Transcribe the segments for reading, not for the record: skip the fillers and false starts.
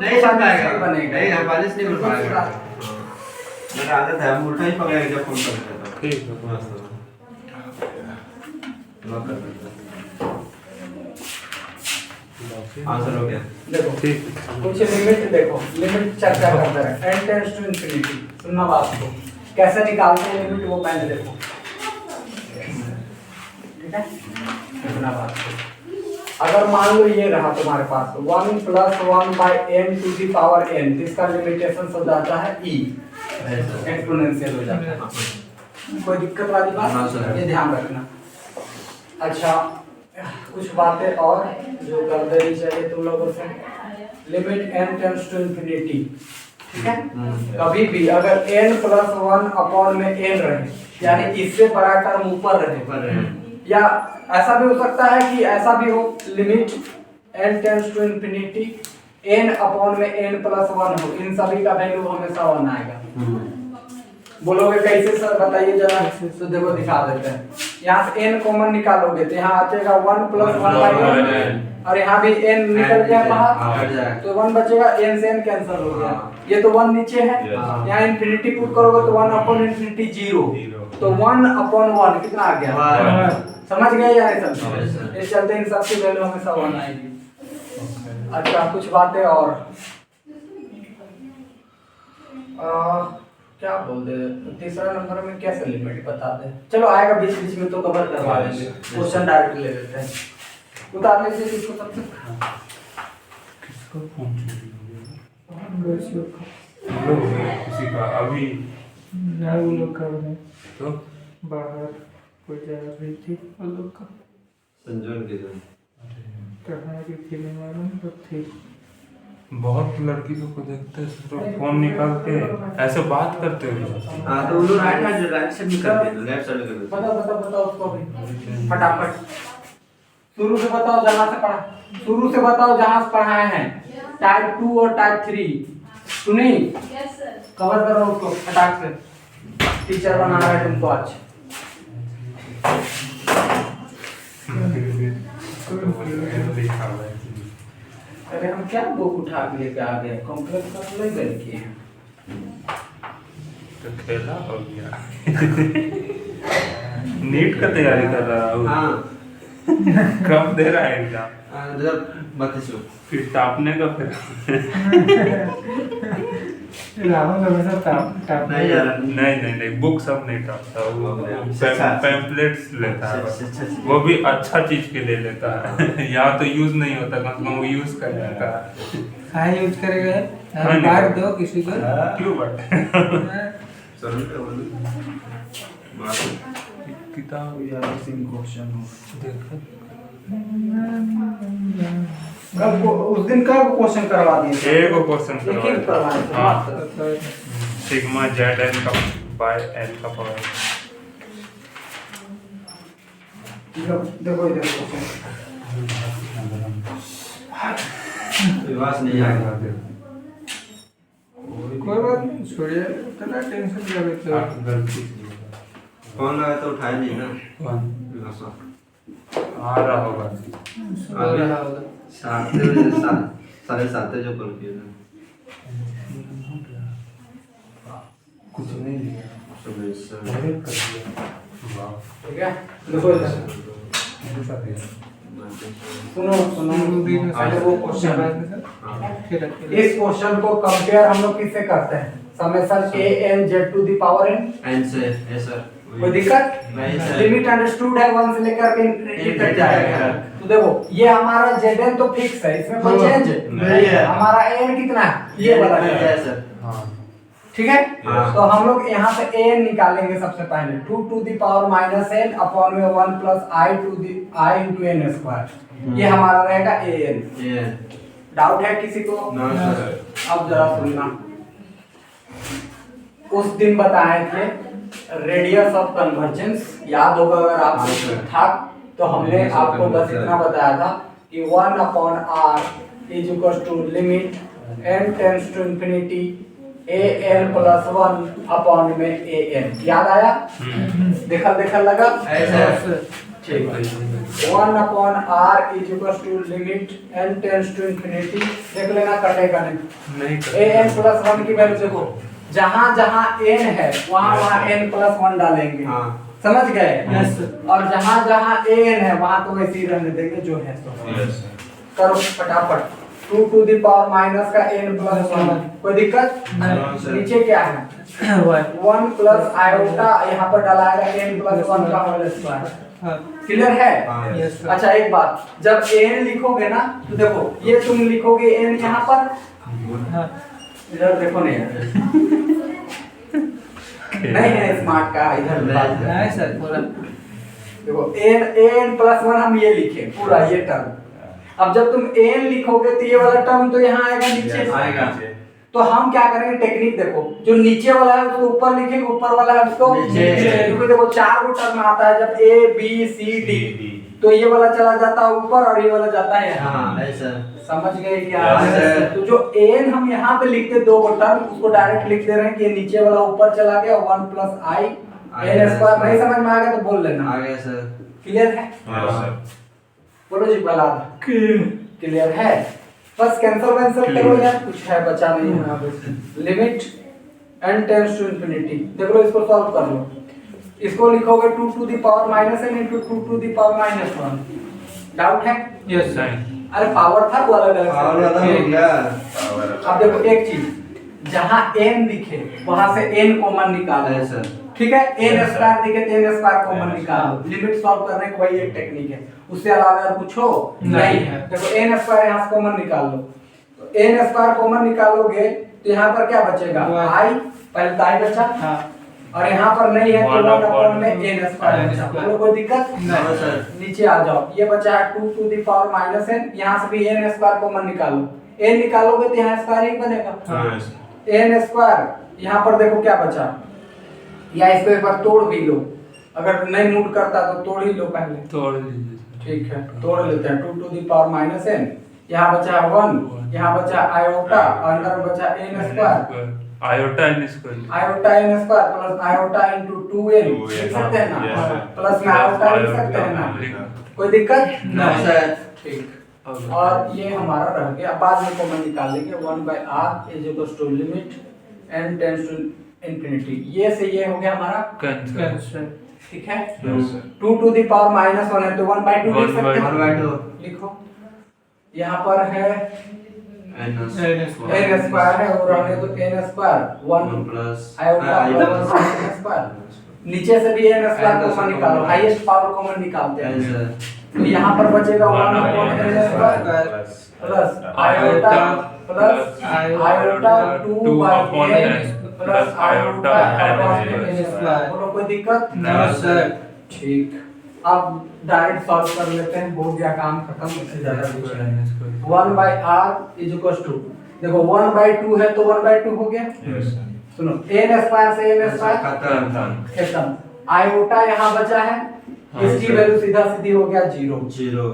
नहीं समझ पाएगा, बनेगा नहीं 48 नहीं बन पाएगा। मेरा आदत है, हम उल्टा ही पकड़ के जब फोन करते हैं तो ठीक है बस लॉक कर देते हैं। आंसर हो गया। देखो ठीक कुछ लिमिट देखो, लिमिट चर्चा करते रहे। n टेंड्स टू इंफिनिटी, सुनना बात को कैसे निकालते हैं लिमिट, वो पहले देखो, ठीक है। सुनना बात को, अगर मान लो ये रहा तुम्हारे पास 1 + 1 by n to the power n, इसका लिमिटेशन हो जाता है e, एक्सपोनेंशियल हो जाता है। कोई दिक्कत वाली बात, ये ध्यान रखना। अच्छा, कुछ बातें और जो कर देनी चाहिए तुम लोगों से। Limit n tends to infinity, ठीक है। कभी भी अगर n + 1 अपॉन में n रहे, यानी इससे बड़ा टर्म ऊपर रहे, या ऐसा भी हो सकता है कि ऐसा भी हो, limit n tends to infinity n upon में n + 1 हो, इन सभी का वैल्यू हमेशा 1 आएगा। बोलोगे कैसे सर, बताइए जरा। तो देखो दिखा देते हैं, यहाँ से n कॉमन निकालोगे तो यहाँ आ जाएगा 1 + 1/n, और यहाँ भी n निकल गया बाहर, तो 1 बचेगा, n से n कैंसिल हो गया। ये तो 1 नीचे है, यहाँ इंफिनिटी पुट करोगे तो 1/∞ 0, तो 1/1 कितना आ गया, समझ गए या नहीं समझ? इस चलते इन सबकी वैल्यू हमेशा 1 आएगी। अच्छा, कुछ बातें और क्या बोलते हैं, तीसरा नंबर में कैसे लिमिट बताते हैं, चलो आएगा बीच बीच में तो कवर करवा देंगे, क्वेश्चन डायरेक्ट ले लेते हैं। उतार लीजिए इसको तब तक। किसका फोन किसी का अभी वो लोग का बने तो बाहर कोई जा रही थी, वो लोग का संजोन के जन कहाँ की थी नहीं मालूम, तो थी। बहुत लड़की लोग को देखते हैं तो फोन निकाल के ऐसे बात करते हुए। हां तो उन लोग राइट साइड में कर दे, लेफ्ट साइड में कर दे। बताओ उसको भी फटाफट शुरू से बताओ, जहां से पढ़ा, शुरू से बताओ जहां से पढ़ाए हैं, टाइप 2 और टाइप 3 सुनी? Yes sir. कवर करो उसको फटाक से, टीचर बना रहा है तुमको आज। अरे हम क्या बुक उठा के लेके आ गए, कॉम्प्लेक्स का तो नहीं बन किए हैं, तो खेला हो गया। नीट का तैयारी कर रहा हूँ। हां कब दे रहा है एग्जाम? 2032 फिर टापने का फिर राहुल हमेशा टाप नहीं यार, नहीं बुक सब नहीं टापता, वो पैम्पलेट्स लेता है बस। अच्छा। वो भी अच्छा चीज के लिए लेता है। यहाँ तो यूज नहीं होता, कम से कम वो यूज कर लेता है। हाँ यूज करेगा, हाँ, बांट दो किसी को। क्यों बट चलो तो बोल बात किताब यार सिंग क्वेश्चन हो देखो कब उस दिन कब क्वेश्चन करवा दिए, एक क्वेश्चन एक ही करवाए थे मात्र। सिग्मा ZN का बाय N का पावर। देखो इधर क्वेश्चन, विवास नहीं आएगा। कोई बात नहीं, छोड़िए, इतना टेंशन क्या लेते हो। गलती फोन लगा तो उठाया नहीं ना। कौन आ रहा होगा? सो रहा होगा। 7 बजे 7:30 जो कॉल किया था कुछ नहीं लिया, सुबह से डायरेक्ट कर दिया। वाह, ठीक है। देखो इधर ऐसा है। सुनो पहले वो क्वेश्चन, फिर इस क्वेश्चन को कंपेयर हम लोग किससे करते हैं, summation a n z to the power n। N से यस सर, कोई दिक्कत नहीं सर। लिमिट अंडरस्टूड है, 1 से लेकर के इंफिनिटी तक जाएगा। तो देखो ये हमारा zn तो फिक्स है, इसमें कोई चेंज नहीं है। हमारा n कितना है, ये वाला है सर। हाँ ठीक है। हाँ। तो हम लोग यहाँ से an निकालेंगे सबसे पहले, 2 to the power -n upon में 1 + i to the i into n square, ये हमारा रहेगा an। ये डाउट है किसी को? No sir. अब जरा सुनना, उस दिन बताए थे रेडियस ऑफ कन्वर्जेंस, याद होगा अगर आपको ठीक ठाक, तो हमने आपको बस इतना बताया था कि 1/r = limit n tends to infinity an + 1 upon में an, याद आया? देखल लगा? ऐसा ठीक है 1/r is equal to limit n tends to infinity. देख लेना कटेगा नहीं an प्लस 1 की वैल्यू देखो, जहां जहां n है वहां वहां n प्लस 1 डालेंगे। हाँ। समझ गए? यस और जहां जहां an है वहां तो वैसे ही रहने देंगे जो है तो। करो फटाफट 2 टू द पावर माइनस का n प्लस 1, कोई दिक्कत नहीं। नीचे क्या है 1 प्लस आयोटा, यहाँ पर डालाएगा n प्लस 1 का होल स्क्वायर। क्लियर है? हाँ। यस अच्छा एक बात, जब n लिखोगे ना तो देखो ये तुम लिखोगे n यहाँ पर, इधर देखो नहीं नहीं है स्मार्ट का, इधर नहीं सर पूरा देखो n प्लस 1 हम ये लिखे पूरा ये टर्म। अब जब तुम n लिखोगे तो ये वाला टर्म तो यहाँ आएगा नीचे आएगा। तो हम क्या करेंगे टेक्निक देखो, जो नीचे वाला है उसको ऊपर लिखेंगे, ऊपर वाला है उसको नीचे। क्योंकि देखो 4 गो टर्म आता है, जब a b c d तो ये वाला चला जाता है ऊपर और ये वाला जाता है यहाँ। हाँ ऐसा। समझ गए क्या? Yes, sir। तो जो n हम यहाँ पे लिखते 2 गो टर्म उसको डायरेक्ट लिख दे रहे हैं कि ये नीचे वाला ऊपर चला गया 1 प्लस i n स्क्वायर। नहीं समझ में आ गया तो बोल लेना। आगे सर। क्लियर है? बोलो जी प्रहलाद क्लियर है? बस कैंसिल करो यार, कुछ है बचा नहीं है यहाँ पे। Limit n tends to infinity, देख लो इसको सॉल्व कर लो। इसको लिखोगे 2 to the power minus n into 2 to the power minus 1। Doubt है? यस सर अरे पावर था वो अलग अलग पावर वाला हो गया। अब देखो एक चीज, जहां n दिखे वहां से n कॉमन निकालो। सर। ठीक है, n स्क्वायर दिखे तो n स्क्वायर कॉमन निकालो। लिमिट सॉल्व करने का वही एक टेक्निक है, उससे अलावा और कुछ हो नहीं है। देखो n स्क्वायर यहां से कॉमन निकाल लो, तो n स्क्वायर कॉमन निकालोगे तो यहां पर क्या बचेगा i, पहले तो i बचा हाँ और यहाँ पर नहीं है तो 1 अपॉन में n स्क्वायर n बचा। स्क्वायर। बोलो कोई दिक्कत नहीं सर। नीचे आ जाओ, ये बचा है 2 to the power minus n, यहाँ से भी n स्क्वायर कॉमन निकालो। n निकालोगे तो यहाँ स्क्वायर ही बनेगा n स्क्वायर। यहाँ पर देखो क्या बचा, या इसको एक बार तोड़ भी लो, अगर नहीं मूड करता तो तोड़ ही लो पहले। तोड़ लीजिए ठीक है तोड़ लेते हैं 2 to the power minus n, यहाँ बचा 1, यहाँ बचा आयोटा और अंदर में बचा n square, iota n square iota n square plus iota into 2n लिख सकते हैं ना, प्लस में आयोटा लिख सकते हैं ना, कोई दिक्कत नहीं सर। ठीक। और ये हमारा रह गया, बाद में कॉमन निकाल लेंगे 1/r is equal to limit n tends to infinity. ये से ये हो गया हमारा कैंसिल। ठीक है। 2 टू द पावर माइनस 1 है तो 1/2 लिख सकते हैं। 1/2 लिखो, यहाँ पर है n n स्क्वायर है और रहने तो n square 1 plus iota plus n square. नीचे से भी n स्क्वायर कॉमन निकालो, हाईएस्ट पावर कॉमन निकालते हैं। तो यहाँ पर बचेगा 1 upon n square plus iota plus iota 2/n plus iota upon n square. बोलो कोई दिक्कत नहीं सर। ठीक, अब डायरेक्ट सॉल्व कर लेते हैं, हो गया काम खत्म। इससे ज्यादा कुछ नहीं। 1/r इज इक्वल टू, देखो 1/2 है तो 1/2 हो गया। सुनो n स्क्वायर से n स्क्वायर खत्म, आयोटा यहाँ बचा है, इसकी वैल्यू सीधा सीधी हो गया 0।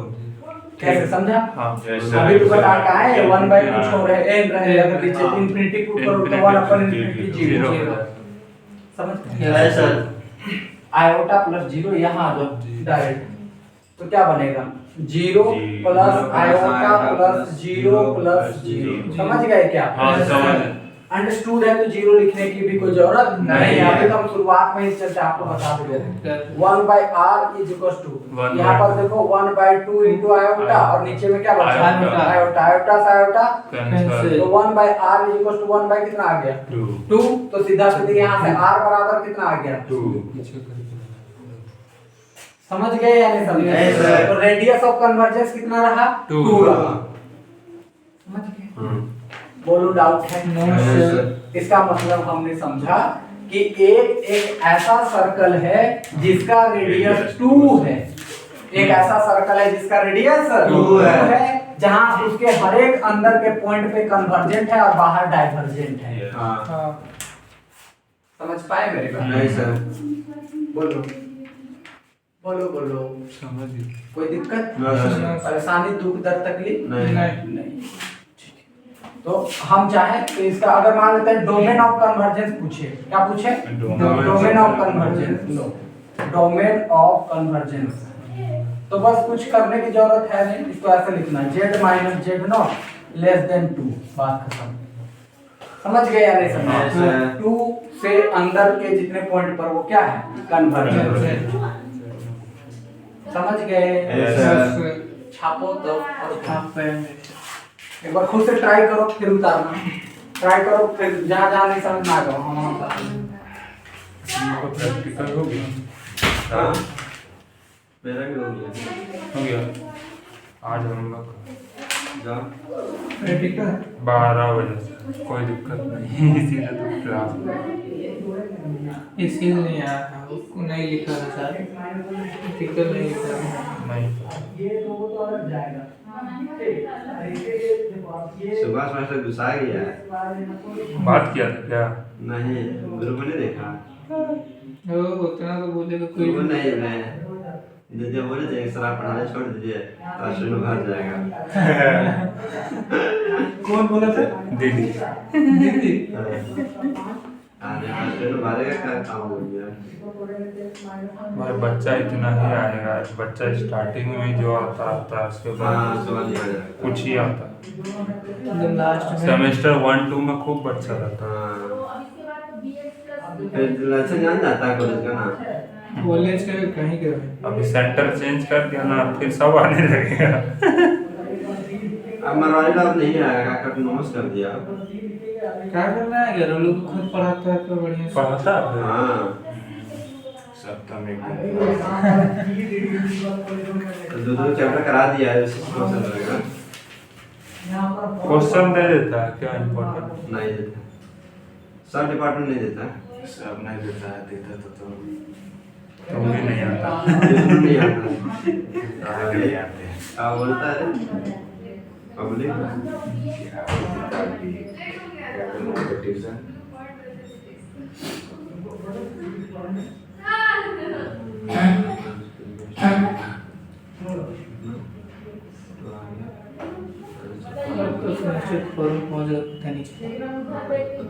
कैसे समझा? अभी तो बता का है 1/2 छोड़ रहे n रहे, अगर नीचे इंफिनिटी पुट करो तो 1 अपॉन इंफिनिटी 0 समझ यस सर। आयोटा प्लस 0 यहाँ आ जाओ डायरेक्ट, तो क्या बनेगा 0 प्लस आयोटा प्लस 0 प्लस 0। समझ गए क्या? अंडरस्टूड है तो 0 लिखने की भी कोई जरूरत नहीं है। अभी तो हम शुरुआत में ही चलते आपको बता देते हैं 1/r इज इक्वल टू, यहाँ पर देखो 1/2 इनटू आयोटा और नीचे में क्या बचा आयोटा। आयोटा, आयोटा से आयोटा कैंसिल। तो 1/r is equal to 1 bye कितना आ गया 2, तो सीधा सीधे यहाँ से r बराबर कितना आ गया 2। समझ गए या नहीं समझे? नहीं सर। तो रेडियस ऑफ कन्वर्जेंस कितना रहा 2 रहा। समझ गए? बोलो डाउट है? इसका मतलब हमने समझा कि एक ऐसा सर्कल है जिसका रेडियस 2 है, एक ऐसा सर्कल है जिसका रेडियस 2 है, जहां उसके हर एक अंदर के पॉइंट पे कन्वर्जेंट है और बाहर डाइवर्जेंट है। समझ पाए मेरे बात? नहीं सर। बोलो बोलो बोलो, समझ गए। कोई दिक्कत नहीं सर। परेशानी दुख दर्द तकलीफ नहीं। तो हम चाहे तो इसका अगर मान लेते हैं डोमेन ऑफ कन्वर्जेंस पूछे, क्या पूछे? Domain of convergence. Domain of convergence तो बस कुछ करने की जरूरत है नहीं, इसको ऐसे लिखना है z minus Z not less than 2, बात खत्म। समझ गए या नहीं Yes, समझ? sir. 2 से अंदर के जितने पॉइंट पर वो क्या है, कन्वर्जेंस। समझ गए? Yes, sir. छापो तो और आप पहले एक बार खुद से ट्राई करो, फिर उतारना। ट्राई करो, फिर जहाँ जहाँ नहीं समझ में आ गया हम बता देंगे। तुमको प्रैक्टिकल हो गया? हाँ मेरा भी हो गया। हो गया। आज हम लोग जाओ। प्रैक्टिकल 12 बजे से कोई दिक्कत नहीं इसीलिए तो क्लास इसी नहीं आया था, उसको नहीं लिखा था सर, प्रैक्टिकल नहीं लिखा था। नहीं। सुभाष मास्टर गुस्सा गया है। बात किया था क्या? नहीं गुरु को नहीं देखा। वो उतना तो बोलेगा कोई वो नहीं मैं दीदी बोले थे शराब पढ़ाने छोड़ दीजिए राष्ट्र में भाग जाएगा। कौन बोला था? दीदी। दीदी आने राष्ट्र में भागेगा, क्या काम हो गया। भाई बच्चा इतना ही आएगा, बच्चा स्टार्टिंग में जो आता है उसके बाद हाँ सवाल नहीं आ जाएगा। कुछ ही आता। एकदम लास्ट में सेमेस्टर 1-2 में खूब बच्चा रहता है। हाँ फिर लक्षण जान जाता है कॉलेज का ना। कॉलेज के कहीं के रहे। अभी सेंटर चेंज कर दिया ना, फिर सब आने लगेगा। अब मरवाड़ी लाभ नहीं आएगा, कर नोट्स कर दिया। क्या करना है यार, लोग खुद पढ़ाता है तो बढ़िया से। पढ़ाता है? हाँ सप्ताह में तो दो चैप्टर करा दिया है, उसी से क्वेश्चन रहेगा। क्वेश्चन दे देता है क्या इम्पोर्टेंट? नहीं देता, सब डिपार्टमेंट नहीं देता। सब नहीं देता है, देता तो तुम्हें नहीं आता। बिल्कुल नहीं आता। नहीं आते। क्या बोलता है पब्लिक?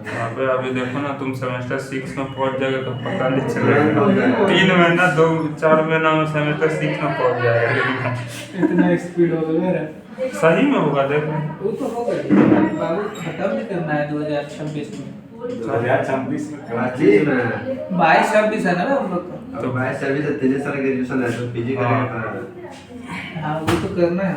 वहाँ पे अभी देखो ना, तुम सेमेस्टर 6 में पहुँच जाओगे तो पता नहीं चलेगा। 3 महीना 2-4 महीना में सेमेस्टर 6 में पहुँच जाएगा। इतना स्पीड हो गया। सही में होगा, देखो। वो तो हो गया बाबू, खत्म भी करना है 2026 में। 2026 में 22-26 है ना हम लोग का। तो 22-26 से 3 साल ग्रेजुएशन है, तो पीजी करेगा। हाँ वो तो करना है।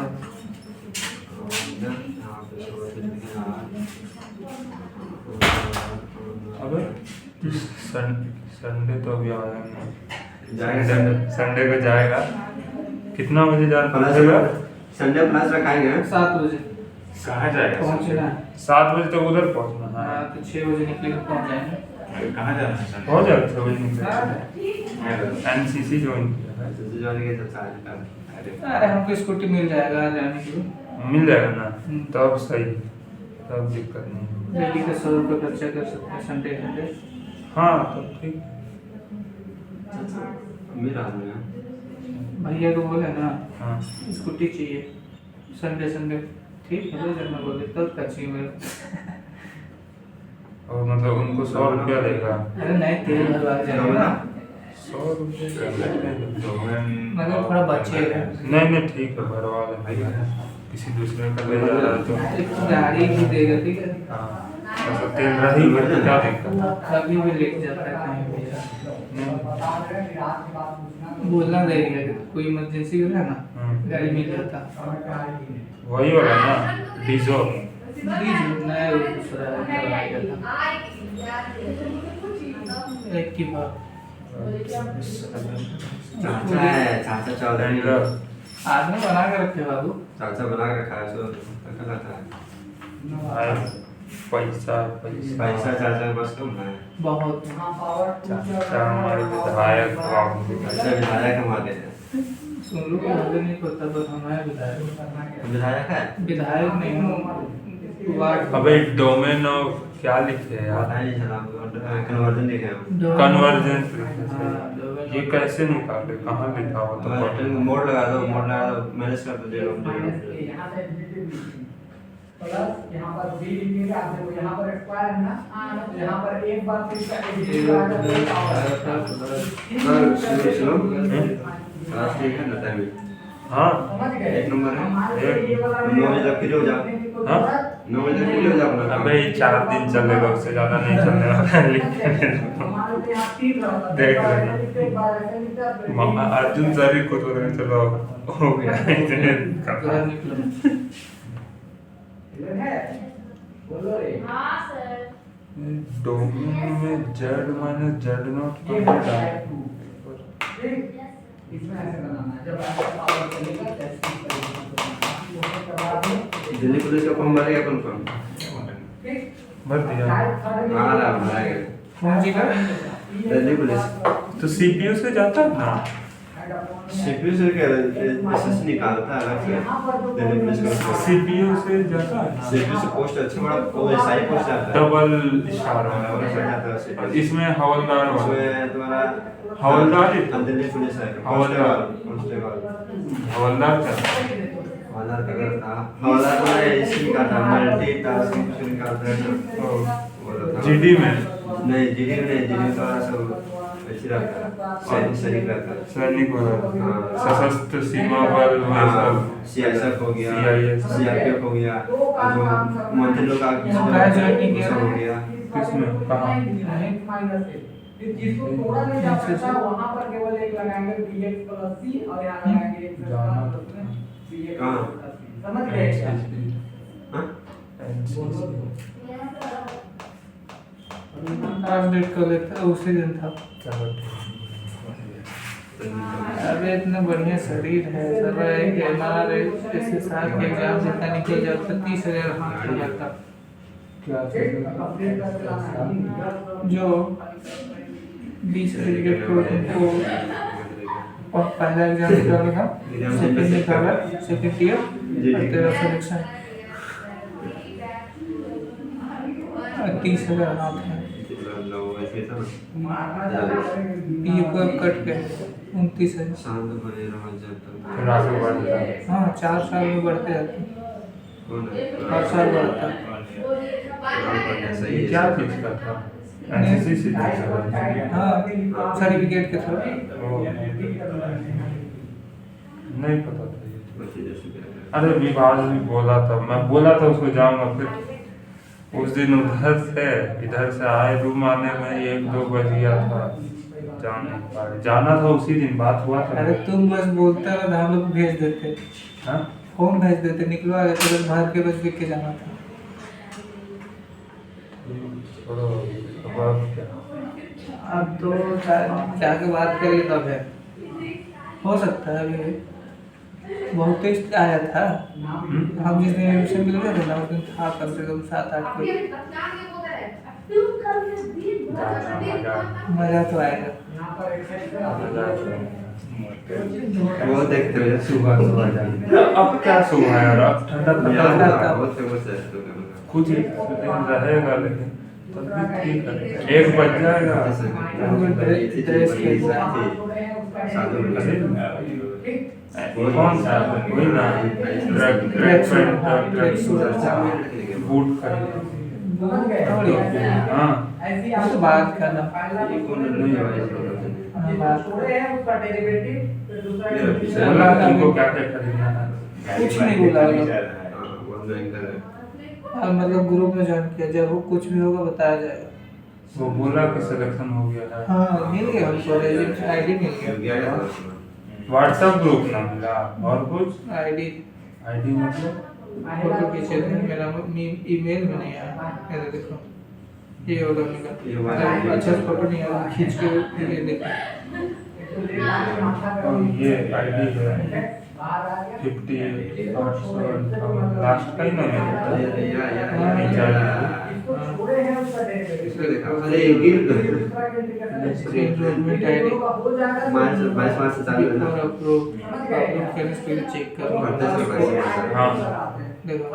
अबे संडे तो अभी आया नहीं। जाएगा संडे को जाएगा। कितना बजे जाना प्लस पड़ेगा? Sunday plus रखाएंगे। 7 बजे कहाँ जाएगा? पहुँचना है। 7 बजे तो उधर पहुँचना हाँ है। तो 6 बजे निकले तो पहुँच जाएंगे। कहाँ जाना है? हो जाएगा 6 बजे निकले। एनसीसी ज्वाइन किया है। तो जाने के तो साथ अरे हमको स्कूटी मिल जाएगा जाने के लिए। मिल जाएगा ना, तब सही, तब दिक्कत नहीं। डेली का 100 रुपये खर्चा कर सकते हैं संडे संडे। हाँ तब ठीक। मेरा आदमी है। भैया को बोले ना हाँ स्कूटी चाहिए संडे संडे, ठीक है जब मैं बोले तब का चाहिए मेरे। और मतलब उनको 100 रुपया देगा। अरे नहीं तेल भरवा जाएगा ना, 100 रुपये मतलब थोड़ा बचेगा। नहीं ठीक है, भरवा लेंगे। किसी दूसरे का ले जा रहा है तो एक गाड़ी भी देगा, ठीक है। हाँ ऐसा तेल रही है, क्या दिक्कत है? कभी भी लेके जाता है कहीं भी नहीं। बोलना रहेगा कि कोई इमरजेंसी हो ना गाड़ी मिल जाता। वही वाला ना, डीजो। डीजल नया दूसरा करवाया था एक की बात। चाचा है, चाचा चौधरी। एंगर। आदमी बना के रखे बाबू। चाचा बना के रखा है, सो रखा था। पैसा पैसा चाचा बस कम है। बहुत चाचा हमारे विधायक बाबू। पैसा विधायक कमाते हैं। सुन लो मुझे नहीं पता, बस हमारे विधायक विधायक है। विधायक नहीं हूँ वार्ड। अबे डोमेन और क्या लिखे हैं यार? पता नहीं चला, कन्वर्जन लिखे हैं। कन्वर्जेंस हाँ, ये कैसे निकाले, कहाँ लिखा हो तो बटन मोड लगा दो, मोड लगा दो, मैनेज कर दो, जेरो प्लस यहाँ पर बी लिखेंगे, आप देखो यहाँ पर स्क्वायर है ना, यहाँ पर एक बार फिर इसका एडिशन सुनो क्लास ठीक है ना टाइम। हाँ समझ गए? एक नंबर है। हमारे लिए ये वाला 9 बजे तक फ्री हो जाओ। हाँ? 9 बजे तक फ्री हो जाओ अपना काम। अबे ये 4 दिन चलेगा, उससे ज्यादा नहीं चलने वाला है, लिखने दो। हमारे लिए यहाँ ठीक रहता है। देख एक बार लेना। ऐसा लिखते, एक बार ऐसा लिखते, आप reading- अर्जुन सर ही खुद बोल रहे चलो हो गया इतने पूरा का। निकलो। क्लियर है? बोलो रे। डोमेन में z माइनस z नॉट ये होता है 2। ठीक? इसमें ऐसे बनाना है। जब आपका पावर चलेगा तैसे ही करेगा। वो करवा दें। दिल्ली पुलिस का फॉर्म भरेगा कौन कौन? ठीक? भर दिया। आ रहा भरेगा। कौन जी का? दिल्ली पुलिस। तो सीपीयू से जाता है ना? सीपीयू से क्या एसएस निकालता है अलग से। दिल्ली पुलिस का सीपीयू से जाता है ना? सीपीयू से पोस्ट अच्छा बड़ा वो एसआई पोस्ट जाता है। डबल स्टार डबल स्टार जाता है और सीपीयू। इसमें हवलदार वाला। उसमें तुम्हारा हवलदार ही? दिल्ली पुलिस है। हवलदार। कांस्टेबल। हवलदार क्या? हवलदार का करता हवलदार तुम्हारा इसी का था मल्टी टास्किंग कुछ निकालता है ना। जीडी में? नहीं जीडी में नहीं, जीडी का सब ऐसे रहता है। सैनिक रहता है। सैनिक वाला। हाँ। सशस्त्र सीमा बल वो सब। सीआईएसएफ हो गया, CIS सीआरपीएफ हो गया, और जो मंत्री लोग का सब हो गया। किसमें? कहाँ? जिसको थोड़ा नहीं जा सकता वहां पर केवल एक लगाएंगे bx + c और यहाँ लगाएंगे एक cx कहाँ? समझ गए? हाँ? अपडेट कर लेता उसी दिन था। अबे इतना बढ़िया शरीर है, सब एक एमआर इसके साथ के एग्जाम जितना निकल जाता 30,000 हाथ हो जाता। क्या जो 20 सर्टिफिकेट को और पहला एग्जाम निकाला था, सेकंड निकाला, सेकंड ईयर और तेरा सिलेक्शन 30,000 हाथ है। ये कब कट के 29,000। शांत बने रहो जब तक। फिर आगे बढ़ता है। हाँ 4 साल में बढ़ते जाते, कौन है? हर साल बढ़ता। सही है। क्या चीज का था? एनसीसी से था। हाँ सर्टिफिकेट के थ्रू। नहीं पता था ये। अरे विभाग भी बोला था, मैं बोला था उसको जाऊंगा, फिर उस दिन उधर से इधर से आए रूम आने में 1-2 बज गया था, जा नहीं पाए। जाना था उसी दिन, बात हुआ था। अरे तुम बस बोलते रहो, हम लोग भेज देते, हाँ? फॉर्म भेज देते, निकलवा देते, बस भर के बस लिख के जाना था। छोड़ो, अब क्या? अब तो जाके बात करिए तब है, हो सकता है अभी बहुत टेस्ट आया था। हम जिस दिन एडमिशन मिल गए थे ना उस दिन था कम से कम 7-8 कोई। मजा तो आएगा। वो देखते हुए सुबह सुबह जाते। अब क्या सुबह है यार, अब ठंडा ठंडा बहुत फेमस है तो कुछ ही दिन रहेगा, लेकिन तब भी ठीक है। 1 बज जाएगा। कौन सा? वही ना, बूट खरीद। हाँ तो बात करना। बोला तुमको क्या क्या खरीदना है? कुछ नहीं बोला वो लोग। और मतलब ग्रुप में ज्वाइन किया, जब वो कुछ भी होगा बताया जाएगा। वो बोला कि सिलेक्शन हो गया है। हाँ मिल गया हमको, रजिस्टर आईडी मिल गया। व्हाट्सएप ग्रुप ना मिला और कुछ आईडी मतलब फोटो खींचे थे, मेरा ईमेल में नहीं आया। ये देखो ये वाला मिला, अच्छा फोटो नहीं आया, खींच के ये देखो। और ये आईडी है 58 लास्ट का ही ना एनरोलमेंट आईडी मार्च से चालू है ना। और अप्रूव करने के लिए चेक करो। हाँ देखो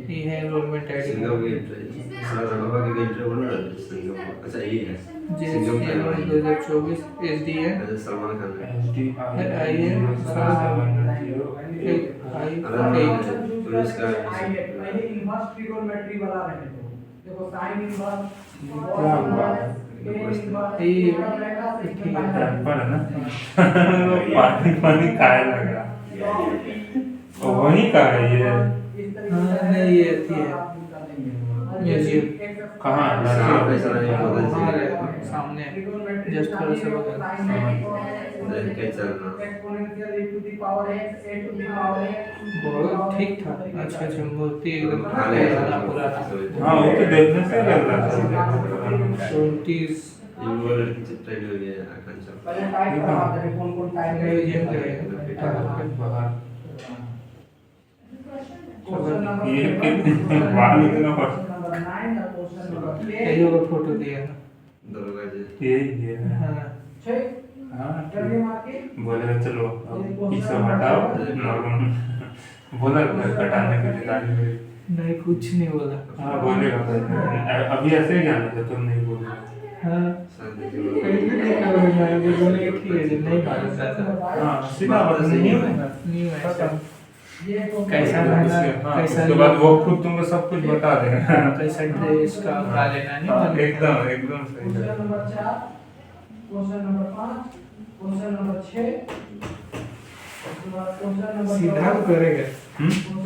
ये है एनरोलमेंट आईडी सिंगम गेट बाबा के गेट बोल रहा है सिंगम। अच्छा ये है सिंगम JSC 2024 SDN है सलमान खान है। पुलिस का पर है ना पानी पानी खाए लग रहा। और वहीं का है ये? हाँ, नहीं ये थी है म्यूजियम। कहाँ? हमारे सामने जस्ट थोड़ा सा बगल। देख के चलना। बहुत ठीक था, अच्छा अच्छा मूर्ति एकदम खाली है। पुराना। हाँ वो तो देखने से लग रहा था। 20 ये वो लड़की चित्र ही हुई है आकांक्षा। म्यूजियम गए बाहर ये कितने बाल इतना फट कईयों का फोटो दिया ना। दरोगा जी। ये हाँ हाँ बोले चलो अब ये सब हटाओ बोला कटाने के लिए गाड़ी में। नहीं कुछ नहीं बोला। हाँ बोलेगा भाई अभी ऐसे ही जाना था तुम नहीं बोल हाँ शादी के बाद। कहीं भी देखा होगा मैं भी बोले कि ठीक है जी, नहीं मालूम था। हाँ सीधा बात नहीं है नहीं है कैसा रहना कैसा उसके बाद वो खुद तुमको सब कुछ बता देगा कैसा ड्रेस का का लेना नहीं हाँ, मालूम। एकदम एकदम सही है। सीधा तो करेगा,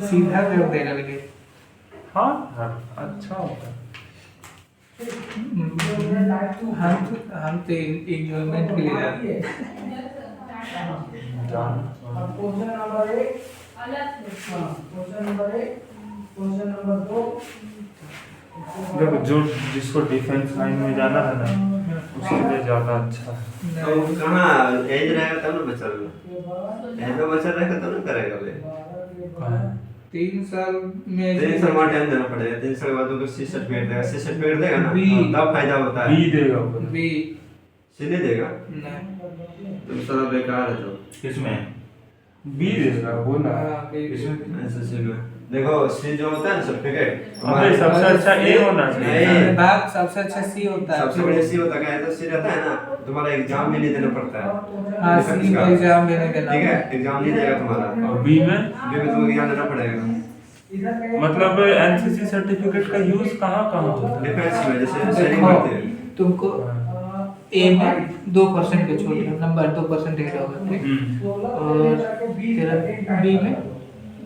सीधा कर देगा लेकिन हाँ हाँ अच्छा होता है। हम तो एंजॉयमेंट के लिए जाते हैं। देखो जो जिसको डिफेंस लाइन में जाना है ना उसके लिए ज्यादा अच्छा है। तो कहाँ एज रहेगा तब ना बचा रहेगा। एज में बचा रहेगा तब ना करेगा ले। 3 साल में 3 साल बाद टाइम देना पड़ेगा। 3 साल के बाद उनको सी सर्टिफिकेट देगा। सी सर्टिफिकेट देगा ना बी। तब फायदा होता है। बी देगा वो। भी सी नहीं देगा नहीं। तो सारा बेकार है तो। किसमें बी देगा बोला हाँ, B। इसमें एसएससी में देखो सी जो होता है ना सर्टिफिकेट अबे सबसे अच्छा ए होना चाहिए। नहीं। बात सबसे अच्छा सी होता है। सबसे बढ़िया सी होता है तो सी रहता है ना तुम्हारा एग्जाम भी नहीं देना पड़ता है। हाँ सी में एग्जाम देने देना। ठीक है एग्जाम नहीं देगा तुम्हारा। और बी में तुमको एग्जाम देना पड़ेगा। मतलब एनसीसी सर्टिफिकेट का यूज कहाँ कहाँ होता है? डिफेंस में जैसे सैनिक देखो करते हैं। तुमको ए में 2% का छूट है, नंबर 2% रेट होगा ठीक। और तेरा बी में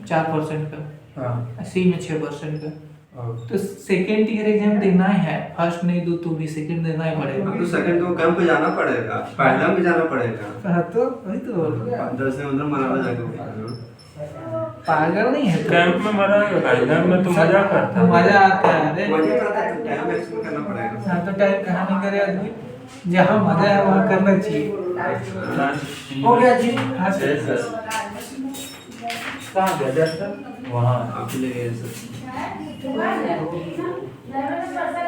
4% का, हाँ सी में 6% का। और तो सेकेंड ईयर एग्जाम देना ही है, फर्स्ट नहीं दो तो भी सेकेंड देना ही पड़ेगा। अब तो सेकंड को कैंप पे जाना पड़ेगा। पहला भी जाना पड़ेगा। हाँ तो वही तो बोल रहा हूँ। 10 से 15 मनाना जाके पागल नहीं है तो। कैंप में मरा कैंप में तो मजा करता है। मजा आता है अरे। मजा आता है तो टाइम एक्सपेंड करना पड़ेगा। हाँ तो टाइम कहाँ नहीं करे आदमी, जहाँ मजा है वहाँ करना चाहिए। हो गया जी। हाँ सर कहाँ गया डॉक्टर? वहाँ आप ले गए सर।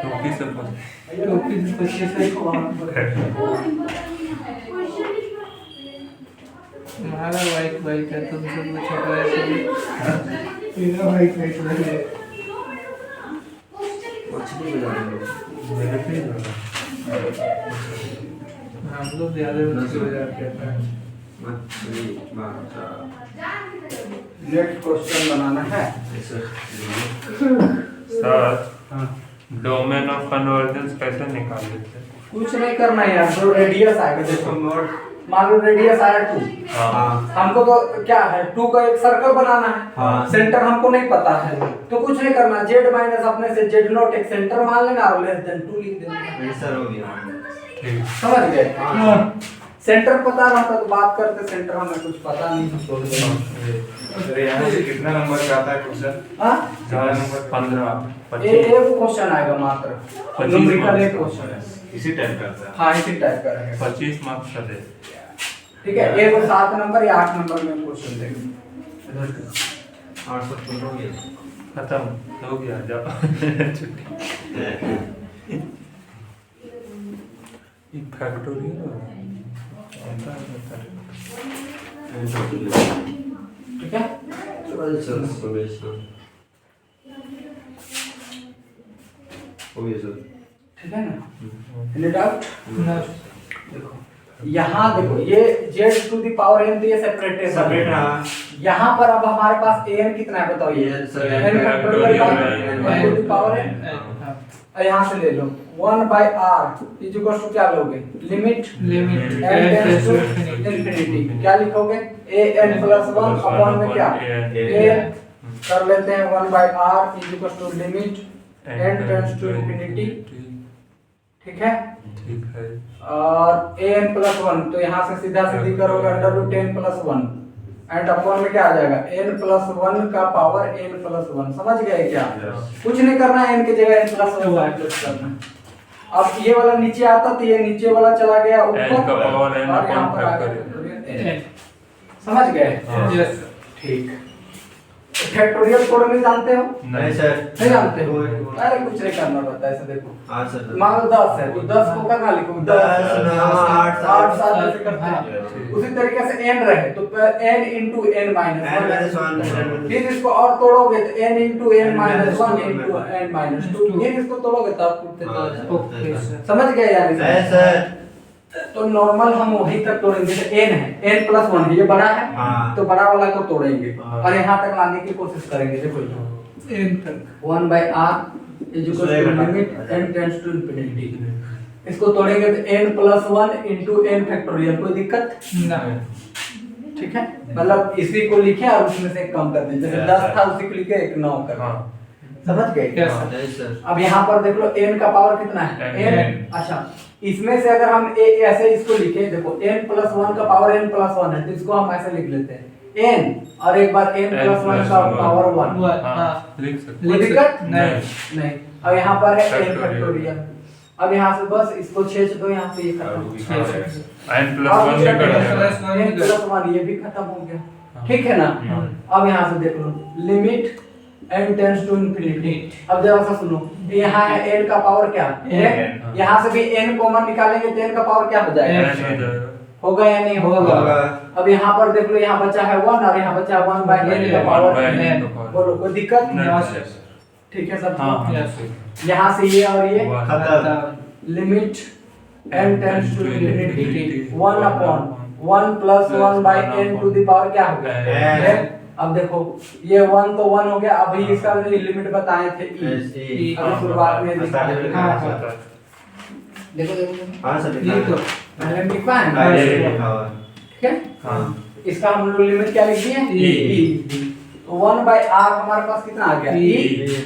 टोपी से टोपी से पच्चीस है हमारा वाइट वाइट है, तुम सब कुछ छोटा है। मेरा वाइट वाइट है। मछली बजा रहे हो। मेरे पे ही लगा। हम लोग ज्यादा मछली बजाते हैं। मछली बाजा। नेक्स्ट क्वेश्चन बनाना है। सर डोमेन ऑफ कन्वर्जेंस कैसे निकाल लेते हैं? कुछ नहीं करना है यार, जो रेडियस आएगा देखो नोट, मान लो रेडियस आया 2। हाँ हमको तो क्या है 2 का एक सर्कल बनाना है। हाँ। सेंटर हमको नहीं पता है तो कुछ नहीं करना, z माइनस अपने से z0 एक सेंटर मान लेना और लेस देन 2 लिख देना। सर हो गया। ठीक। समझ गए? सेंटर पता रहता तो बात करते, सेंटर हमें कुछ पता नहीं तो छोड़ देना। अरे यहाँ से कितना नंबर का आता है क्वेश्चन? हाँ ज्यादा नंबर 15 एक 25 क्वेश्चन आएगा मात्र, 25 न्यूमेरिकल एक मार्क्स। क्वेश्चन है। इसी टाइप का आता है। हाँ इसी टाइप का रहेगा। 25 मार्क्स का दे। ठीक है, एक 7 नंबर या 8 नंबर में क्वेश्चन देगा। 815 हो गया। खत्म हो गया जाओ छुट्टी। एक फैक्टोरियल ठीक है, चल समेशन हो गया सर। ठीक है ना? Any doubt? ना देखो यहाँ देखो ये z to the power n तो ये सेपरेट है। सेपरेट हाँ। यहाँ पर अब हमारे पास an कितना है बताओ ये? n sir n factorial n to the power n। और यहाँ से ले लो 1/r इक्वल टू क्या लोगे limit limit n tends to infinity क्या लिखोगे an + 1 अपॉन में क्या a कर लेते हैं 1/r equal to limit n tends to infinity ठीक है ठीक है। और an + 1 तो यहाँ से सीधा सीधी करोगे √n + 1 एंड अपॉन में क्या आ जाएगा n + 1 का पावर n + 1 समझ गए क्या कुछ नहीं करना है n की जगह n + 1 ऐड करना। अब ये वाला नीचे आता तो ये नीचे वाला चला गया ऊपर n का पावर n और यहाँ अपॉन पर आ फैक्टोरियल। गया n। समझ गए यस ठीक फैक्टोरियल तोड़ने जानते हो नहीं सर नहीं जानते हो अरे कुछ नहीं करना पड़ता ऐसे देखो हाँ सर मान लो 10 है तो 10 को करना लिखो 10 10 8 7 ऐसे करते हैं उसी तरीके से n रहे तो n into n minus 1 फिर इसको और तोड़ोगे तो n into n minus 1 into n minus 2 फिर इसको तोड़ोगे तो आप टूटते चले जाओगे ओके सर समझ गए यानी नहीं सर तो नॉर्मल हम वही तक तोड़ेंगे तो n है n + 1 ये बड़ा है हाँ। तो बड़ा वाला को तोड़ेंगे हाँ। और यहाँ तक लाने की कोशिश करेंगे देखो n तक 1/r equal to limit n tends to infinity इसको तोड़ेंगे तो n + 1 into n फैक्टोरियल कोई दिक्कत ना ठीक है मतलब इसी को लिखे और उसमें से एक कम कर दें जैसे 10 था उसी को लिखे 1 9 कर हाँ समझ गए Yes, हाँ, नहीं सर अब यहाँ पर देख लो n का पावर कितना है n अच्छा इसमें से अगर हम ऐसे इसको लिखे देखो n + 1 का पावर n + 1 है तो इसको हम ऐसे लिख लेते हैं n और एक बार n + 1 का पावर 1 हाँ लिख सकते कोई दिक्कत नहीं। नहीं अब यहाँ पर है n Factorial। फैक्टोरियल अब यहाँ से बस इसको छेद दो यहाँ से ये खत्म n + 1 भी कर n देना। + 1 ये भी खत्म हो गया ठीक है ना हाँ। अब यहाँ से देख लो limit n tends to infinity अब जरा सा सुनो यहाँ है n का पावर क्या n यहाँ से भी n कॉमन निकालेंगे तो n का पावर क्या हो जाएगा n हो जाएगा। होगा या नहीं होगा होगा। अब यहाँ पर देख लो यहाँ बचा है 1 और यहाँ बचा है 1/n का पावर 1/n n का power। बोलो कोई दिक्कत नहीं। ठीक है सब हाँ यस यहाँ से ये और ये खत्म limit n tends to infinity 1 upon 1 + 1/n to the power क्या हो गया n। अब देखो ये 1 तो 1 हो गया अभी इसका लिमिट बताए थे e अभी शुरुआत में लिखा है हाँ, देखो देखो हाँ सर ये तो मैंने लिखा है हाँ, ना ये लिखा हुआ है। ठीक है हाँ इसका हम लोग लिमिट क्या लिख दिए E। तो 1/r हमारे पास कितना आ गया E।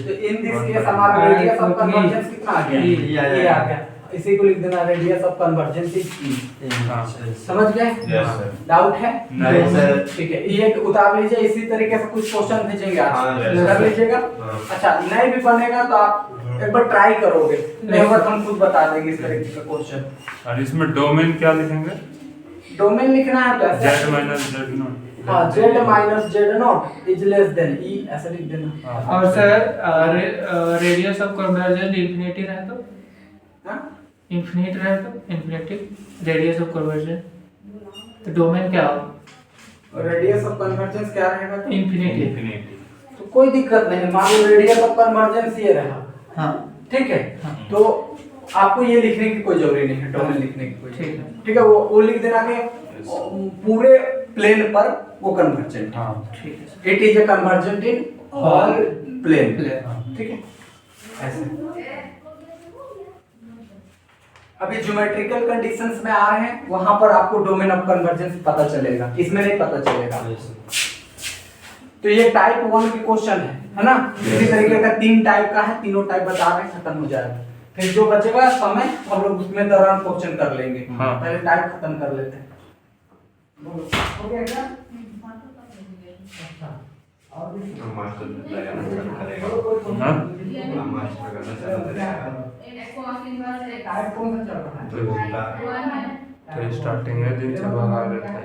तो इन दिस केस हमारा रेडियस ऑफ कन्वर्जेंस कितना आ गया E। ये आ गया इसी को लिख देना radius of convergence is e हाँ। समझ गए यस सर डाउट है नहीं सर ठीक है ये उतार लीजिए इसी तरीके से कुछ क्वेश्चन भेजेंगे हाँ, आज yes, कर sir। लीजिएगा हाँ। अच्छा नहीं भी बनेगा तो आप एक बार ट्राई करोगे नहीं होगा तो हम खुद बता देंगे इस तरीके का क्वेश्चन और इसमें डोमेन क्या लिखेंगे? डोमेन लिखना है तो z ऐसे - z0। हाँ z - z0 is less then e ऐसे लिख देना हाँ। और sir radius of conversion infinity रहे तो हाँ? इंफिनिट रहे तो इंफिनिटी रेडियस ऑफ कन्वर्जन तो डोमेन क्या हो और रेडियस ऑफ कन्वर्जेंस क्या रहेगा तो इंफिनिटी इंफिनिटी तो कोई दिक्कत नहीं मान लो रेडियस ऑफ कन्वर्जेंस ये रहा हाँ ठीक है हाँ। तो आपको ये लिखने की कोई जरूरी नहीं है डोमेन लिखने की कोई ठीक है। ठीक है वो लिख देना कि पूरे प्लेन पर वो कन्वर्जेंट हाँ ठीक है sir it is a convergent in all plane Plane। ठीक है ऐसे अभी ज्योमेट्रिकल कंडीशंस में आ रहे हैं वहां पर आपको डोमेन ऑफ कन्वर्जेंस पता चलेगा इसमें नहीं पता चलेगा तो ये टाइप 1 के क्वेश्चन है ना इसी तरीके का 3 टाइप का है तीनों टाइप बता रहे हैं खत्म हो जाएगा फिर जो बचेगा समय हम लोग उसमें दौरान क्वेश्चन कर लेंगे हाँ। पहले टाइप खत्म कर लेते हैं बोलो हो गया क्या अच्छा और भी मास्टर लगाना चालू करेगा बोलो कोई हाँ? मास्टर करना चालू करेगा टाइप कौन सा चल रहा है तो बोलता तो स्टार्टिंग में दिन से भगा देते हैं।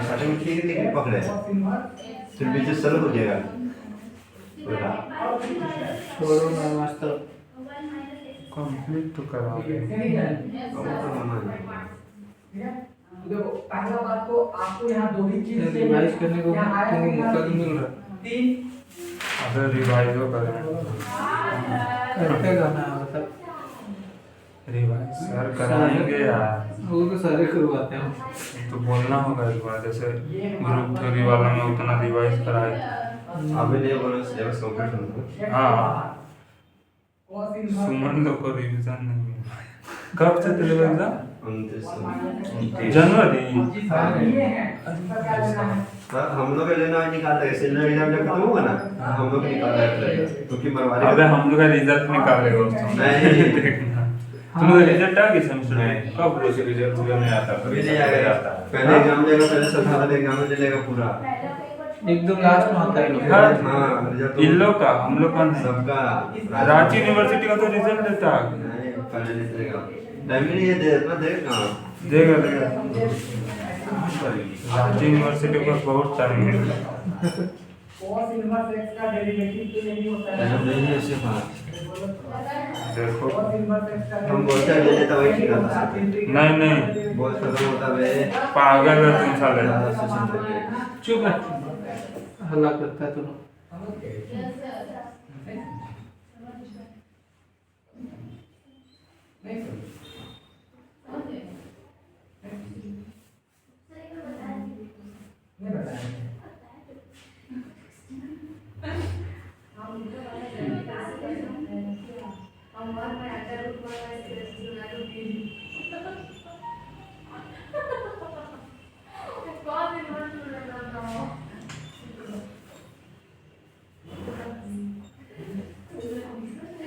स्टार्टिंग में ठीक है पकड़े फिर बीच से शुरू हो जाएगा बोला छोड़ो ना मास्टर कंप्लीट तो करा देखो पहला बात तो आपको यहाँ दो ही चीज रिवाइज करने को यहाँ आया तुमको कि मौका यहाँ नहीं मिल रहा तीन अगर रिवाइजो करें करते गाना है मतलब रिवाइज सर कराएंगे यार वो तो सारे करवाते हैं तो बोलना होगा इस बार जैसे ग्रुप थ्योरी वाला में उतना रिवाइज कराए अभी नहीं बोलो सिलेबस कंप्लीट होना हाँ cos inverse सुमन लोग को रिवीजन नहीं हुआ। कब से तेरे एग्जाम? 29 जनवरी। ये है इसका क्या लेना है? हम लोग का लेना निकाल रहे हैं एग्जाम जब खत्म होगा ना हम लोग निकाल रहे हैं क्योंकि मरवाने अबे हम लोग का रिजल्ट निकाले हो नहीं। देखना। तुम लोग रिजल्ट आ गया सेमेस्टर में? कब रोज रिजल्ट हुआ नहीं आता अभी नहीं आएगा पहले एग्जाम लेगा पहले साधारण एग्जाम ले लेगा पूरा एकदम लास्ट में आता है लोग। हाँ। हाँ रिजल्ट इन लोग का हम लोग का नहीं। सबका रांची यूनिवर्सिटी का तो रिजल्ट देता है। नहीं पहले नहीं देगा टाइम ही नहीं है दे इतना देगा देगा रांची यूनिवर्सिटी को बहुत टाइम मिलेगा। cos inverse x का डेरिवेटिव तो नहीं होता है। नहीं है ऐसे बात देखो cos inverse x का हम बोलते हैं ले लेता वही ठीक आता नहीं बहुत खत्म होता है पागल है तुम साले। चुप है, हल्ला करता है तुम।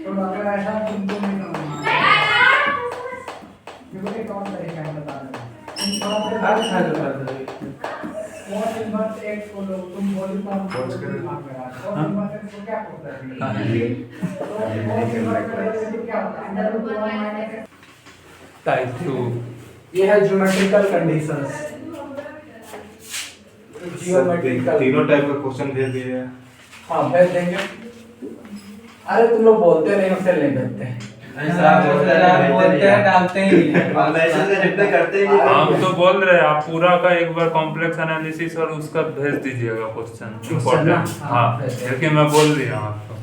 तो अगर ऐसा तुमको नहीं करना देखो एक और तरीका है बता रहा हूं cos inverse x को लोग तुम बोली तो हम Cos करें। दिमाग में रहा cos inverse x को क्या होता है तो cos inverse का डेरिवेटिव क्या होता है √1 - x टाइप 2 ये है ज्योमेट्रिकल कंडीशंस ज्योमेट्रिकल तीनों टाइप का क्वेश्चन भेज दिए हैं। हाँ भेज देंगे अरे तुम लोग बोलते नहीं उससे नहीं भेजते बोलते हैं डालते ही नहीं। हम मैसेज का रिप्लाई करते ही नहीं हम तो बोल रहे हैं आप पूरा का एक बार कॉम्प्लेक्स एनालिसिस और उसका भेज दीजिएगा क्वेश्चन इम्पोर्टेंट। हाँ क्योंकि मैं बोल दिया आपको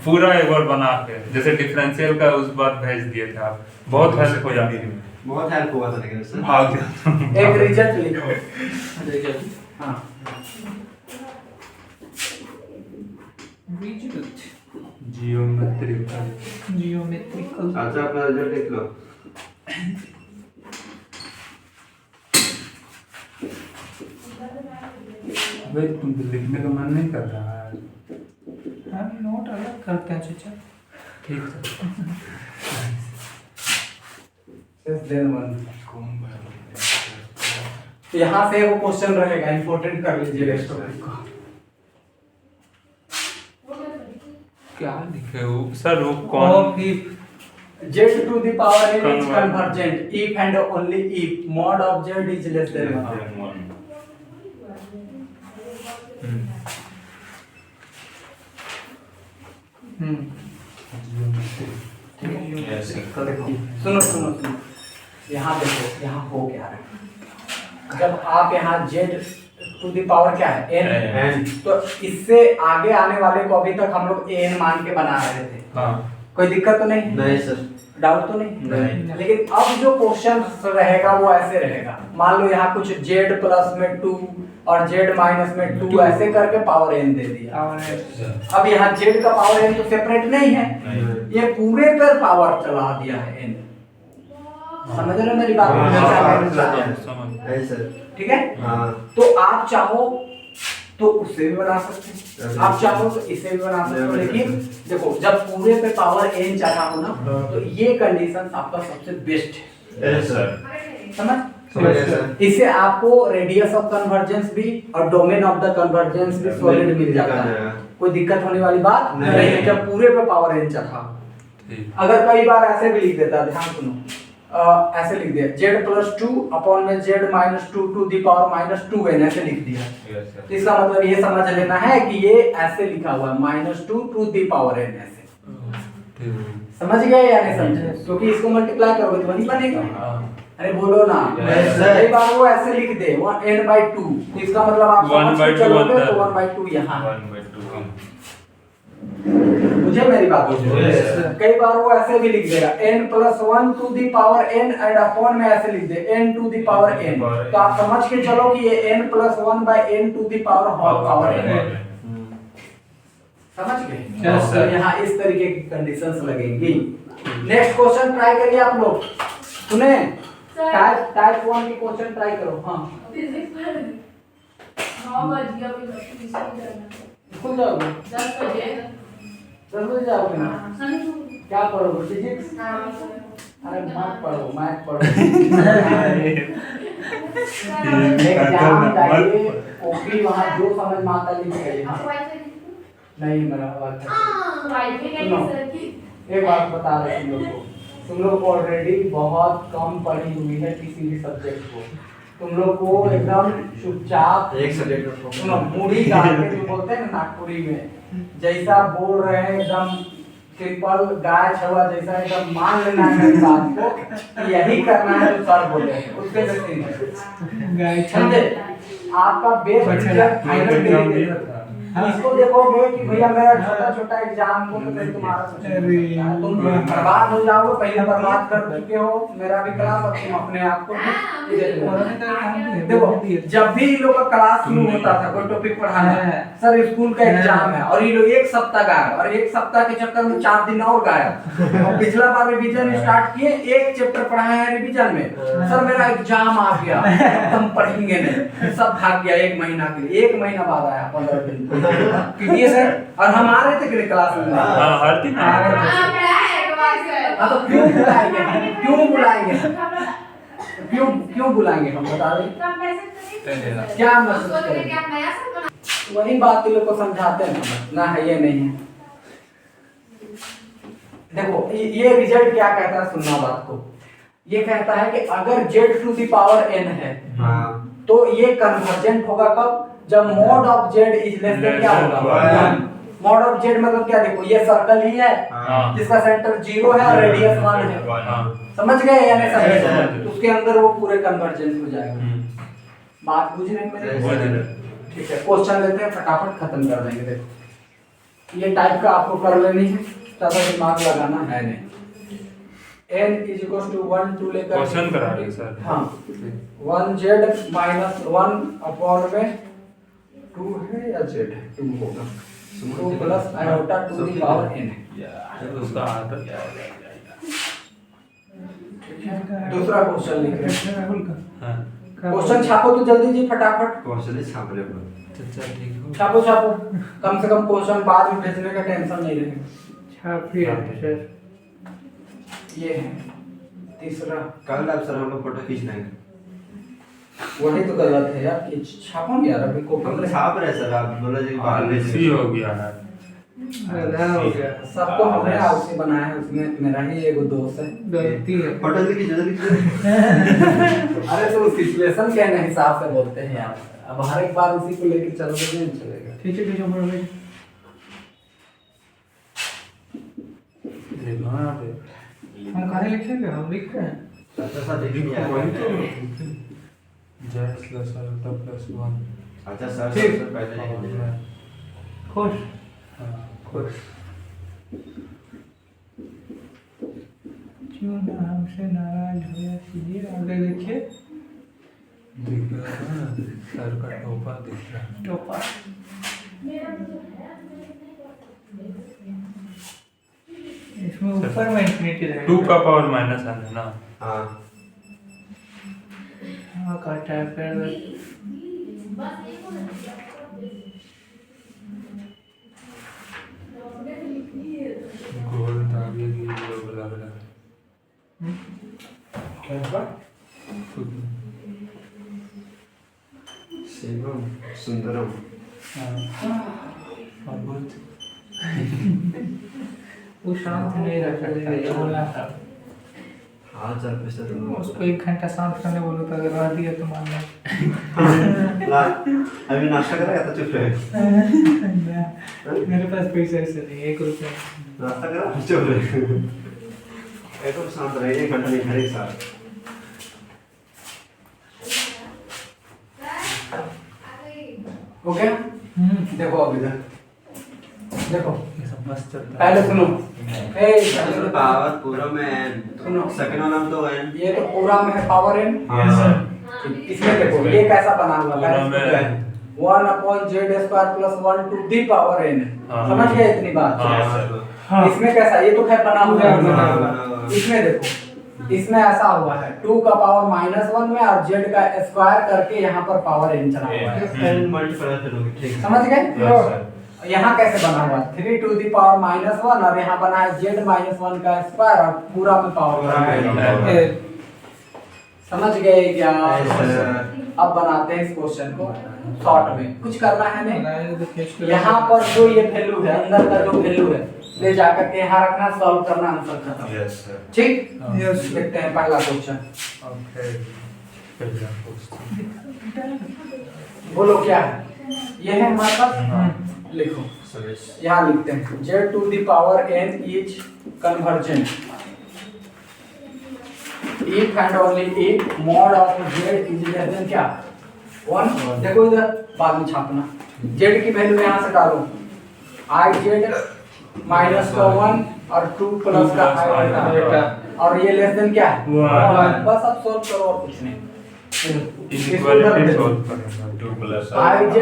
पूरा एक बार बना के जैसे डिफरेंशियल का उस बार भेज दिए थे आप बहुत हेल्प हो जाती है। बहुत हेल्प हुआ था लेकिन उससे भाग गया एक रिजल्ट लिखो हाँ जियोमेट्रिकल जियोमेट्रिकल अच्छा अपना रिजल्ट लिख लो भाई तुम तो लिखने का मन नहीं कर रहा है। हम नोट अलग करते हैं चाचा। ठीक है Just then one. यहाँ से वो क्वेश्चन रहेगा इंपॉर्टेंट कर लीजिएगा इस टॉपिक को क्या लिखे हो सर वो और कौन फिर z to the power n is Convert. convergent if and only if mod of z is less than 1 सुनो सुनो सुनो यहाँ देखो यहाँ हो क्या रहा है जब आप यहाँ z टू दी पावर क्या है n तो इससे आगे आने वाले को अभी तक हम लोग n मान के बना रहे थे हाँ कोई दिक्कत तो नहीं नहीं सर डाउट तो नहीं नहीं। लेकिन अब जो क्वेश्चन रहेगा वो ऐसे रहेगा मान लो यहाँ कुछ z प्लस में 2 और z माइनस में 2 ऐसे करके पावर n दे दिया अब यहाँ z का पावर n तो सेपरेट नहीं है ये पूरे पर पावर चला दिया है n समझ रहे हो मेरी बात हाँ, जैसा हाँ, मैंने बताया। समझ नहीं सर ठीक है हाँ तो आप चाहो तो उससे भी बना सकते हैं आप चाहो तो इससे भी बना सकते हो लेकिन देखो जब पूरे पे पावर n चढ़ा हो ना तो ये कंडीशन आपका सबसे बेस्ट है यस सर समझ समझ गए सर इससे आपको रेडियस ऑफ कन्वर्जेंस भी और डोमेन ऑफ द कन्वर्जेंस भी सॉलिड मिल जाता है कोई दिक्कत होने वाली बात नहीं है जब पूरे पे पावर n चढ़ा ठीक अगर कई बार ऐसे भी लिख देता ध्यान सुनो ऐसे लिख दिया z प्लस 2 अपॉन में z minus 2 to the power minus 2n ऐसे लिख दिया तो इसका मतलब ये समझ लेना है कि ये ऐसे लिखा हुआ है minus 2 to the power n ऐसे ठीक समझ गए या नहीं समझे क्योंकि इसको मल्टीप्लाई करोगे तो वही बनेगा अरे बोलो ना Yes, sir. कई बार वो ऐसे लिख दे 1n/2 इसका मतलब आप 1/2 समझ के चलोगे होता है। तो 1/2 यहाँ 1/2 हम मुझे मेरी बात Yes, sir. कई बार वो ऐसे भी लिख देगा n plus 1 to the power n and upon में ऐसे लिख दे n to the power n तो आप समझ के चलो कि ये n plus 1 by n to the power half power n है समझ गए? Yes, तो sir. यहाँ इस तरीके की कंडीशंस लगेंगी। नेक्स्ट क्वेश्चन ट्राई करिए आप लोग। सुने, टाइप 1 की क्वेश्चन ट्राई करो। हाँ, फिजिक्स पर 9 बज गया, अभी प्रैक्टिस नहीं करना। स्कूल जाओगे? 10 बजे 10 बजे जाओगे ना? हाँ, क्या पढ़ोगे? फिजिक्स? हाँ। अरे मत पढ़ो, मैथ पढ़ो। एग्जाम चाहिए, ओपी वहाँ जो समझ में आता लिख गए। नहीं मेरा बात सुनो, एक बात बता रहे तुम लोग को ऑलरेडी बहुत कम पढ़ी हुई है किसी भी सब्जेक्ट को। तुम लोग को एकदम चुपचाप एक सब्जेक्ट सुनो, मुड़ी गाड़ के जो बोलते हैं ना नागपुरी में, जैसा बोल रहे हैं एकदम सिंपल गाय छवा जैसा एकदम मान लेना है मेरी बात को कि यही करना है जो सर बोले हैं, उसके से नहीं गाय समझे? आपका बेस फाइनल दे इसको देखोगे कि भैया मेरा छोटा छोटा एग्जाम को तो फिर तुम्हारा कुछ नहीं होता है। तुम बर्बाद हो जाओगे, पहले बर्बाद कर चुके हो मेरा भी क्लास, अब तुम अपने आप को देखो। जब भी इन लोग का क्लास शुरू होता था कोई टॉपिक पढ़ाना है, सर स्कूल का एग्जाम है और ये लोग एक सप्ताह गायब, और एक सप्ताह के चक्कर में 4 दिन और गायब। और पिछला बार रिवीजन स्टार्ट किए, एक चैप्टर पढ़ाए हैं रिवीजन में, सर मेरा एग्जाम आ गया, तुम पढ़ेंगे नहीं, सब भाग गया 1 महीना के लिए। 1 महीना बाद आया 15 दिन कितनी सर, और हम आ रहे थे कि क्लास में? हाँ, हर दिन आ रहे थे। हाँ तो क्यों बुलाएंगे, क्यों बुलाएंगे, क्यों बुलाएंगे हम, बता दें क्या महसूस करेंगे? वही बात इन लोग को समझाते हैं ना है ये नहीं है। देखो ये रिजल्ट क्या कहता है, सुनना बात को। ये कहता है कि अगर z to the power n है तो ये कन्वर्जेंट होगा कब? जब mod of z is less than क्या होगा? mod ऑफ z मतलब क्या? देखो ये सर्कल ही है जिसका सेंटर 0 है और रेडियस 1 है, समझ गए या नहीं समझे? तो उसके अंदर वो पूरे कन्वर्जेंस हो जाएगा। बात बुझ रहे हैं मेरे? ठीक है, क्वेश्चन लेते हैं, फटाफट खत्म कर देंगे। देखो ये टाइप का आपको कर लेनी है, ज्यादा दिमाग लगाना है नहीं। n is equals to 1 2 लेकर क्वेश्चन करा रहे सर। हाँ 1z माइनस 1 अपॉन में 2 है या z है? 2 होगा, 2 plus iota to the power n है। उसका आदत दूसरा क्वेश्चन लिख रहे हैं। राहुल का हाँ, क्वेश्चन छापो तो जल्दी जी फटाफट क्वेश्चन छाप ले। चचा ठीक हो। छापो छापो, कम से कम क्वेश्चन बाद में भेजने का टेंशन नहीं रहेगा। छापिए सर। ये है तीसरा, कल आप सर हम लोग फोटो खींच लेंगे। वही तो गलत है यार कि छापो नहीं यार, अभी कॉपी हम में छाप रहे सर, आप बोला जी बाहर ले सी हो गया है। आधा हो गया। सबको हमने आपसे बनाया है, उसमें मेरा ही एगो दोस्त है। गलती है। फोटो जल्दी खींचो। अरे तो सिचुएशन के हिसाब से बोलते हैं यार, अब हर एक बार उसी को लेके चलोगे तो नहीं चलेगा। खींचे खींचे ऊपर में। हाँ बे। हम कहाँ लिखेंगे? हम लिख रहे हैं। अच्छा सर देखिए वही तो z प्लस आयोटा प्लस 1। अच्छा सर ठीक। सबसे पहले लिख लीजिए। खुश। खुश क्यों ना हमसे नाराज हो या सीधे आगे लिखिए। दिख रहा है ना, सर का टोपा दिख रहा है। टोपा। इसमें ऊपर में इंफिनिटी रहेगा। 2 का पावर माइनस n है ना। हाँ हाँ काटा है फिर। गोल तागे की लोग लग रहा है। क्या शिवम सुंदरम। अद्भुत। वो शांत नहीं रख सकता, ये बोलना था। हाँ चल पे सर उसको 1 घंटा शांत करने बोलो तो अगर रह दिया तो मान लो। ला अभी नाश्ता करेगा तो चुप रहे। मेरे पास पैसा ऐसे नहीं, 1 रुपया। नाश्ता करा फिर चुप रहे। एकदम शांत रहे, 1 घंटा नहीं खड़े साथ। हो गया? देखो अब इधर देखो, ये सब मस्त चलता है। पहले सुनो। सर पावर पूरा में सुनो। सेकंड वाला में तो है। ये तो पूरा में है पावर n। हाँ इसमें देखो ये कैसा बना हुआ पूरा है? में 1/z² + 1 to the power n। हाँ। समझ गए इतनी बात? हाँ। इसमें कैसा, ये तो खैर बना हुआ है। हाँ। इसमें देखो, इसमें ऐसा हुआ है 2 का पावर -1 में और z का स्क्वायर करके यहाँ पर पावर n चला हुआ है। n मल्टीप्लाई करोगे, ठीक है। समझ गए? यहाँ कैसे बना हुआ 3 टू दी पावर -1 और यहाँ बना है z -1 का स्क्वायर और पूरा में पावर। समझ गए क्या? अब बनाते हैं इस क्वेश्चन को शॉर्ट में, कुछ करना है नहीं। यहाँ पर जो ये वैल्यू है, अंदर का जो वैल्यू है, ले जाकर के यहाँ रखना, सॉल्व करना, आंसर खत्म। Yes sir. ठीक? देखते हैं पहला क्वेश्चन। बोलो क्या है? ये है हमारे पास, लिखो। यहाँ लिखते हैं z to the power n is convergent if and only if mod of z is less than क्या 1। देखो इधर बाद में छापना, z की वैल्यू यहाँ से डालो, i z माइनस का 1 और 2 प्लस का i और ये लेस देन क्या है 1। बस अब सोल्व करो और कुछ नहीं। इक्वालिटी सोल्व करेंगे। 2 plus i z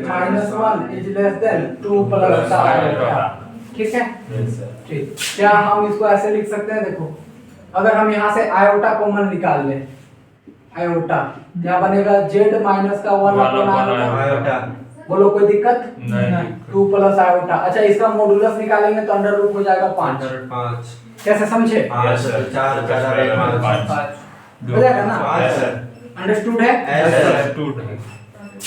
minus 1 is less then 2 plus का i। ठीक है? Yes sir. ठीक। क्या हम इसको ऐसे लिख सकते हैं? देखो, अगर हम यहाँ से आयोटा कॉमन निकाल लें, आयोटा क्या बनेगा z माइनस का 1 अपॉन आयोटा। बोलो कोई दिक्कत नहीं। 2 प्लस आयोटा। अच्छा, इसका मॉडुलस निकालेंगे तो अंडर रूट हो जाएगा 5। कैसे समझे? Yes sir. 4 4 हो जाएगा ना? Yes sir. अंडरस्टूड है? अंडरस्टूड है।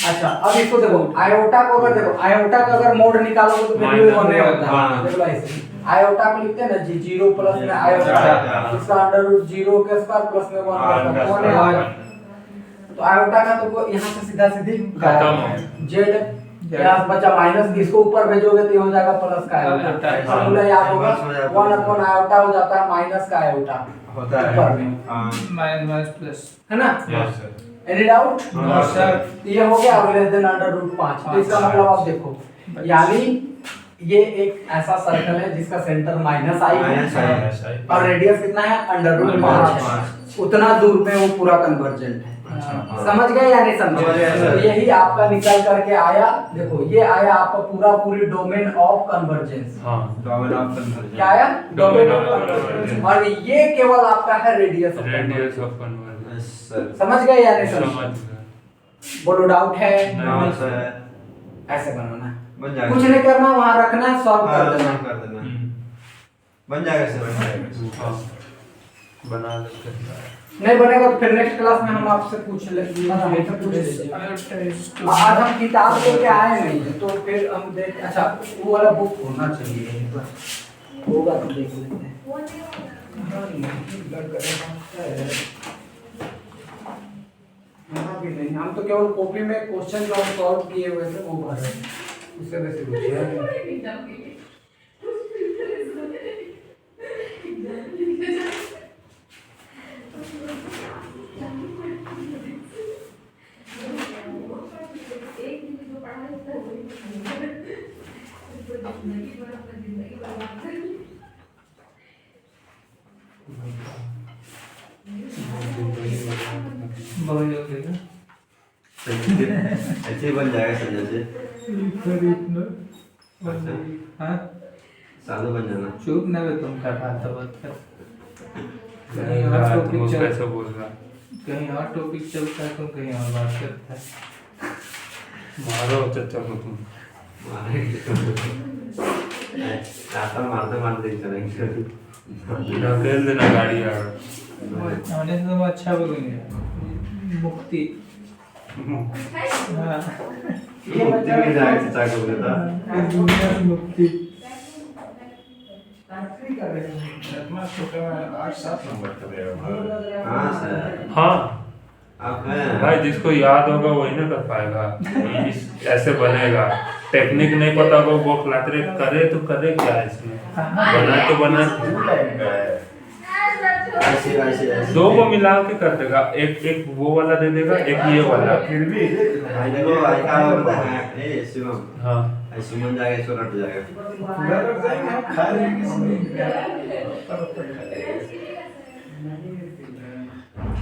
अच्छा, अब इसको देखो, आयोटा को अगर देखो, आयोटा का अगर मोड निकालोगे तो वैल्यू 1 होता है। देखो ऐसे आयोटा को लिखते हैं ना जी, 0 प्लस में आयोटा, इसका अंडर रूट 0 के स्क्वायर प्लस में 1 का स्क्वायर। तो आयोटा का तो यहाँ से सीधा सीधी खत्म। z यहाँ बचा माइनस, इसको ऊपर भेजोगे तो ये हो जाएगा प्लस का आयोटा। फॉर्मूला याद होगा, 1 अपॉन आयोटा हो जाता है माइनस का आयोटा होता ऊपर है। में, माइनस प्लस है ना? Yes sir. Any doubt? No sir. ये हो गया और लेस देन अंडर रूट 5। तो इसका मतलब आप देखो, यानी ये एक ऐसा सर्कल है जिसका सेंटर माइनस आई है और रेडियस कितना है अंडर रूट 5। उतना दूर में वो पूरा कन्वर्जेंट है। समझ गए या नहीं समझे? समझ गए सर। तो यही आपका निकल करके आया। देखो ये आया आपका पूरा पूरी डोमेन ऑफ कन्वर्जेंस। हाँ। डोमेन ऑफ कन्वर्जेंस क्या आया? Domain of Domain of convergence. convergence। और ये केवल आपका है radius of radius of convergence. Sir. समझ गए या नहीं समझ समझे? गए। बोलो डाउट है? हाँ सर। ऐसे बनाना है, बन जाएगा। कुछ नहीं करना, वहां रखना है, सॉल्व हाँ, कर देना। कर देना। बन जाएगा सर। हाँ, बना लेते हैं। नहीं बनेगा तो फिर नेक्स्ट क्लास में हम आपसे पूछ लेंगे, हमसे पूछ लीजिए। आज हम किताब लेके आए नहीं हैं, तो फिर हम देख, अच्छा वो वाला बुक होना चाहिए, एक बार होगा तो देख लेते हैं। यहाँ भी नहीं, हम तो केवल कॉपी में क्वेश्चन जो हम सॉल्व किए हुए थे वो भर रहे हैं, उससे वैसे कुछ है। ऐसे ही बन जाएगा सर, जैसे सालों बन जाना। चुप ना बे, तुम क्या बात कर नहीं यार, तुम उसको कैसे बोल रहा? कहीं और टॉपिक चलता है, तुम कहीं और बात करता है। मारो चचा को तुम। मारते मारते ही चलेंगे। ढकेल देना गाड़ी यार। होने से तुम अच्छा बोलेंगे। मुक्ति। हाँ। मुक्ति मिल जाएगा चचा को बोले था। दुनिया में मुक्ति। 8-7 नंबर का देगा। हाँ सर। हाँ आप हैं भाई, जिसको याद होगा वही ना कर पाएगा। ऐसे बनेगा, टेक्निक नहीं पता होगा वो क्लातरे करे तो करे क्या इसमें, बना तो बना। ऐसे ऐसे ऐसे। दो को मिला के कर देगा, एक वो वाला दे देगा, एक ये वाला। फिर भी भाई देखो भाई क्या होता है, ए शिवम हाँ, ऐसे बन जाएगा, इसको रट जाएगा। पूरा कर देंगे हम, खा लेंगे।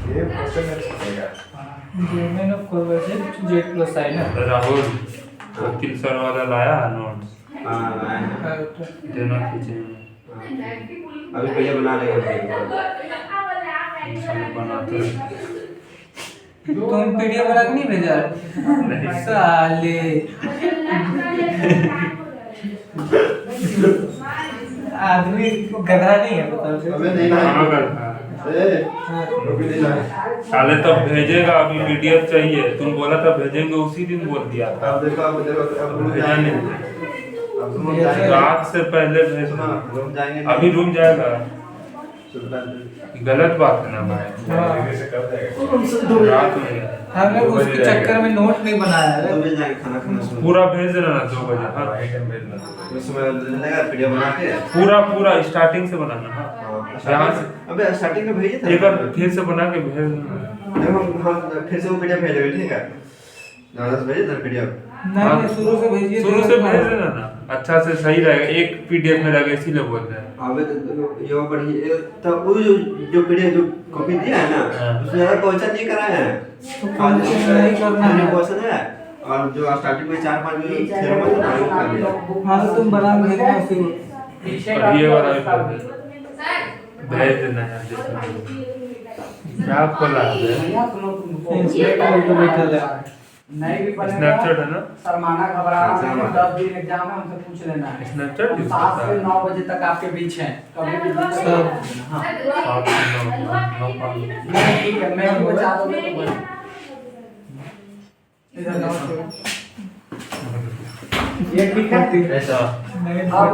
ये क्वेश्चन अच्छा रहेगा। जेमेन of convergent Z plus sign है। राहुल वकील सर वाला लाया है नोट्स हाँ लाए हैं। देना खींचे अभी भैया बना रहे हैं बनाते तुम पीडीएफ बना के नहीं भेजा साले आदमी गधा नहीं है बताओ। अबे नहीं कहाँ लाए करता है अभी नहीं लाए साले तब भेजेगा अभी पीडीएफ चाहिए तुम बोला था भेजेंगे उसी दिन बोल दिया था अब देखो अब रूम भेजा जाएंगे नहीं अब रूम जाएंगे रात से पहले भेजना रूम जाएंगे अभी रूम जाएगा सुल्तान गलत बात है ना भाई से कर देगा रात में हमने उसके चक्कर में नोट नहीं बनाया है। तो मिल जाएंगे खाना खाने से पूरा भेज देना ना 2 बजे हाँ उसमें लेगा वीडियो बना के पूरा स्टार्टिंग से बनाना हाँ यहाँ से अबे स्टार्टिंग में भेजे थे एक बार फिर से बना के भेज देना देखो हम फिर से वो वीडियो भेजेंगे ठीक है ज़्यादा से भेजे थे वीडियो नहीं शुरू से भेजिए शुरू से भेज देना ना अच्छा से सही रहेगा एक पीडीएफ में रहेगा इसीलिए बोल रहे हैं अबे तो ये बढ़िया तो वो जो वीडियो जो कॉपी दिया है ना हाँ। उसमें ज़्यादा क्वेश्चन नहीं कराया है नहीं करना है। क्वेश्चन है और जो स्टार्टिंग में 4-5 जो थ्योरम है ना वो कर दिया हाँ तुम बना के भेजना उसी को। और ये वाला भी भेज देना है क्या खोला है इंस्पेक्टर तो बैठा है। नहीं भी पढ़ेगा स्नैपचैट है ना शर्माना घबराना नहीं है, 10 दिन एग्जाम है हमसे पूछ लेना है स्नैपचैट यूज 7 करता से है 9 बजे तक आपके बीच हैं कभी भी हाँ 7 से 9 नहीं ठीक है मैं भी बचा दोगे तो बोलो इधर नोट करो ये ठीक है ऐसा अब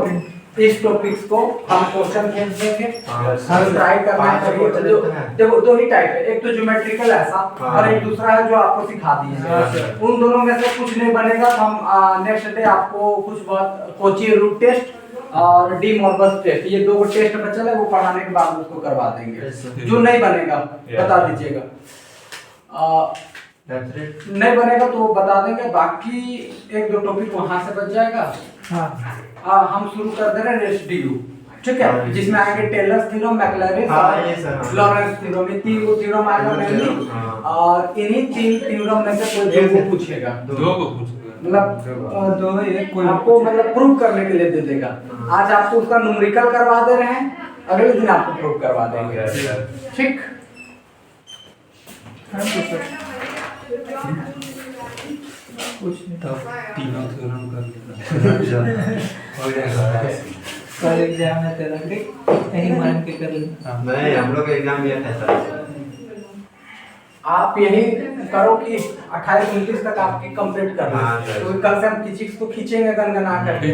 इस टॉपिक्स को हम क्वेश्चन खेल देंगे हम ट्राई करना पांच चाहिए क्वेश्चन जो होते हैं। देखो दो ही टाइप है एक तो ज्योमेट्रिकल ऐसा और एक दूसरा है जो आपको सिखा दिए हाँ, हैं उन दोनों में से कुछ नहीं बनेगा तो हम नेक्स्ट डे आपको कुछ बहुत कोची रूट टेस्ट और डी मॉर्बस टेस्ट ये 2 टेस्ट बचल है वो पढ़ाने के बाद उसको करवा देंगे जो नहीं बनेगा बता दीजिएगा नहीं बनेगा तो बता देंगे बाकी 1-2 टॉपिक वहां से बच जाएगा हम शुरू कर दे रहे हैं रेसिड्यू ठीक है जिसमें आएंगे टेलर्स थ्योरम मैक्लैरिन हाँ, ये सर, हाँ। लॉरेंस थ्योरम ये 3 थ्योरम आएगा मेनली हाँ। और इन्हीं 3 थ्योरम में से कोई एक दो से पूछेगा दो को पूछेगा मतलब दो एक कोई आपको मतलब प्रूव करने के लिए दे देगा आज आपको उसका न्यूमेरिकल करवा दे रहे हैं अगले दिन आपको प्रूव करवा देंगे ठीक कुछ नहीं तब तीनों थ्योरम कर लेना कल एग्जाम है तेरा देख यही मान के कर लेना। नहीं हम लोग का एग्जाम ये था सर आप यही करो कि 28-29 तक आपकी कंप्लीट करना हाँ, है सर। तो कल से हम फिजिक्स को खींचेंगे गनगना करके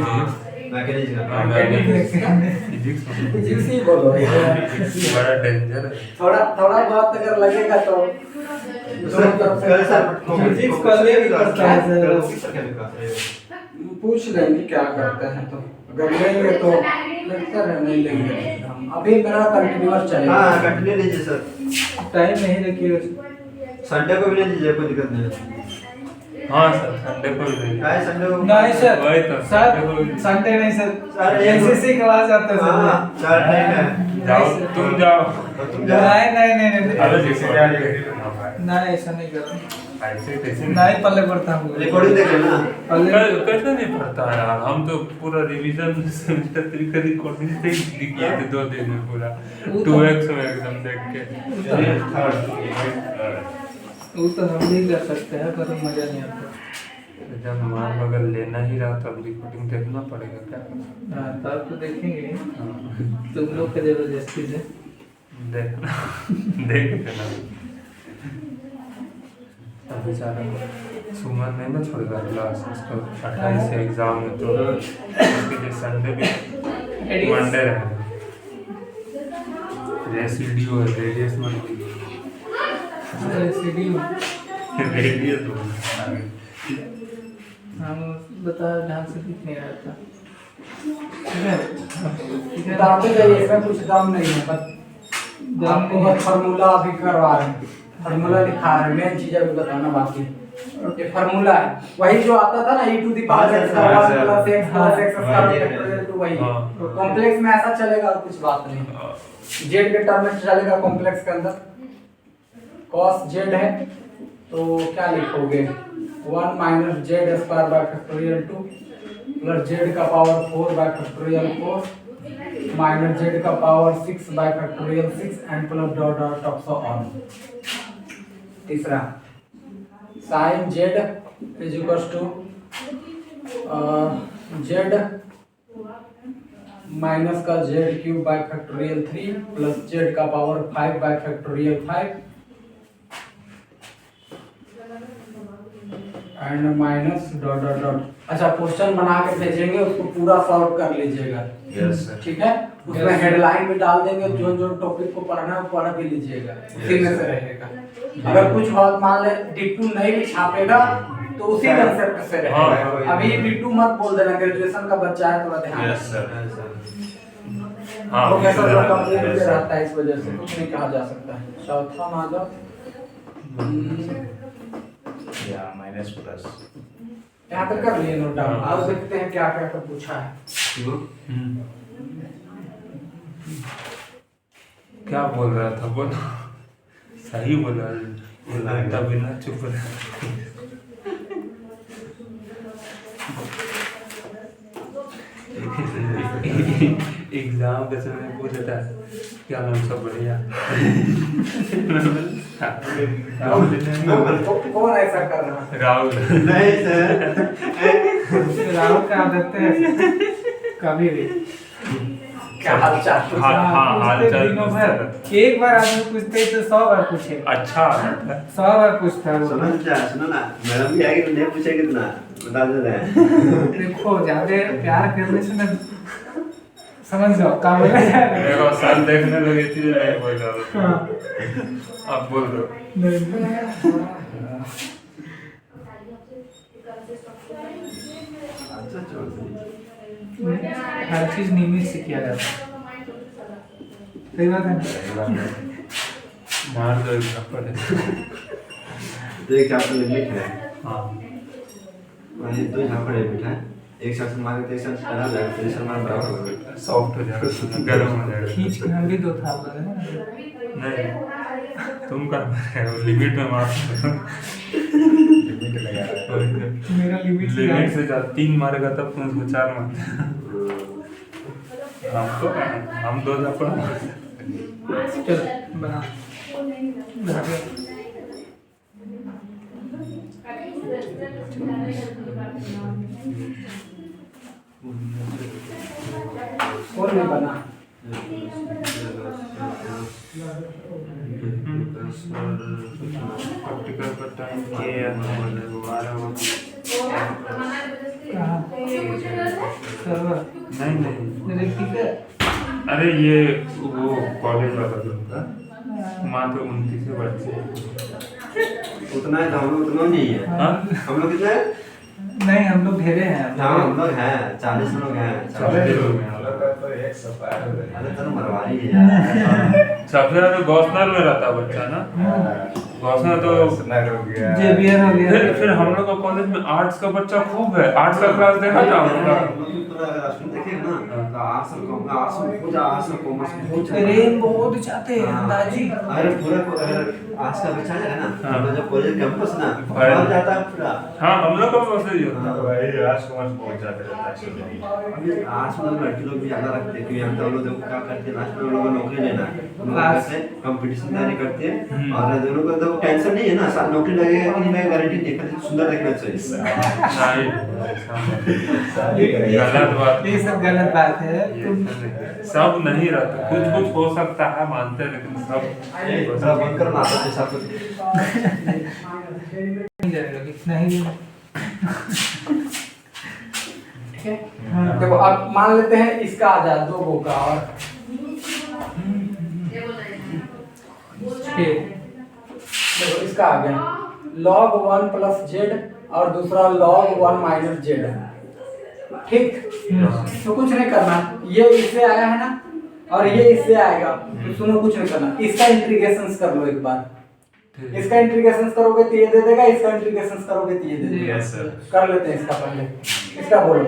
फिजिक्स ही बोलो बड़ा डेंजर है थोड़ा थोड़ा बहुत अगर लगेगा तो दोनों तरफ से फिजिक्स का ले भी करता है सर। पूछ लेंगे क्या करते हैं तो अगर लेंगे तो लेक्चर है नहीं लेंगे हम अभी मेरा कंटिन्यूअस चलेगा हाँ कंटिन्यू लीजिए सर टाइम नहीं रखिएगा। संडे को भी ले लीजिए कोई दिक्कत नहीं हाँ सर संडे को भी देंगे है संडे को नहीं सर वही तो सर संडे नहीं सर एनसीसी क्लास जाते हैं हाँ सर। सर ठीक है जाओ तुम जाओ तुम जाओ नहीं अरे जैसे क्या भाई नहीं ऐसा नहीं करता ऐसे कैसे नहीं पल्ले पड़ता हूँ रिकॉर्डिंग देख लेना पल्ले कैसे नहीं पढ़ता है यार हम तो पूरा रिवीजन सेमेस्टर 3 का रिकॉर्डिंग से ही किए थे 2 दिन में पूरा 2x में एकदम देख के वो तो हम भी कर सकते हैं पर मजा नहीं आता। जब मान अगर लेना ही रहा तब रिकॉर्डिंग देखना पड़ेगा क्या हाँ तब तो देखेंगे हाँ, तुम लोग का जबरदस्ती से देखना देख लेना अभी सारा सुमन नहीं ना छोड़ेगा क्लास उसका 28 से एग्जाम है तो उसके लिए संडे भी मंडे रहेगा रेसिड्यू है रेडियस में रेडियस हम बता ढंग से दिख नहीं रहा था। बताते जाइए इसमें कुछ दम नहीं है बस आपको बस फार्मूला अभी करवा रहे हैं फार्मूला लिखा है मेन चीज अभी बताना बाकी ये फार्मूला है वही जो आता था ना e to the power x का 1 plus x plus x square factorial two वही हाँ। कॉम्प्लेक्स में ऐसा चलेगा और कुछ बात नहीं z के टर्म में चलेगा कॉम्प्लेक्स के अंदर cos z है तो तो क्या लिखोगे 1 minus Z square by factorial 2 plus Z का power 4 by factorial 4 minus Z का power 6 by factorial 6 and plus dot dot of so on. तीसरा sine Z is equal to Z minus का Z cube by factorial 3 plus Z का power 5 by factorial 5 and minus dot dot dot. अच्छा question बना के भेजेंगे, उसको पूरा solve कर लीजिएगा। Yes sir. ठीक है, उसमें हेडलाइन भी डाल देंगे, जो जो टॉपिक को पढ़ना है वो पढ़ भी लीजिएगा, उसी में से रहेगा। अगर कुछ बात मान ले डिट्टू नहीं भी छापेगा तो उसी कंसेप्ट से रहेगा। अभी डिट्टू मत बोल देना, ग्रेजुएशन का बच्चा है, थोड़ा ध्यान। Yes sir. हाँ प्रोफेसर लोग कंप्लेंट में रहता है, इस वजह से कुछ नहीं कहा जा सकता है। चौथा माधव या माइनस प्लस यहाँ तक कर लिए नोट डाउन। अब देखते हैं क्या क्या पूछा है। क्या बोल रहा था बोलो, सही बोला, लगता बिना चुप रहा। एग्जाम के समय पूछा था क्या नाम सब बढ़िया। कौन ऐसा कर रहा है? राहुल। नहीं सर, राहुल का आदत है कभी भी क्या हाल चाल? हाँ हाल पूछते चाल दिनों पूछता भर। एक बार आदमी पूछते ही तो 100 बार पूछे, अच्छा 100 बार पूछता है वो। सुनो ना, मैडम भी आएगी तो नहीं पूछेगी इतना, बता दे रहे हैं। देखो ज्यादा प्यार करने से ना समझ जाओ काम हो जाएगा। मेरा सर देखने लगे थी नहीं बोल रहा। हाँ। अब बोल दो। अच्छा चौधरी, हर चीज नियमित से किया जाता है, सही बात है। मार दो एक थप्पड़। तो एक चैप्टर लिमिट है, हाँ वही 2 चैप्टर लिमिट है। एक सेक्शन मार के एक सेक्शन करा जाएगा, फिर सेक्शन मार बराबर हो जाएगा। सॉफ्ट हो जाएगा, गर्म हो जाएगा। खींच के हम भी दो था बोले ना। नहीं तुम कर रहे हो, लिमिट में मार। लिमिट लगा रहा है। मेरा लिमिट लिमिट से ज्यादा 3 मारेगा तब तुम उसको 4 मारते। हम 2 थप्पड़ चल बना बना दिया। कौन नहीं बना? प्रैक्टिकल का टाइम किया है 12 कहाँ? सर्वर नहीं ठीक है। अरे ये वो कॉलेज वाला जो था वहाँ पे 29 बच्चे। उतना है तो हम लोग उतना नहीं है। हाँ हम लोग कितने हैं? नहीं हम लोग घेरे हैं। हाँ हम लोग हैं 40 लोग हैं। 40 लोग हैं। हम लोग का तो 105 हो गया। अरे तेरा मरवारी है यार। सबसे ज्यादा गौसनर में रहता बच्चा ना, गौसनर तो स्नैर हो गया। जेबीआर हो गया। फिर हम लोग का कॉलेज में आर्ट्स का बच्चा खूब है। आर्ट्स का क्लास देखा था हम लोग का। देखिए ना तो आर्ट्स में पूरा आर्ट्स में कॉमर्स में बहुत रेन बहुत चाहते हैं अंदाजी। अरे पूरा अगर आर्ट्स का बच्चा है ना हाँ। तो जब कॉलेज कैंपस ना भाई। बाहर जाता है पूरा। हाँ हम लोग का वैसे ही होता है। वही आर्ट्स कॉमर्स पहुंच जाते रहता है स्टूडेंट। अभी आर्ट्स में लड़के लोग भी ज्यादा रखते हैं, क्योंकि हम तो लोग क्या करते हैं लास्ट में लोगों को नौकरी लेना है, कैसे कंपटीशन तैयारी करते हैं। और दोनों को तो टेंशन नहीं है ना, साथ नौकरी लगेगा कि नहीं लगेगा गारंटी नहीं, खाली सुंदर दिखना चाहिए। नहीं गलत बात, ये सब गलत बात है। सब नहीं रहता, कुछ कुछ हो सकता है मानते हैं, लेकिन सब थोड़ा बंद करना आता है सब कुछ। नहीं जाएगा कितना ही। ठीक है, देखो अब मान लेते हैं इसका आ जाए 2 गो का और देखो इसका आ गया log 1 प्लस जेड और दूसरा log 1 माइनस जेड। ठीक, तो कुछ नहीं करना, ये इससे आया है ना और ये इससे आएगा, तो सुनो कुछ नहीं करना, इसका इंटीग्रेशन कर लो एक बार। इसका इंटीग्रेशन करोगे तो ये दे देगा, इसका इंटीग्रेशन करोगे तो ये दे देगा। Yes sir. कर लेते हैं इसका पहले, इसका बोलो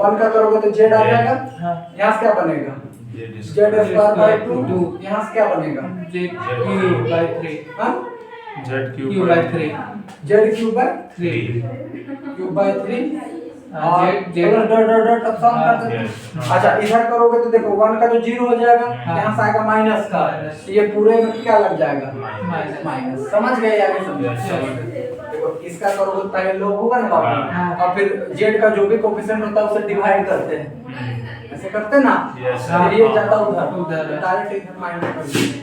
1 का करोगे तो जेड आ जाएगा। हाँ। यहाँ से क्या बनेगा जेड स्क्वायर बाय 2, यहाँ से क्या बनेगा जेड क्यूब बाय 3। हाँ Z Q cube by 3 Z cube bye 3 cube by 3 हाँ, और Z dot dot dot dot अब सम कर देते Yes. हैं। अच्छा इधर करोगे तो देखो 1 का तो 0 हो जाएगा, हाँ। यहाँ से आएगा माइनस का, तो ये पूरे में क्या लग जाएगा माइनस माइनस। समझ गए आगे Yes, समझ देखो इसका करोगे तो पहले लोग होगा ना बाबू, हाँ। और फिर जेड का जो भी कोफिशिएंट होता है उसे डिवाइड करते हैं, ऐसे करते ना। Yes, फिर ये जाता उधर। उधर डायरेक्ट इधर माइनस कर दीजिए,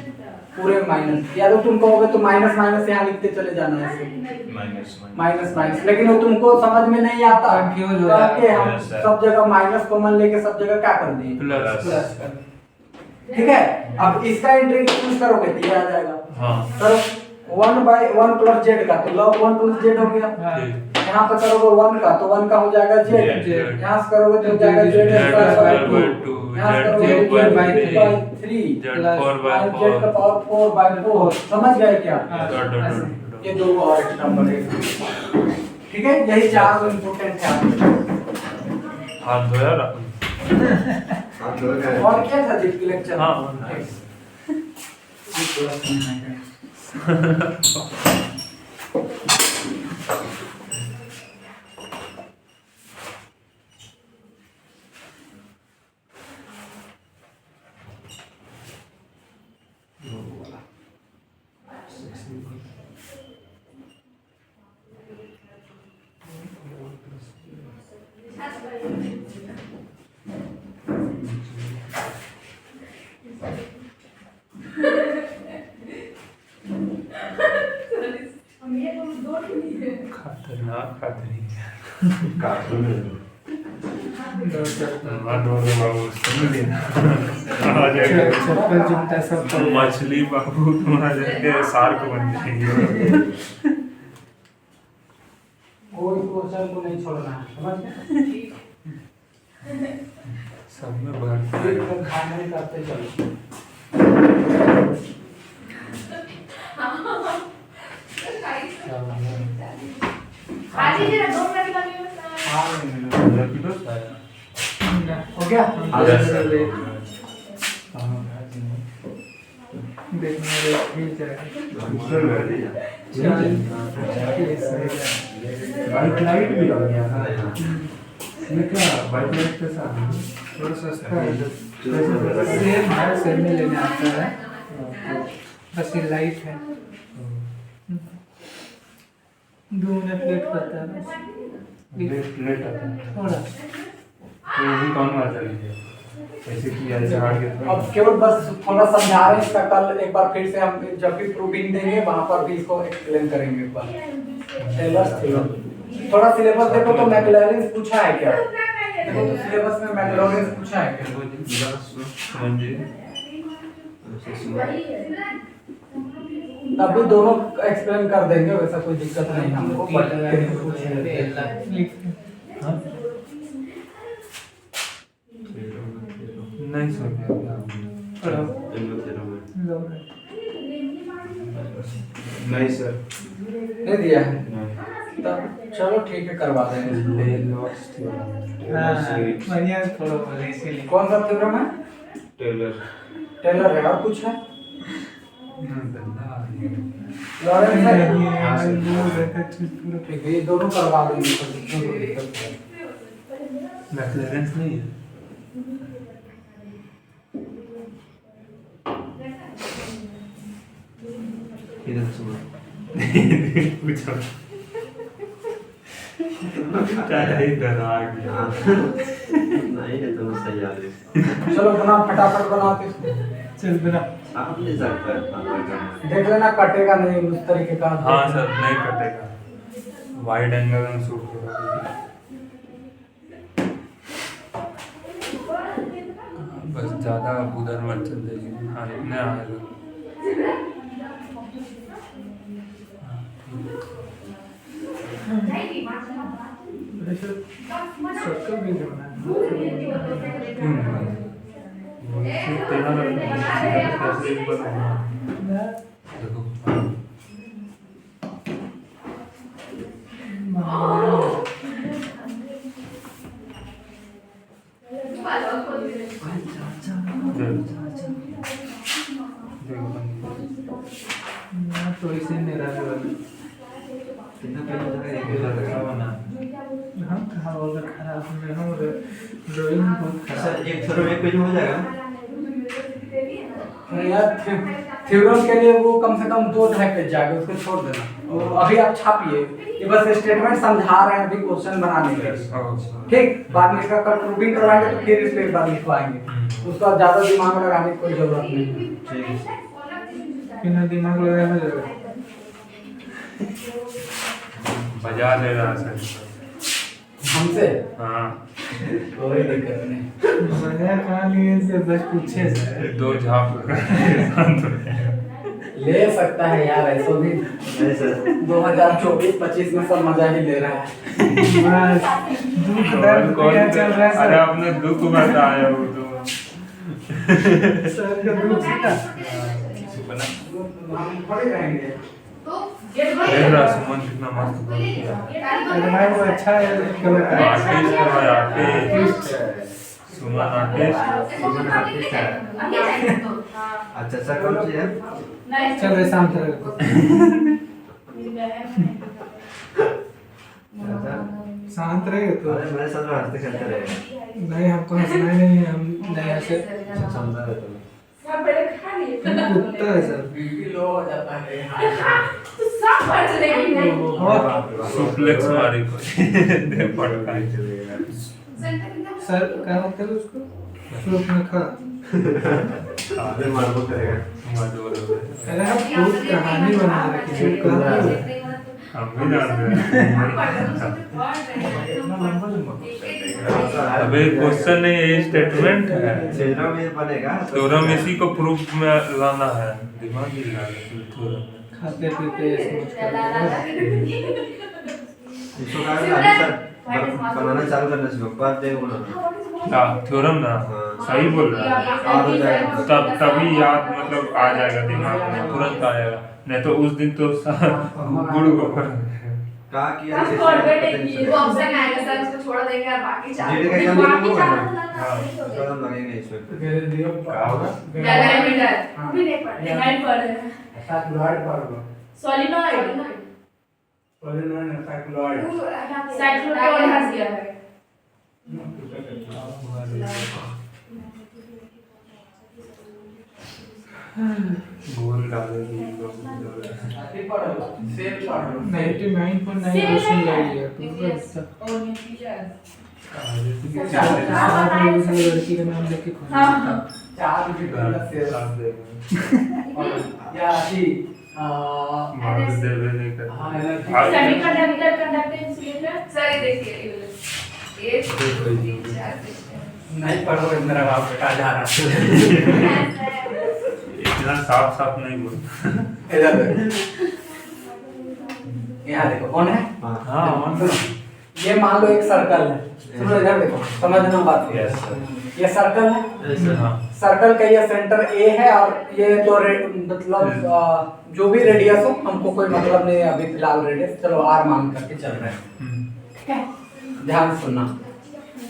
पूरे माइनस, या तो तुम कहोगे तो माइनस माइनस यहाँ लिखते चले जाना है ऐसे माइनस माइनस, लेकिन वो तुमको समझ में नहीं आता, Confuse हो कह के हम Yes, sir. सब जगह माइनस कॉमन लेके सब जगह क्या कर दिए प्लस प्लस कर दिए। ठीक है, अब इसका इंटीग्रेशन करोगे तो ये आ जाएगा हाँ सर 1/1 प्लस जेड का, तो log 1 प्लस जेड हो गया। ठीक यहाँ पे करोगे 1 का तो 1 का हो जाएगा जेड, Z. यहाँ से करोगे तो हो जाएगा जेड Z by 2, यहाँ से करोगे तो Z by Z 3, by 3 Z 4/4 Z का पावर 4/4। समझ गए क्या? डॉट डॉट ऐसे। डॉट ये दो और एक्स्ट्रा बढ़ेगा। ठीक है, यही चार इंपॉर्टेंट है आपके। हाथ धोया राहुल हाथ धो गए। और क्या था जिसकी लेक्चर? हाँ, ये थोड़ा सुनना है। खतरनाक खतरनाक कार्टून है। डोरे बाबू सुन लेना आ जाएगा चप्पल जूता सब तो मछली बाबू तुम्हारे जाके शार्क बन जाएंगे कोई क्वेश्चन को नहीं छोड़ना है, समझ गए? सब में भर एक बार खाना ही करते चलो। आज ही जरा 2 मिनट लगे बस। हाँ, हो गया? देखने में मिल जाएगा। दूसरा बैठ गया। बाइक लाइट भी आ गया था इसमें क्या बाइक लाइट के साथ थोड़ा सस्ता है, सेम है, सेम में लेने आता है, बस ये लाइट है। 2 मिनट लेट करता है बस, लेट लेट आता है थोड़ा। तो वो भी कौन बात है ऐसे किया झाड़ के अब केवल बस थोड़ा समझा रहे हैं इसका, कल एक बार फिर से हम जब भी प्रूविंग देंगे वहां पर भी इसको एक्सप्लेन करेंगे एक बार। टेलर्स थ्योरम थोड़ा सिलेबस देखो तो मैक्लॉरिन पूछा है क्या? देखो तो सिलेबस में मैक्लॉरिन पूछा है क्या? अभी दोनों एक्सप्लेन कर देंगे, वैसा कोई दिक्कत नहीं है हमको, बट नहीं समझा नहीं सर नहीं दिया है तब चलो ठीक है, करवा देंगे। बढ़िया थोड़ा बोले इसीलिए। कौन सा थ्योरम है? टेलर टेलर है, और कुछ है? लॉरेंस है? ठीक है, ये दोनों करवा देंगे, कोई दिक्कत नहीं। मैक्लेरेंस नहीं है इधर सुनो। पूछो क्या है इधर आ गया हाँ। नहीं है तो सही आ रही। चलो बना, फटाफट बना के चल बना। आप ले सकते हैं। देख लेना कटेगा नहीं उस तरीके का। हाँ सर नहीं कटेगा, वाइड एंगल में शूट होगा बस ज़्यादा उधर मत चल जाइए। हाँ इतने आएगा सबको भी देना है। तो इसे मेरा भी वाला कितना पेज हो जाएगा? 1000 का। हम कहाँ बोल रहे खराब हो गए हम ड्राइंग बहुत सर खराब एक सर एक पेज में हो जाएगा? यार थ्योरम के लिए वो कम से कम 2-2.5 पेज जाएगा, उसको छोड़ देना। वो अभी आप छापिए, ये बस स्टेटमेंट समझा रहे हैं अभी क्वेश्चन बनाने के लिए। ठीक, बाद में इसका कल प्रूविंग करवाएंगे तो फिर इस पे एक बार लिखवाएंगे, उसका ज्यादा दिमाग लगाने की कोई जरूरत नहीं है। ठीक है। बिना दिमाग लगाए हो जाएगा। बजा ले रहा सर। हमसे हाँ, कोई दिक्कत नहीं। मजा कहाँ लिए से बस पूछे सर। 2 झाप शांत हो जाएगा। ले सकता है यार, ऐसा भी नहीं सर। 2024-25 में सब मजा ही ले रहा है। बस दुख दर्द क्या चल रहा है अरे सर? आपने दुख बताया वो तो। सर का दुख था। हम थोड़ी रहेंगे। तो गेट देख रहा सुमन कितना मस्त बोल किया। अरे भाई वो अच्छा है कलर का। आर्टिस्ट है भाई, आर्टिस्ट। सुमन आर्टिस्ट। अच्छा सर कौन सी है? चल रे शांत रहो। शांत रहे तो अरे मेरे साथ में हंसते खेलते रहे। नहीं हमको हंसना नहीं है, हम नहीं हंसे। समझा रहे तुम। हम कुत्ता है सर। बीपी लो हो जाता है। सुप्लेक्स मारी कोई। दे पड़ता है। सर क्या बात कर उसको? सूप में खा। आधे मारबो करेगा। अरे हम खुद कहानी बना रहे हैं जो हम भी जानते हैं। अबे क्वेश्चन नहीं है, ये स्टेटमेंट है। थ्योरम ये बनेगा। थ्योरम इसी को प्रूफ में लाना है। दिमाग ही लगा थ्योरम। खाते पीते सोच कर इसको कहा ना सर बनाना चालू करना चाहिए। पर दे बोला हाँ, थ्योरम ना सही बोल रहा है। और हो जाएगा। तब तभी याद मतलब आ जाएगा दिमाग में, तुरंत आएगा। नहीं तो उस दिन तो गुड़ गोबर कहा किया हम फॉरवर्ड है कि वो ऑप्शन आएगा सर, उसको छोड़ देंगे और बाकी चार जीडी का एग्जाम देने को है ना? हाँ। कदम लगेंगे इसमें। क्या होगा? डायमीटर भी नहीं पढ़ रहे हैं, पढ़ रहे हैं साइक्लोइड पढ़ो। Solenoid solenoid cycloid. साइक्लोट्रॉन हंस गया है। गोल डालेगी अति पढ़ो, सेल पढ़ो। 99.9% ले लिया तो और न्यूक्लियस लड़की का नाम लेके खोल। हाँ चार भी गलत सेल। और या अति मार्क्स देवे नहीं करता। हाँ, energy. Semiconductor conductor insulator sir ये देखिए ये नहीं पढ़ो, मेरा बाप बेटा जा रहा है। इतना साफ साफ नहीं बोल। इधर देखो, यहाँ देखो कौन है? हाँ, सुनो, ये मान लो एक सर्कल है। सुनो इधर देखो, समझना बात को। ये सर्कल है। हाँ। सर्कल का ये सेंटर ए है और ये तो मतलब जो भी रेडियस हो, हमको कोई मतलब नहीं है अभी फिलहाल रेडियस, चलो आर मान करके चल रहे हैं। ठीक है, ध्यान सुनना।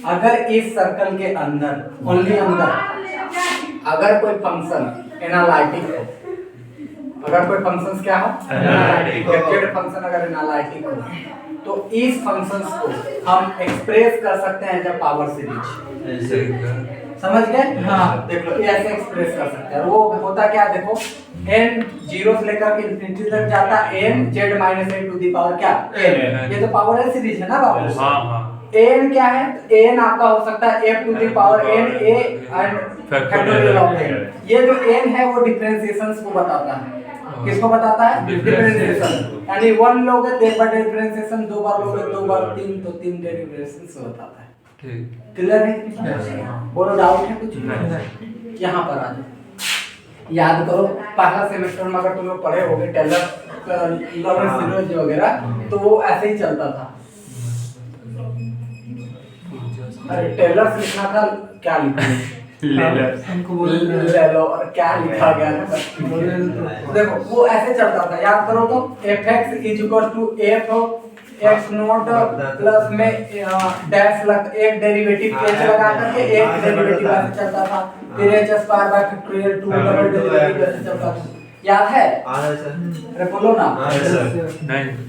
अगर इस सर्कल के अंदर, ओनली अंदर, अगर कोई फंक्शन एनालिटिक हो, अगर कोई फंक्शंस क्या हो, एनालिटिक, जेड फंक्शन अगर एनालिटिक हो, तो इस फंक्शंस को हम एक्सप्रेस कर सकते हैं जब पावर सीरीज। समझ गए? हाँ, देख लो ये ऐसे एक्सप्रेस कर सकते हैं। वो होता क्या, देखो n 0 से लेकर के इंफिनिटी तक जाता है, n z minus a to the power क्या n। ये तो पावर है सीरीज है ना बाबू। हाँ हाँ। an क्या है, तो an आपका हो सकता है f to the power n a and factorial of n। ये जो n है वो डिफरेंशिएशंस को बताता है। किसको बताता है? डिफरेंशिएशन। यानी 1 लोगे तो एक बार डिफरेंशिएशन, 2 बार लोगे 2 बार, 3 तो 3 डिफरेंशिएशन से बताता है। ठीक। क्लियर है? बोलो डाउट है कुछ? नहीं। यहाँ पर आ जाओ, याद करो पहला सेमेस्टर में अगर तुम लोग पढ़े होगे टेलर लॉरेंस सीरीज वगैरह, तो वो ऐसे ही चलता था। अरे टेलर से लिखना था, क्या लिखा हमको बोल ले लो, और क्या लिखा गया था देखो, वो ऐसे चलता था। याद करो तो fx = f(x नॉट) प्लस में डैश लग, एक डेरिवेटिव h लगा करके एक डेरिवेटिव ऐसे चलता था। फिर h² bye factorial 2 double derivative ऐसे चलता था। याद है? आ रहा है सर। अरे बोलो ना। हाँ सर।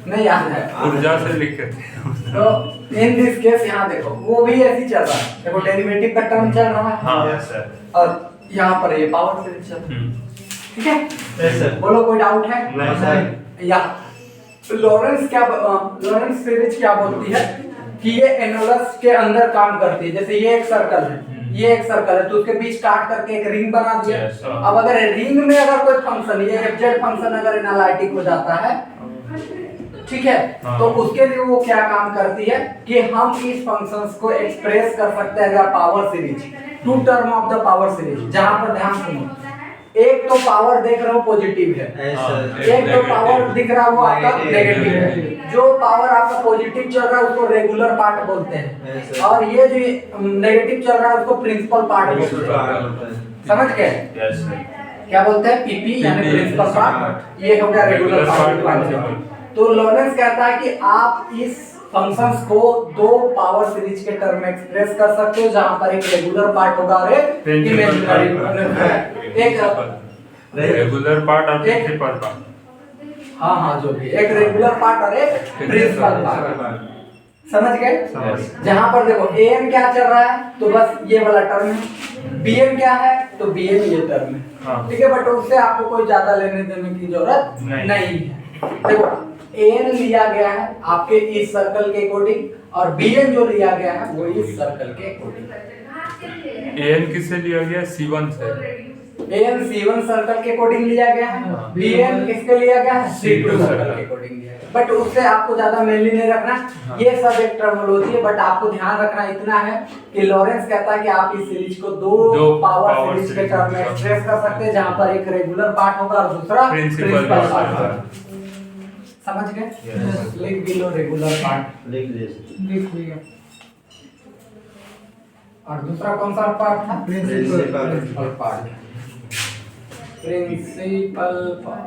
नहीं याद है? ऊर्जा से लिखे थे। तो इन दिस केस यहाँ देखो वो भी ऐसे ही चल रहा है, देखो डेरिवेटिव का टर्म चल रहा है। हाँ सर। और यहाँ पर ये पावर सीरीज चल रहा है। ठीक है? Yes sir. बोलो कोई डाउट है? नहीं सर। या लॉरेंस सीरीज क्या बोलती है कि ये एनोलस के अंदर काम करती है। जैसे ये एक सर्कल है, ये एक सर्कल है, तो उसके बीच काट करके एक रिंग बना दिया। Yes, हाँ। अब अगर रिंग में अगर कोई फंक्शन, ये एफजेड फंक्शन अगर एनालिटिक हो जाता है, ठीक है, हाँ। तो उसके लिए वो क्या काम करती है कि हम इस फंक्शंस को एक्सप्रेस कर सकते हैं अगर power series, to term of the power series. जहां पर ध्यान सुनो, एक तो पावर देख रहे हो पॉजिटिव है, यस सर। एक तो पावर दिख रहा है वो आपका नेगेटिव नेगेटिव है। जो पावर आपका पॉजिटिव चल रहा है उसको रेगुलर पार्ट बोलते हैं, Yes, sir. और ये जो नेगेटिव चल रहा है उसको प्रिंसिपल पार्ट बोलते हैं। समझ गए? Yes sir. क्या बोलते हैं? पीपी यानी PP, प्रिंसिपल पार्ट, ये हो गया रेगुलर Regular part, पार्ट। तो लॉरेंस कहता है कि आप इस फंक्शंस को दो पावर सीरीज के टर्म में एक्सप्रेस कर सकते हो, जहां पर एक रेगुलर पार्ट होगा और एक इमेजिनरी, एक रेगुलर पार्ट और प्रिंसिपल पार्ट। हाँ हाँ जो भी, एक रेगुलर पार्ट और एक प्रिंसिपल पार्ट। समझ गए? जहां पर देखो an क्या चल रहा है तो बस ये वाला टर्म है, bn क्या है तो bn ये टर्म है। हाँ। ठीक है, बट उससे आपको कोई ज्यादा लेने देने की जरूरत नहीं है। देखो an लिया गया है आपके इस सर्कल के अकॉर्डिंग, और bn जो लिया गया है वो इस सर्कल के अकॉर्डिंग। एन किससे लिया गया? C1 से। an C1 सर्कल के अकॉर्डिंग लिया गया है, bn किसके लिया गया है? C2 सर्कल के अकॉर्डिंग लिया गया। बट उससे आपको ज्यादा मेनली नहीं रखना, ये सब एक टर्मिनोलॉजी है, बट आपको ध्यान रखना इतना है कि लॉरेंस कहता है कि आप इस सीरीज को दो पावर सीरीज के टर्म में एक्सप्रेस कर सकते हैं, जहां पर एक रेगुलर पार्ट होगा और दूसरा प्रिंसिपल प्रिंसिपल पार्ट पार्ट होगा। होगा। समझ गए? Yes. लिख भी लो रेगुलर पार्ट, लिख लीजिए। लिख लिया। और दूसरा कौन सा पार्ट था? Principal part. Principal part.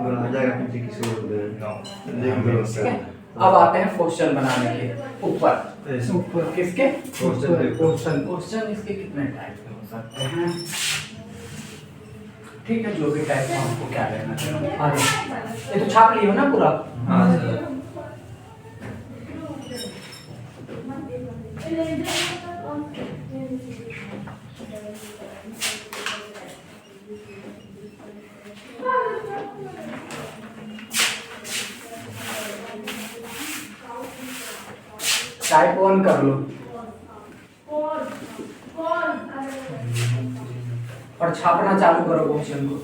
आ जाएगा पीछे किसी और को देना। लिख लो ठीक है, सर। अब आते हैं क्वेश्चन बनाने के ऊपर। यस। ऊपर किसके? Question paper. क्वेश्चन इसके कितने टाइप के हो सकते हैं? ठीक है, जो भी टाइप का आपको क्या लेना है। अरे ये तो छाप ली हो ना पूरा? हाँ सर। टाइप 1 कर लो और छापना चालू करो क्वेश्चन को।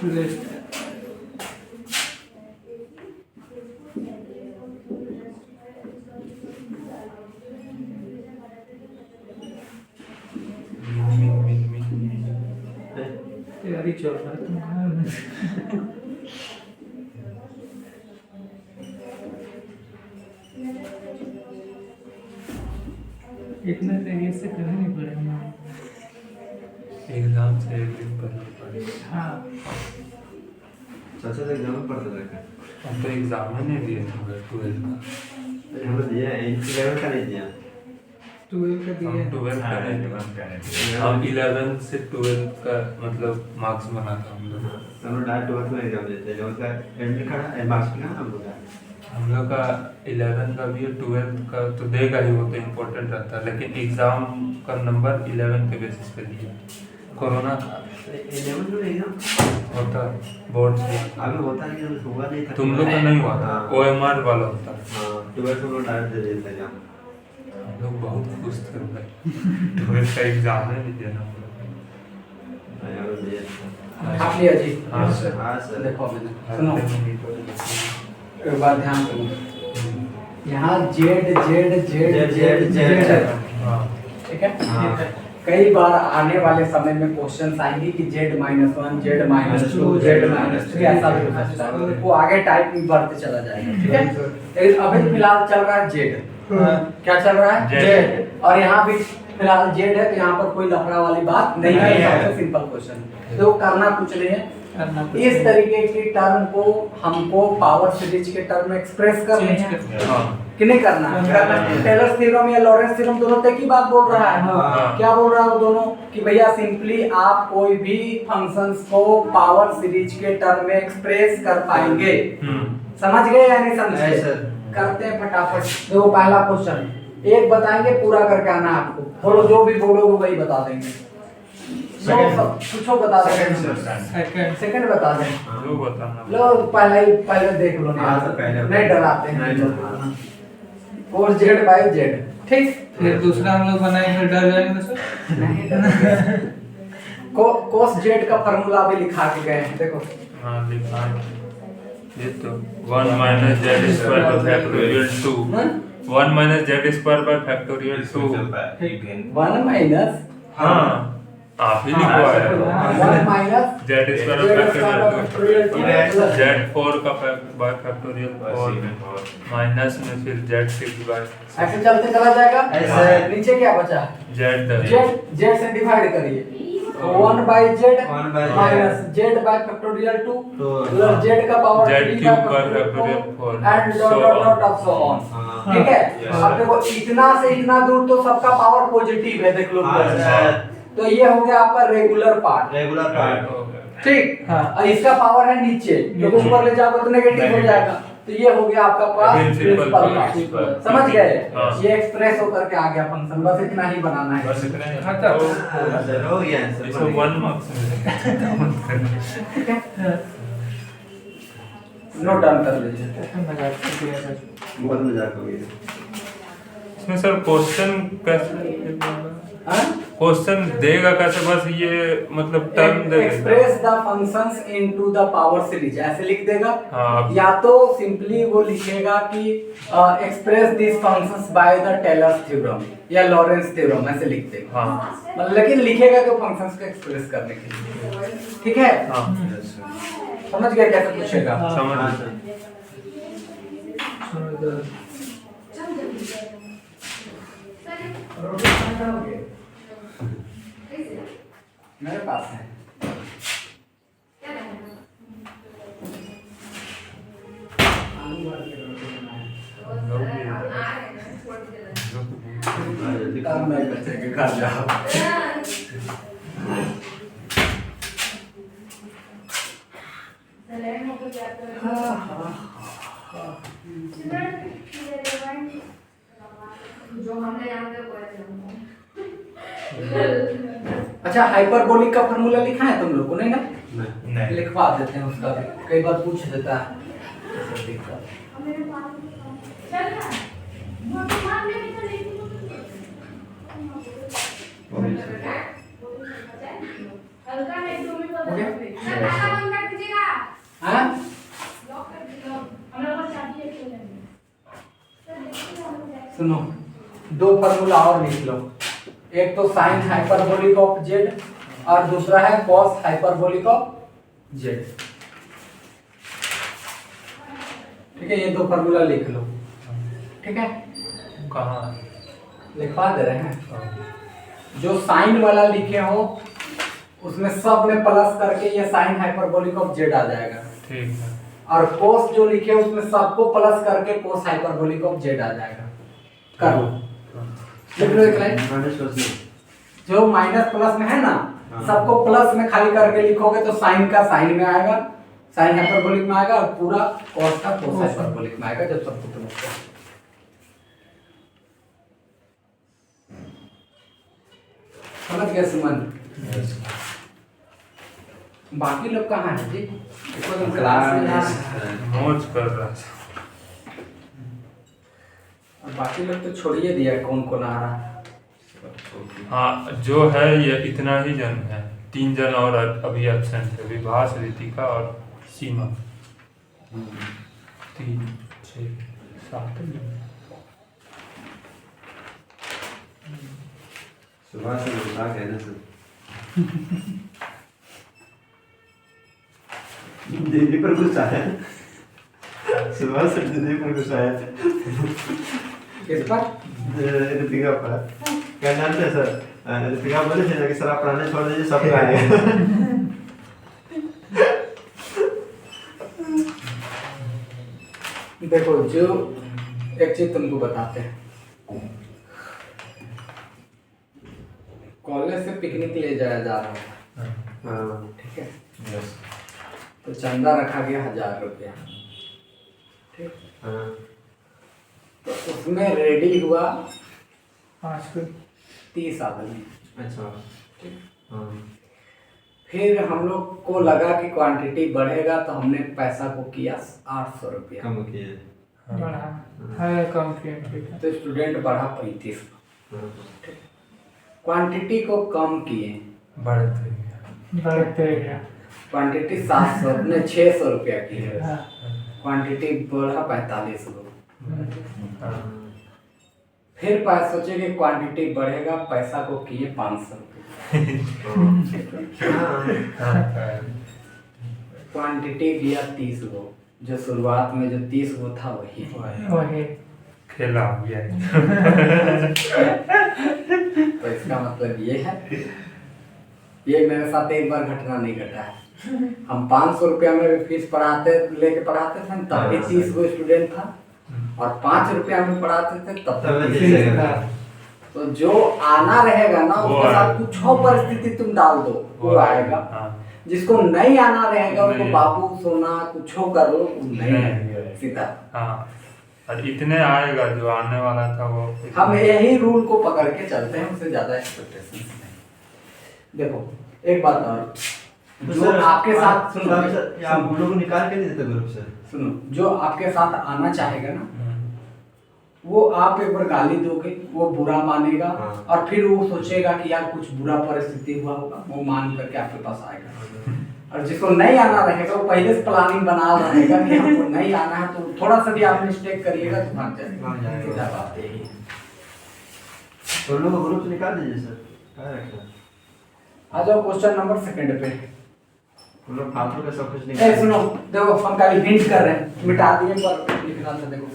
लिस्ट तैयारी चल रहा है तुम्हारा। इतना तेजी से करना नहीं पड़ेगा। एग्जाम से एक दिन पहले पढ़ेगा। हाँ चाचा तो एग्जाम में पढ़ता रहता है। हम तो एग्जाम ही नहीं दिए थे 12th का। हमने दिया है, 11 का नहीं दिया। 12 का हम दिया। 12th का नहीं दिए। हम 11 से 12th का मतलब मार्क्स बना था हम लोग। हम लोग डायरेक्ट 12th में एग्जाम देते हैं। 11th का एडमिट कार्ड मार्क्स का हम लोग का। हम लोग का 11 का भी 12th का तो देगा ही, वो तो इम्पोर्टेंट रहता है, लेकिन एग्जाम का नंबर 11 के बेसिस पे दिया। कोरोना था 11 में एग्जाम होता बोर्ड से। अभी होता है कि हुआ नहीं था। तुम लोग का नहीं हुआ था, हाँ। OMR वाला होता। हाँ 12th में लोग डायरेक्ट दे देते हैं एग्जाम। हम लोग बहुत खुश थे भाई 12th का एग्जाम है नहीं देना हम लोग। हम लोग दिए थे। छाप लिया जी? हाँ सर। हाँ सर। देखो मैंने सुनो, एक बार ध्यान करो, यहाँ Z Z Z Z Z है, हाँ ठीक है? हाँ। कई बार आने वाले समय में क्वेश्चन आएंगे कि Z-1, Z-2, Z-3 ऐसा भी हो सकता है, वो आगे टाइप में बढ़ते चला जाएगा, ठीक है। लेकिन अभी फिलहाल चल रहा है Z, क्या चल रहा है Z, और यहाँ भी फिलहाल Z है, तो यहाँ पर कोई लफड़ा वाली बात नहीं है, सबसे सिंपल क्वेश्चन। तो करना कुछ नहीं है, इस तरीके की टर्म को हमको पावर सीरीज के टर्म में एक्सप्रेस करनी है कि नहीं करना है। टेलर्स थ्योरम या लॉरेंस थ्योरम दोनों तक ही बात बोल रहा है। क्या बोल रहा है वो दोनों कि भैया सिंपली आप कोई भी फंक्शंस को पावर सीरीज के टर्म में एक्सप्रेस कर पाएंगे। समझ गए या नहीं समझ गए? करते हैं फटाफट। देखो पहला क्वेश्चन एक बताएंगे, पूरा करके आना है आपको, बोलो जो भी बोलोगे वही बता देंगे। पूछो बता देंगे, सेकंड बता दें, जो बताना लो पहले देख लो, नहीं डराते हैं। कोस जेड बाई जेड, ठीक। फिर दूसरा हम लोग बनाएंगे, फिर डर जाएंगे तो सर नहीं डरते। कोस जेड का फार्मूला भी लिखा के गए हैं, देखो। हाँ लिखा है ये तो 1 minus Z square by factorial 2, 1 minus Z square by factorial 2, 1 minus, हाँ आप ही लिखवाया है 1 minus Z square by factorial 2, Z4 का बाय फैक्टोरियल 4 माइनस में फिर Z6 बाय, ऐसे चलते चला जाएगा। ऐसे। नीचे क्या बचा? जेड से डिवाइड करिए, 1 by Z minus Z by factorial 2 plus Z का power Z cube by factorial 4 and dot of so on, ठीक है। अब देखो इतना से इतना दूर तो सबका पावर पॉजिटिव है, देख लो। तो ये हो गया आपका रेगुलर पार्ट, ठीक। और इसका पावर है नीचे, तो ऊपर ले जाओगे तो नेगेटिव हो जाएगा। तो ये हो गया आपका पास प्रिंसिपल पार्ट, समझ गए? ये एक्सप्रेस होकर के आ गया फंक्शन, बस इतना ही बनाना है। बस इतना ही। खत्म हो गया इसको 1 मार्क्स नोट डाउन कर लीजिए। बहुत मजाक हो गया। इसमें सर क्वेश्चन कैसे, हाँ? क्वेश्चन देगा कैसे, बस ये मतलब टर्म देगा, express the functions into the power series ऐसे लिख देगा। हाँ। या तो सिंपली वो लिखेगा कि express this functions by the Taylor's theorem या लॉरेंस थ्योरम, ऐसे लिख देगा। हाँ मतलब लेकिन लिखेगा तो फंक्शंस को एक्सप्रेस करने के लिए, ठीक है। हाँ समझ गए कैसे पूछेगा? समझ मेरे पास है। मैं बच्चे के घर जाओ। जो हमने यहाँ पे अच्छा हाइपरबोलिक का फार्मूला लिखा है तुम लोग को? नहीं ना, नहीं लिखवा देते हैं उसका भी, कई बार पूछ देता है। ऐसे दिखता है। हो गया? हाँ? सुनो दो फार्मूला और लिख लो, एक तो साइन हाइपरबोलिक ऑफ जेड और दूसरा है कॉस हाइपरबोलिक ऑफ जेड, ठीक है। ये दो फार्मूला लिख लो, ठीक है। कहाँ लिखवा दे रहे हैं। जो साइन वाला लिखे हो उसमें सब में प्लस करके ये साइन हाइपरबोलिक ऑफ जेड आ जाएगा, ठीक है। और कोस जो लिखे उसमें सबको प्लस करके कोस हाइपरबोलिक ऑफ जेड आ जाएगा। कर लो, लिख लो एक लाइन। जो माइनस प्लस में है ना, सबको प्लस में खाली करके लिखोगे तो साइन का साइन में आएगा, साइन हाइपरबोलिक में आएगा, और पूरा कॉस का कोस हाइपरबोलिक में आएगा जब सबको प्लस करोगे। समझ गए सुमन? बाकी लोग कहाँ हैं जी? देखो तुम क्लास में नोट्स कर रहा था। और बाकी लोग तो छोड़िए दिया, कौन कौन आ रहा है। हाँ जो है ये इतना ही जन है, 3 जन और अभी एब्सेंट है, विभास, रितिका और सीमा। 3 6 7 सुबह से मजाक है ना सर। दीदी पर गुस्सा है। सुबह से दीदी पर गुस्सा है। किस पर? ऋतिका पर। क्या नाम है सर? ऋतिका बोले थे कि सर आप पढ़ाने छोड़ दीजिए सब आएंगे। देखो जो एक चीज तुमको बताते हैं, कॉलेज से पिकनिक ले जाया जा रहा है, हाँ ठीक है? यस। तो चंदा रखा गया 1000 रुपया, ठीक? हाँ तो उसमें रेडी हुआ 5 आदमी, अच्छा ठीक? हाँ फिर हम लोग को लगा कि क्वांटिटी बढ़ेगा तो हमने पैसा को किया 800 रुपया, कम किए। बढ़ा है कम किया, ठीक है। तो स्टूडेंट बढ़ा 35, हाँ क्वांटिटी को कम किए, बढ़ते गया। बढ़ते गया। क्वांटिटी 700 ने 600 रुपया की है, हाँ, क्वांटिटी बढ़ा 4500। हाँ। फिर सोचे कि क्वांटिटी बढ़ेगा, पैसा को किए 500 रुपये, हाँ क्वांटिटी किया 30 गो, जो शुरुआत में जो 30 गो था वही। वही खेला गया। तो इसका मतलब ये है, ये मेरे साथ एक बार घटना नहीं घटा है। हम 500 रुपया में फीस लेके पढ़ाते थे, तब भी 30 गो स्टूडेंट था, और 5 रुपया में पढ़ाते थे तब तब भी भी 30 30 था। तो जो आना रहेगा ना वो उसके साथ आएगा। कुछ परिस्थिति तुम डाल दो, वो आएगा। हाँ। जिसको नहीं आना रहेगा उसको नहीं। बाबू सोना कुछ कर लो, वो नहीं आएगा सीधा। हाँ, और इतने आएगा जो आने वाला था वो। हम यही रूल को पकड़ के चलते हैं, उससे ज्यादा एक्सपेक्टेशन नहीं। देखो एक बात और, जो आपके साथ सुनो, आप हम लोग को निकाल के नहीं देते ग्रुप से। सुनो, जो आपके साथ आना चाहेगा ना, वो आप एक बार गाली दोगे, वो बुरा मानेगा, हाँ। और फिर वो सोचेगा कि यार कुछ बुरा परिस्थिति हुआ होगा, वो मान करके आपके पास आएगा। और जिसको नहीं आना रहेगा वो पहले से प्लानिंग बना रहेगा कि हमको नहीं आना है, तो थोड़ा सा भी आप मिस्टेक करिएगा तो भाग जाएगा। सीधा बात यही है। तो लोग को ग्रुप से निकाल दीजिए सर। क्या रखना? आ जाओ क्वेश्चन नंबर 2 पे। हम लोग फालतू का सब कुछ ए निकाल। सुनो, देखो हम खाली हिंट कर रहे हैं, मिटा दिए पर लिखना था। देखो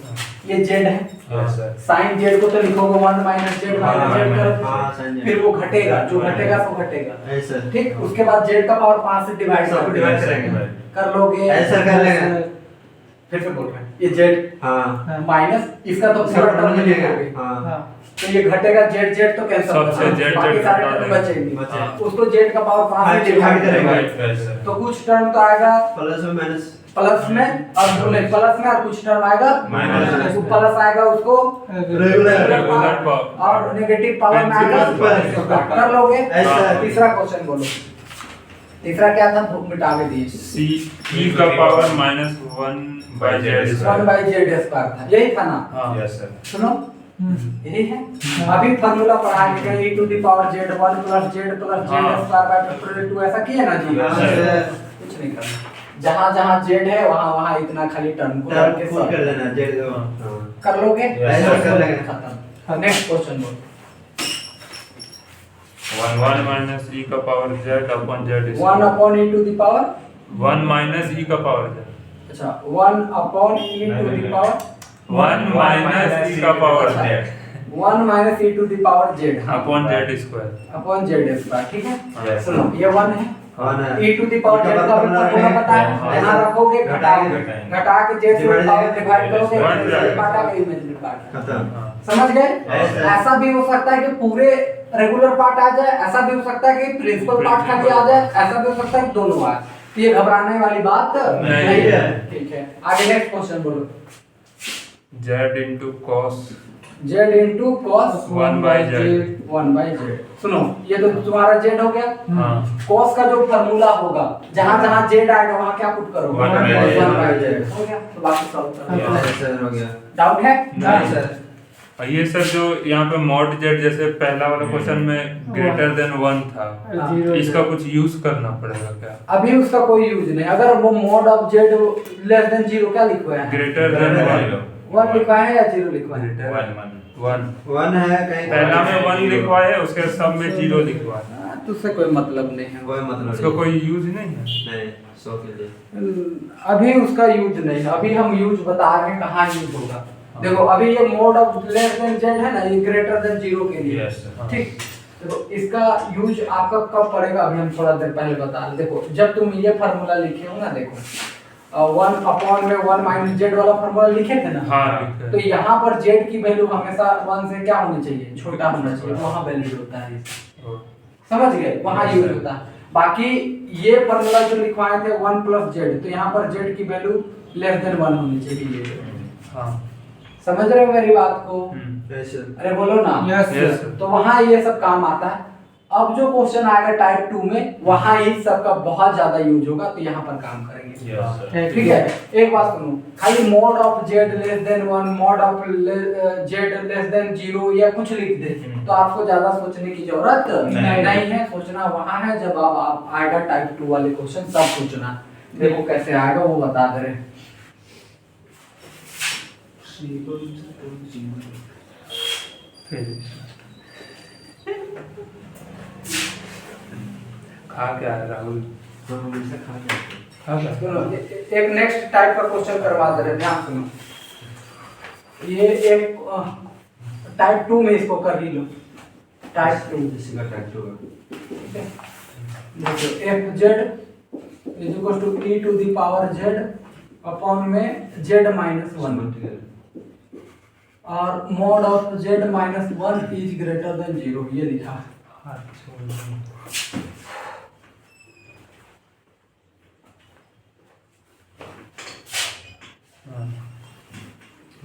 ये जेड है, हाँ सर। साइन जेड को तो लिखोगे 1 - जेड हाँ, जेड हाँ, sin कर, Z। फिर वो घटेगा, जो घटेगा सो घटेगा, ऐसा ठीक? उसके बाद जेड का पावर 5 से डिवाइड सबको divide करेंगे। कर लोगे, ऐसा कर लेंगे। फिर से बोल रहे हैं, ये जेड हाँ माइनस इसका तो पूरा टर्म लिखोगे, हाँ हाँ तो ये घटेगा जेड जेड तो कैंसिल सबसे होगा, Z बाकी Z सारे हटा टर्म देंगे। बचेंगे। बचे। उसको जेड का पावर 5 हाँ, से डिवाइड divide करेंगे, करेंगे। तो कुछ टर्म तो आएगा प्लस में माइनस प्लस में, और प्लस में और कुछ टर्म आएगा माइनस। जो प्लस आएगा उसको रेगुलर रेगुलर और नेगेटिव पावर में आएगा Principal कर लोगे। ऐसा। तीसरा क्वेश्चन बोलो, तीसरा क्या था? मिटा के दिए, सी ई का पावर -1/z 1/z² था, यही था ना? हाँ यस सर। सुनो, यही है। अभी फार्मूला पढ़ा के गए, e⁻z 1 + z + z² 2 ऐसा किया ना जी? हाँ, कुछ नहीं करना, जहाँ जहाँ जेड है वहाँ वहाँ इतना खाली टर्म को करके फुल solve कर लेना जेड हाँ। कर लोगे। ऐसा कर लेंगे। खत्म। नेक्स्ट क्वेश्चन बोलो। 1 - e का power z upon z 1/e⁻, 1 - e का पावर z अच्छा 1/e⁻, 1 - e का power z 1 - e⁻z upon z square. Upon z², ठीक है? Yes. सुनो, ये 1 है, वन है। e⁻z का फॉर्मूला पता है, हाँ। यहाँ रखोगे, घटाओगे, घटाएंगे। घटा के z से पावर डिवाइड करोगे, One इमेजिनरी पार्ट आ गया, इमेजिनरी पार्ट। खत्म। हाँ। समझ गए? ऐसा। ऐसा भी हो सकता है कि पूरे रेगुलर पार्ट आ जाए, ऐसा भी हो सकता है कि प्रिंसिपल पार्ट खाली आ जाए, ऐसा भी हो सकता है कि दोनों आए। तो ये घबराने वाली बात नहीं है। है। ठीक है, आगे नेक्स्ट क्वेश्चन बोलो। z into cos z into cos 1/z 1/z। सुनो, ये तो तुम्हारा z हो गया। हाँ cos का जो फार्मूला होगा, जहाँ जहाँ z आएगा वहाँ क्या पुट करोगे? 1/z। हो गया, तो बाकी सॉल्व कर लो। ऐसा हो गया। डाउट है? नहीं सर। और ये सर जो यहाँ पे mod z जैसे पहला वाला क्वेश्चन में greater than 1 था, जीरो इसका कुछ यूज करना पड़ेगा क्या? अभी उसका कोई यूज नहीं। अगर वो mod of z less than 0 क्या लिखवाया है? greater than 1 1 लिखवाया है या 0 लिखवाया है? Greater- 1 1 1 1 है कहीं पहला में 1 लिखवाए, उसके सब में 0 लिखवाए। तो उससे कोई मतलब नहीं है। कोई मतलब उसका कोई यूज नहीं है। नहीं 100 के लिए अभी उसका यूज नहीं है, अभी हम यूज बता रहे हैं कहाँ यूज होगा। देखो अभी ये mode of less than Z है ना, ये ग्रेटर देन 0 के लिए। Yes, sir. ठीक, देखो इसका यूज आपका कब पड़ेगा, अभी हम थोड़ा देर पहले बता रहे। देखो जब तुम ये फार्मूला लिखे हो ना, देखो 1 अपॉन में 1 माइनस जेड वाला फार्मूला लिखे थे ना, हाँ, लिखे हैं। तो यहाँ पर जेड की वैल्यू हमेशा 1 से क्या होनी चाहिए, छोटा होना चाहिए, वहाँ वैल्यू होता है। समझ गए, वहाँ Yes, यूज sir. होता है। बाकी ये फार्मूला जो लिखवाए थे 1 प्लस जेड, तो यहाँ पर जेड की वैल्यू लेस देन 1 होनी चाहिए। हाँ। समझ रहे हो मेरी बात को? ऐसे अरे बोलो ना। Yes, Yes, sir. sir. तो वहाँ ये सब काम आता है। अब जो क्वेश्चन आएगा टाइप 2 में, वहाँ इस सब का बहुत ज्यादा यूज होगा, तो यहाँ पर काम करेंगे। Yes, sir. ठीक है, एक बात सुनो, खाली mode of Z less than 1, mode of Z less than 0 या कुछ लिख दे तो आपको ज्यादा सोचने की जरूरत नहीं है। सोचना वहाँ है जब आप आएगा टाइप 2 वाले क्वेश्चन, तब सोचना। देखो कैसे आएगा वो बता दे रहे हैं। खा क्या है राहुल? हम हमेशा खा जाते हैं। खा क्या? सुनो, एक नेक्स्ट टाइप का क्वेश्चन करवा दे रहे हैं, ध्यान सुनो। ये एक टाइप 2 में इसको कर ही लो। टाइप 2 इसी का टाइप 2 है। देखो f z is equal to E to the power z upon में जेड माइनस 1 और mod of z minus 1 is greater than 0, ये लिखा है।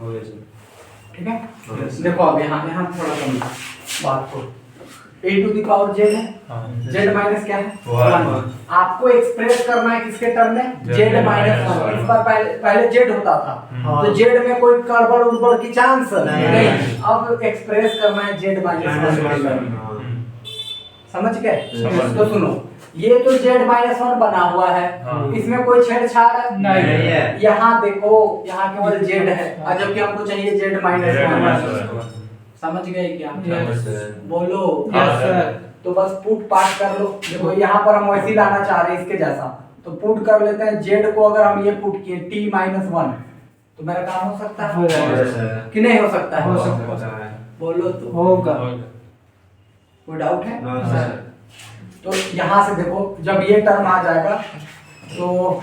हो गया सर। ठीक है, Yes. देखो अब यहाँ यहाँ थोड़ा समझो बात को। ए टू द पावर जेड है, हाँ। जेड माइनस क्या है, One. 1। आपको एक्सप्रेस करना है किसके टर्म में, Z Z minus minus 1। one. इस बार पहले जेड होता था, हाँ। तो जेड में कोई गड़बड़ उड़बड़ की चांस नहीं। नहीं। अब एक्सप्रेस करना है जेड माइनस 1। हाँ। समझ गए? समझ तो सुनो, ये तो जेड माइनस 1 बना हुआ है, हाँ। इसमें कोई छेड़छाड़ नहीं है। यहाँ देखो, यहाँ केवल जेड है, और जबकि हमको चाहिए Z minus Z 1। minus one. समझ गए क्या? Yes. बोलो। Yes, sir. तो बस पुट पार्ट कर लो। देखो यहाँ पर हम वैसे ही लाना चाह रहे हैं इसके जैसा, तो पुट कर लेते हैं। जेड को अगर हम ये पुट किए t माइनस 1, तो मेरा काम हो सकता हो जाएगा। है कि नहीं हो सकता है? हो सकता है। बोलो तो, होगा। कोई डाउट है? No sir. तो यहाँ से देखो, जब ये टर्म आ जाएगा तो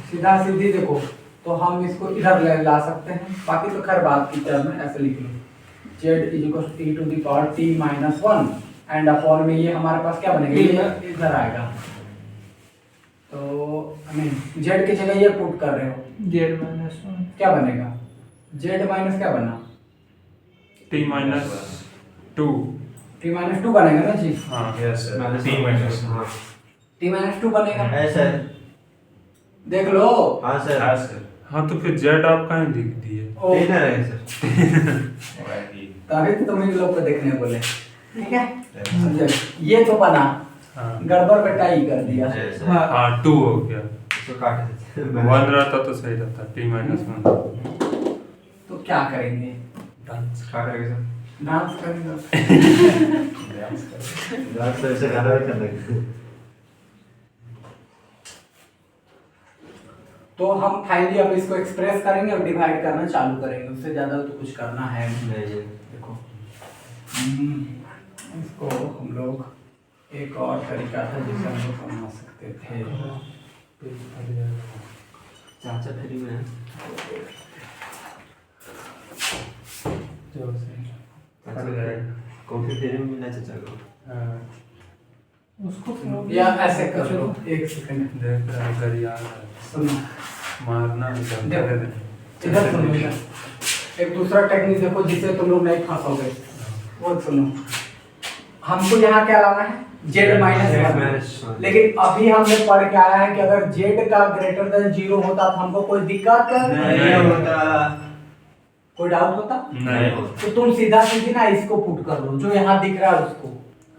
सीधा सीधी देखो, तो हम इसको इधर ले ला सकते हैं। बाकी तो खैर बात की टर्म है, ऐसे लिख लो Z is equal to E to the power t minus 1 and upon में ये हमारे पास क्या बनेगा, ये इधर आएगा। तो जेड की जगह ये पुट कर रहे हो, जेड माइनस 1 क्या बनेगा, जेड माइनस क्या बना, T minus 2. t माइनस 2 बनेगा ना जी। हाँ। Yes, sir. Minus T minus. हाँ। t माइनस 2 बनेगा, है सर। देख लो। हाँ सर। हाँ, sir. हाँ तो फिर Z आप कहाँ लिख दिए? ओ, ठीक है सर। तभी तो तुम्हें लोग को देखने बोले, ठीक है। समझे? ये तो बना, हाँ। गड़बड़ बेटा ही कर दिया। है सर। हाँ। हाँ 2 हो गया। इसको काट देते हैं। 1 रहता तो सही रहता, T minus 1. तो क्या करेंगे, डांस। क्या करेंगे सर? डांस करेंगे। डांस तो ऐसे गाना भी कर लेंगे। तो हम फाइनली अब इसको एक्सप्रेस करेंगे और डिवाइड करना चालू करेंगे, उससे ज्यादा तो कुछ करना है नहीं। नहीं। देखो इसको हम लोग एक और तरीका था जिससे हम लोग बना सकते थे। चाचा फ्री में है। कॉफी फ्री में मिलना चाचा को। उसको या ऐसे कर लो, एक सेकंड देख रहा है अगर याद है सुनो, मारना इधर देखो, दे। इधर सुनो इधर। एक दूसरा टेक्निक देखो जिससे तुम लोग नहीं फंसोगे, वो सुनो। हमको यहाँ क्या लाना है, जेड माइनस minus 1। लेकिन अभी हमने पढ़ के आया है कि अगर जेड का ग्रेटर देन 0 होता तो हमको कोई दिक्कत नहीं होता। कोई डाउट होता? नहीं। तो तुम सीधा सीधी ना इसको पुट कर लो, जो यहाँ दिख रहा है उसको।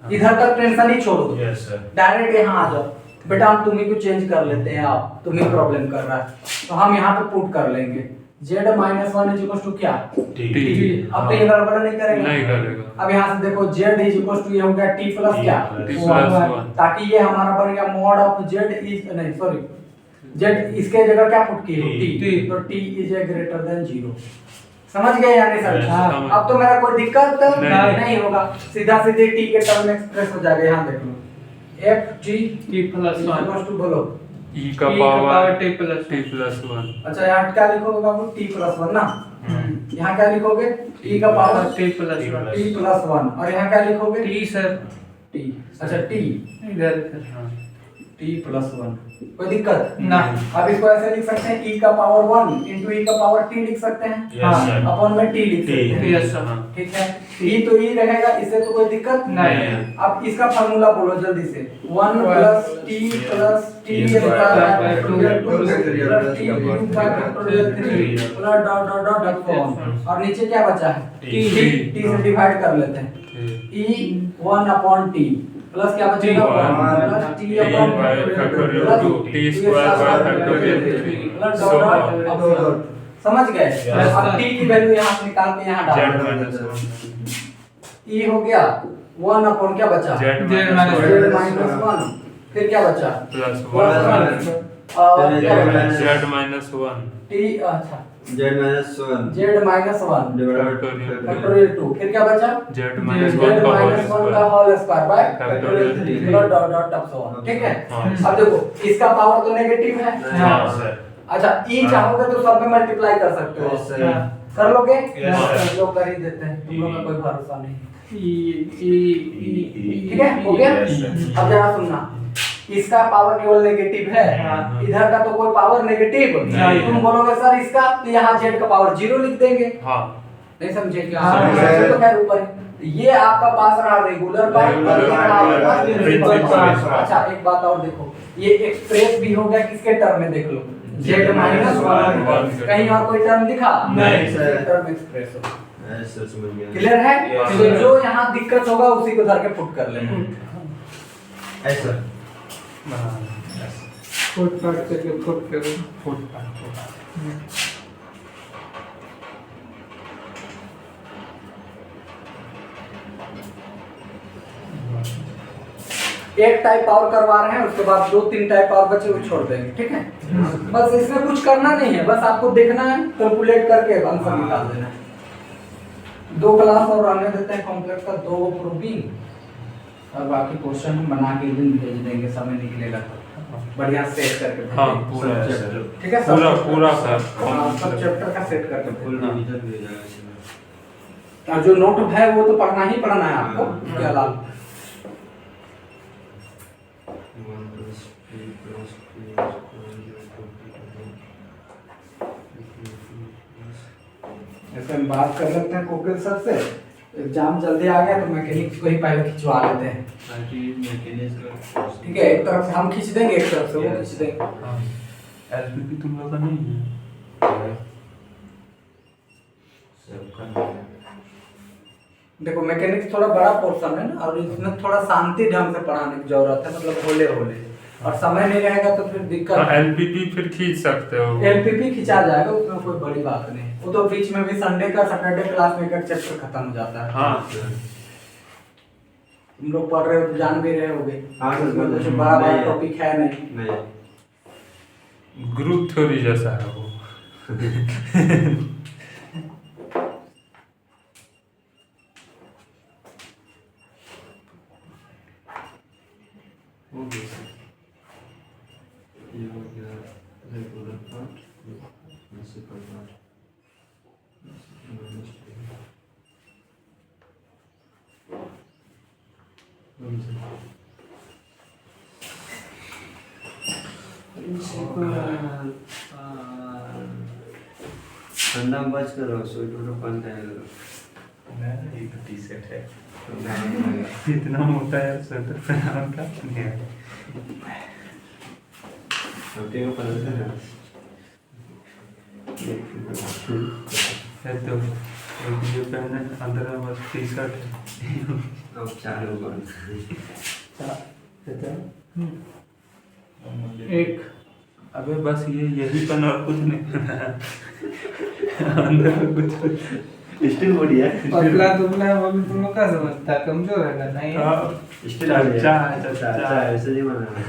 इधर तक टेंशन ही छोड़ दो, Yes, sir. डायरेक्ट यहाँ आ जाओ। बेटा हम तुम्ही को चेंज कर लेते हैं, आप तुम्हें प्रॉब्लम कर रहा है, तो हम यहाँ पे पुट कर लेंगे। Z minus one is equal to क्या? टी। अब तो ये गड़बड़ नहीं करेगा। नहीं करेगा। अब यहाँ से देखो जेड इज इक्वल टू ये हो गया टी प्लस क्या? T plus one. ताकि ये हमारा बन गया मॉड ऑफ जेड इज नहीं सॉरी जेड इसके जगह क्या पुट की हो? टी। तो T is a greater than 0। समझ गए या नहीं सर? Yes, हाँ। समझ। अब तो मेरा कोई दिक्कत नहीं। नहीं होगा, सीधा सीधे टी के टर्म में एक्सप्रेस हो जाएगा। यहाँ देख लो F G T plus one equal to बोलो ई का टी का power power T plus T plus one. अच्छा यहाँ क्या लिखोगे बाबू? टी प्लस वन ना। यहाँ क्या लिखोगे? टी का power T plus one T plus one. और यहाँ क्या लिखोगे? T sir T. अच्छा टी इधर सर टी प्लस वन। कोई दिक्कत ना। अब इसको ऐसे लिख सकते हैं ई का पावर 1 इंटू ई का पावर टी लिख सकते हैं। Yes, sir. अपॉन में टी लिख सकते हैं। यस सर ठीक है, ई तो ई रहेगा, इससे तो कोई दिक्कत नहीं। अब इसका फार्मूला बोलो जल्दी से। 1 प्लस टी प्लस टी और नीचे क्या बचा है? टी से डिवाइड कर लेते हैं। ई 1 अपॉन टी प्लस क्या बचेगा? Plus T upon T square by factorial plus समझ गए? अब टी की वैल्यू यहाँ से निकाल के यहाँ जेड डाल माइनस वन। ई हो गया 1 अपॉन क्या बचा? Z Z minus z one minus 1 फिर क्या बचा? Plus plus one. 1 और क्या बचा? जेड माइनस वन टी अच्छा z minus one z minus 1 factorial factorial 2 फिर क्या बचा? जेड माइनस जेड वन का होल माइनस 1 का square whole square by factorial factorial 3। Dot dot dot so on. ठीक है, हाँ। अब देखो इसका पावर तो नेगेटिव है। हाँ सर। अच्छा ई चाहोगे तो सब में मल्टीप्लाई कर सकते हो। Yes, sir. कर लोगे? Yes, sir. लोग कर ही देते हैं, तुम लोग का कोई भरोसा नहीं। ई ठीक है, हो गया? Yes, sir. अब जरा सुनना, इसका पावर केवल नेगेटिव है, इधर का तो कोई पावर नेगेटिव नहीं। तुम बोलोगे सर इसका, तो यहाँ जेड का पावर 0 लिख देंगे। हाँ नहीं समझे क्या? समझ हाँ, गए। तो खैर ऊपर है। ये आपका पास रहा रेगुलर पार्ट और ये रहा आपका पास प्रिंसिपल principal पार्ट। पार्ट। अच्छा एक बात और देखो, ये एक्सप्रेस भी हो गया किसके टर्म में? देख लो जेड माइनस वन। कहीं और कोई टर्म दिखा? नहीं, सर। टर्म एक्सप्रेस हो। ऐसा समझ गया। क्लियर है? Yes, तो sir. जो यहाँ दिक्कत होगा उसी को धर के पुट कर लेना। ऐसा फुट पार्ट करके फुट करो फुट पार्ट। एक टाइप और करवा रहे हैं, उसके बाद 2-3 टाइप और बचे वो छोड़ देंगे। ठीक है, बस इसमें कुछ करना नहीं है, बस आपको देखना है, कैलकुलेट करके आंसर निकाल देना है। 2 क्लास और आने देते हैं कॉम्प्लेक्स का 2 प्रूविंग और बाकी क्वेश्चन हम बना के दिन भेज देंगे, समय निकलेगा तो बढ़िया सेट करके भेज हाँ देंगे। पूरा ठीक है, सब पूरा सर हाँ, सब चैप्टर का सेट करके भेज फुल देंगे। रिवीजन भी हो जाएगा इसमें। और जो नोट है वो तो पढ़ना ही पढ़ना है आपको, क्या लाभ। 1 plus p plus q ऐसे हम बात कर लेते हैं कोकिल सर से। एग्जाम जल्दी आ गया तो मैकेनिक्स को ही पहले खिंचवा लेते हैं। ठीक है, एक तरफ से हम खींच देंगे, एक तरफ से वो खींच देंगे। एलपीपी तुम लोग का नहीं है? देखो मैकेनिक्स थोड़ा बड़ा पोर्शन है ना, और इसमें थोड़ा शांति ढंग से पढ़ाने की जरूरत है, मतलब होले होले, और समय नहीं रहेगा तो फिर दिक्कत। एलपीपी फिर खींच सकते हो। एलपीपी खिंचा जाएगा, उसमें कोई बड़ी बात नहीं। वो तो बीच में भी संडे का सैटरडे क्लास में एक चैप्टर खत्म हो जाता है। हाँ तुम लोग पढ़ रहे हो तो जान भी रहे होगे। हाँ, सर, इसमें कुछ नहीं बड़ा है। टॉपिक है नहीं। नहीं ग्रुप थ्योरी जैसा है वो। हो गया ये हो गया रेगुलर पार्ट प्रिंसिपल पार्ट ठंडा बच करो स्वेटर तो पहनते हैं लोग। ये तो टी शर्ट है, तो गरम लगेगा। इतना मोटा है स्वेटर पहना का नहीं है। छोटे को पहनते हैं है तो एक ये पहने अंदर में बस टी शर्ट है। अब 4 लोग एक अबे बस यही पन और कुछ नहीं करना है। अंदर में कुछ स्टील बॉडी है। पतला दुबला है वो भी तुम लोग का समझता है, कमजोर है ना नहीं। स्टील बॉडी है। अच्छा है, अच्छा अच्छा ऐसे नहीं बना है।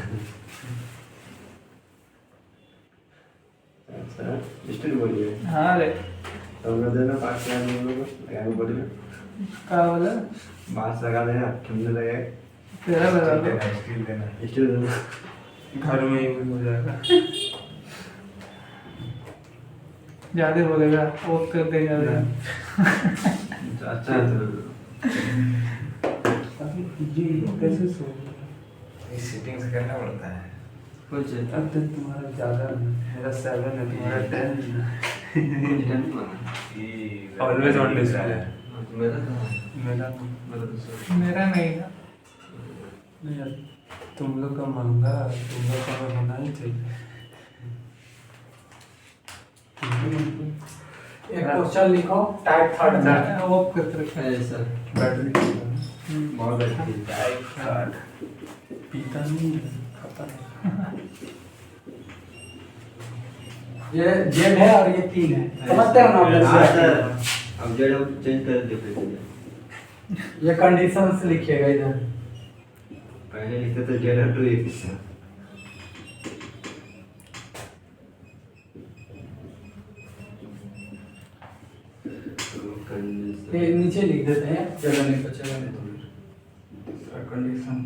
अच्छा स्टील बॉडी है। हाँ रे तो हम लोग देना पास यार हम लोग को लगाने बॉडी में का बोला बांस लगा देना ठंडे लगे। तेरा बता दो स्टील देना। स्टील देना। घर में यूज हो जाएगा। ज्यादा बोलेगा वो कर देगा। अच्छा है तो ये कैसे सो इस सीटिंग से करना पड़ता है। कुछ अब तक तुम्हारा ज्यादा है, मेरा 7 है, तुम्हारा 10 है। Always on display. मेरा मेरा मेरा नहीं था। नहीं यार, तुम लोग का महंगा, तुम लोग का होना ही चाहिए। एक क्वेश्चन लिखो टाइप थर्ड में। वो कर रखा है सर बैटरी बहुत अच्छी पीता नहीं है, खाता नहीं। ये जेड है और ये 3 है, समझते हो ना आप लोग? हाँ सर अब जेड हम चेंज कर देते। ये कंडीशंस लिखिएगा इधर। पहले लिखते थे जेड है टू एक हिस्सा। ये नीचे लिख देते हैं, चलो नहीं तो चलो नहीं तो कंडीशन।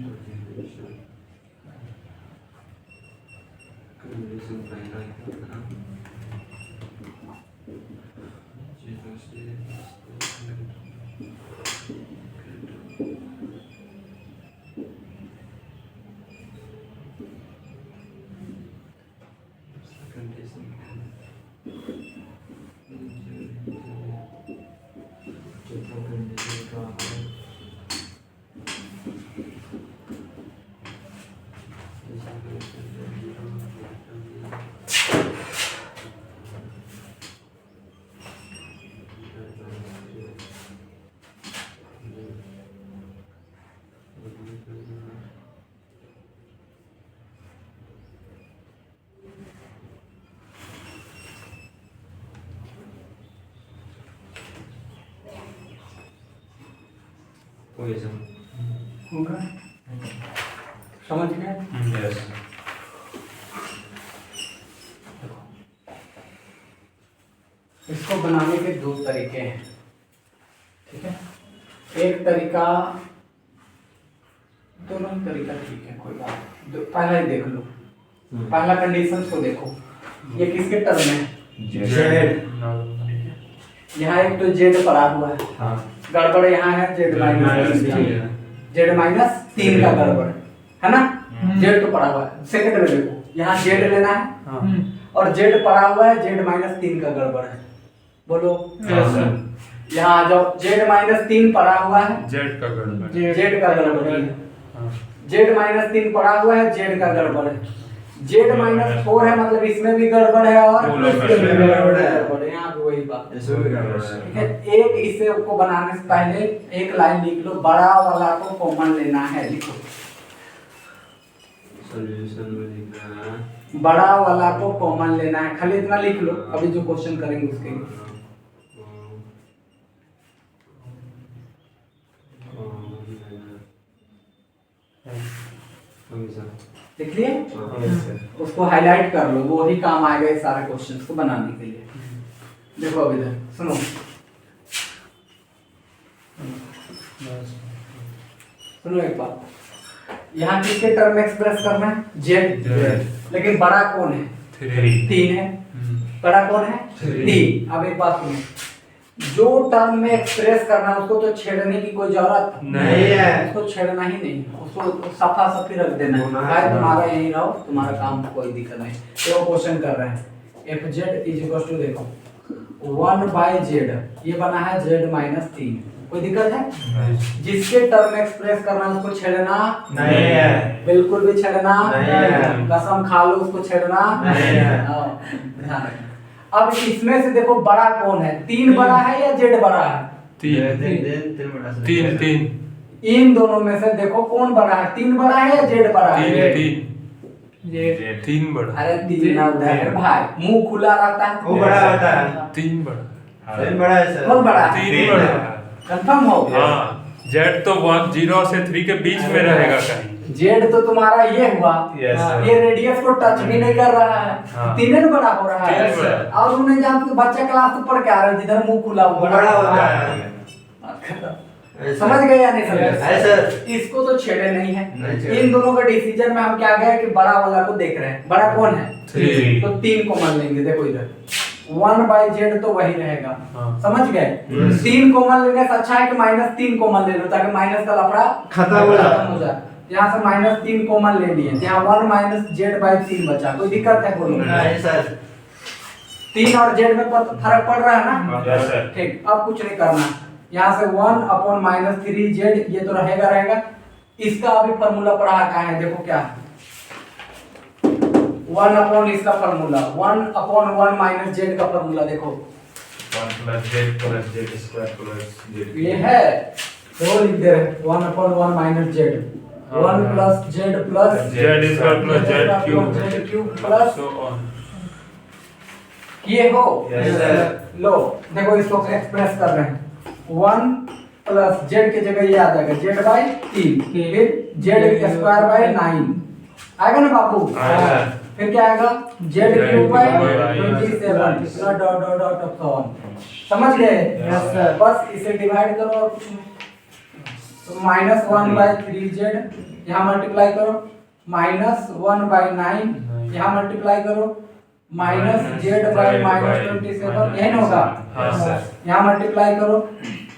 कोई समझ होगा, समझ गए? यस। इसको बनाने के 2 तरीके हैं, ठीक है? एक तरीका, दोनों ही तरीका ठीक है, कोई बात नहीं। पहला ही देख लो, पहला कंडीशन को देखो। ये किसके टर्म में है? जेड। यहाँ एक तो जेड पड़ा हुआ है, हाँ गड़बड़ यहाँ है जेड माइनस 3, जेड माइनस 3 का गड़बड़ है ना? जेड तो पड़ा हुआ है। सेकंड में देखो, यहाँ जेड लेना है और जेड पड़ा हुआ है, जेड माइनस 3 का गड़बड़ है। बोलो यहाँ आ जाओ, जेड माइनस 3 पड़ा हुआ है, जेड का गड़बड़। जेड का गड़बड़ है। हाँ। जेड माइनस 3 पड़ा हुआ है, जेड का गड़बड़ है। जेड माइनस 4 है, मतलब इसमें भी गड़बड़ है और इसमें भी गड़बड़ है। यहाँ भी वही बात, इसमें भी गड़बड़ ठीक है? एक इसे को बनाने से पहले एक लाइन लिख लो, बड़ा वाला को कॉमन लेना है। लिखो सॉल्यूशन में लिखना है। बड़ा वाला को कॉमन लेना है, खाली इतना लिख लो। अभी जो क्वेश्चन करेंगे उसके लिए लिख लिए, उसको हाईलाइट कर लो, वो ही काम आएगा इस सारे क्वेश्चंस को बनाने के लिए। देखो अब इधर सुनो, सुनो एक बात, यहाँ किसके टर्म में एक्सप्रेस करना है? जेड। लेकिन बड़ा कौन है? 3 है। बड़ा कौन है? 3। अब एक बात सुनो, जो टर्म में एक्सप्रेस करना है उसको तो छेड़ने की कोई जरूरत नहीं है। उसको छेड़ना ही नहीं, उसको सफा सफी रख देना है। भाई तुम्हारा यही रहो, तुम्हारा काम कोई दिक्कत नहीं। तो क्वेश्चन कर रहे हैं f z is equal to, देखो 1/z, ये बना है z माइनस 3। कोई दिक्कत है? जिसके टर्म एक्सप्रेस करना है उसको छेड़ना नहीं है, बिल्कुल भी छेड़ना नहीं है। कसम खा लो उसको छेड़ना नहीं है। ध्यान रखना। अब इसमें से देखो बड़ा कौन है? 3 बड़ा है या जेड बड़ा है? 3। इन दोनों में से देखो कौन बड़ा है? 3 बड़ा है या जेड बड़ा है? ये 3 बड़ा। अरे तीन ना उधर है भाई, मुंह खुला रहता है। वो बड़ा होता है। 3 बड़ा। सेम बड़ा है सर। कौन बड़ा है? 3 बड़ा। कंफर्म हो? हाँ, जेड तो 1 0 से 3 के बीच में रहेगा कहीं। जेड तो तुम्हारा ये हुआ, Yes, sir. ये रेडियस को टच भी नहीं कर रहा है, हाँ। तीन बड़ा हो रहा है। तीन बड़ा। और उन्हें जानते बच्चा क्लास में पढ़ के आ रहा है जिधर मुंह खुला वो हुआ बड़ा होता है। समझ गए या नहीं समझे? है सर। इसको तो छेड़े नहीं है। नहीं छेड़े। इन दोनों का डिसीजन में हम क्या गए कि बड़ा वाला को देख रहे हैं। बड़ा कौन है? 3। तो 3 कॉमन लेंगे। देखो इधर 1/z तो वही रहेगा। हाँ। समझ गए? 3 कॉमन लेने से अच्छा है कि -3 कॉमन ले लो, ताकि माइनस का लफड़ा खत्म हो जाए। यहाँ से -3 कॉमन ले लिए, यहाँ 1 - z/3 बचा। कोई दिक्कत है बोलो? नहीं सर। 3 और z में फर्क पड़ रहा है ना? Yes, sir. ठीक, अब कुछ नहीं करना। यहाँ से 1/-3z ये तो रहेगा। इसका अभी फॉर्मूला पढ़ा का है, देखो क्या है। 1 इसका फॉर्मूला 1/1 - z का फॉर्मूला देखो 1 + z + z² + z। ये है, वो लिख दे रहे 1/1 - z 1 + z + Z² + Z³ plus so on। ये हो। Yes, sir. लो देखो इसको एक्सप्रेस कर रहे हैं। 1 + z की जगह ये आ जाएगा z/3, फिर z²/9 आएगा ना बाबू? आएगा। फिर क्या आएगा? z³/27 dot on. समझ गए? Yes, sir. बस इसे डिवाइड करो और कुछ नहीं। तो -1/3z यहाँ मल्टीप्लाई करो, -1/9 यहाँ मल्टीप्लाई करो, -z/-27 यही ना होगा? हाँ, सर। यहाँ मल्टीप्लाई करो,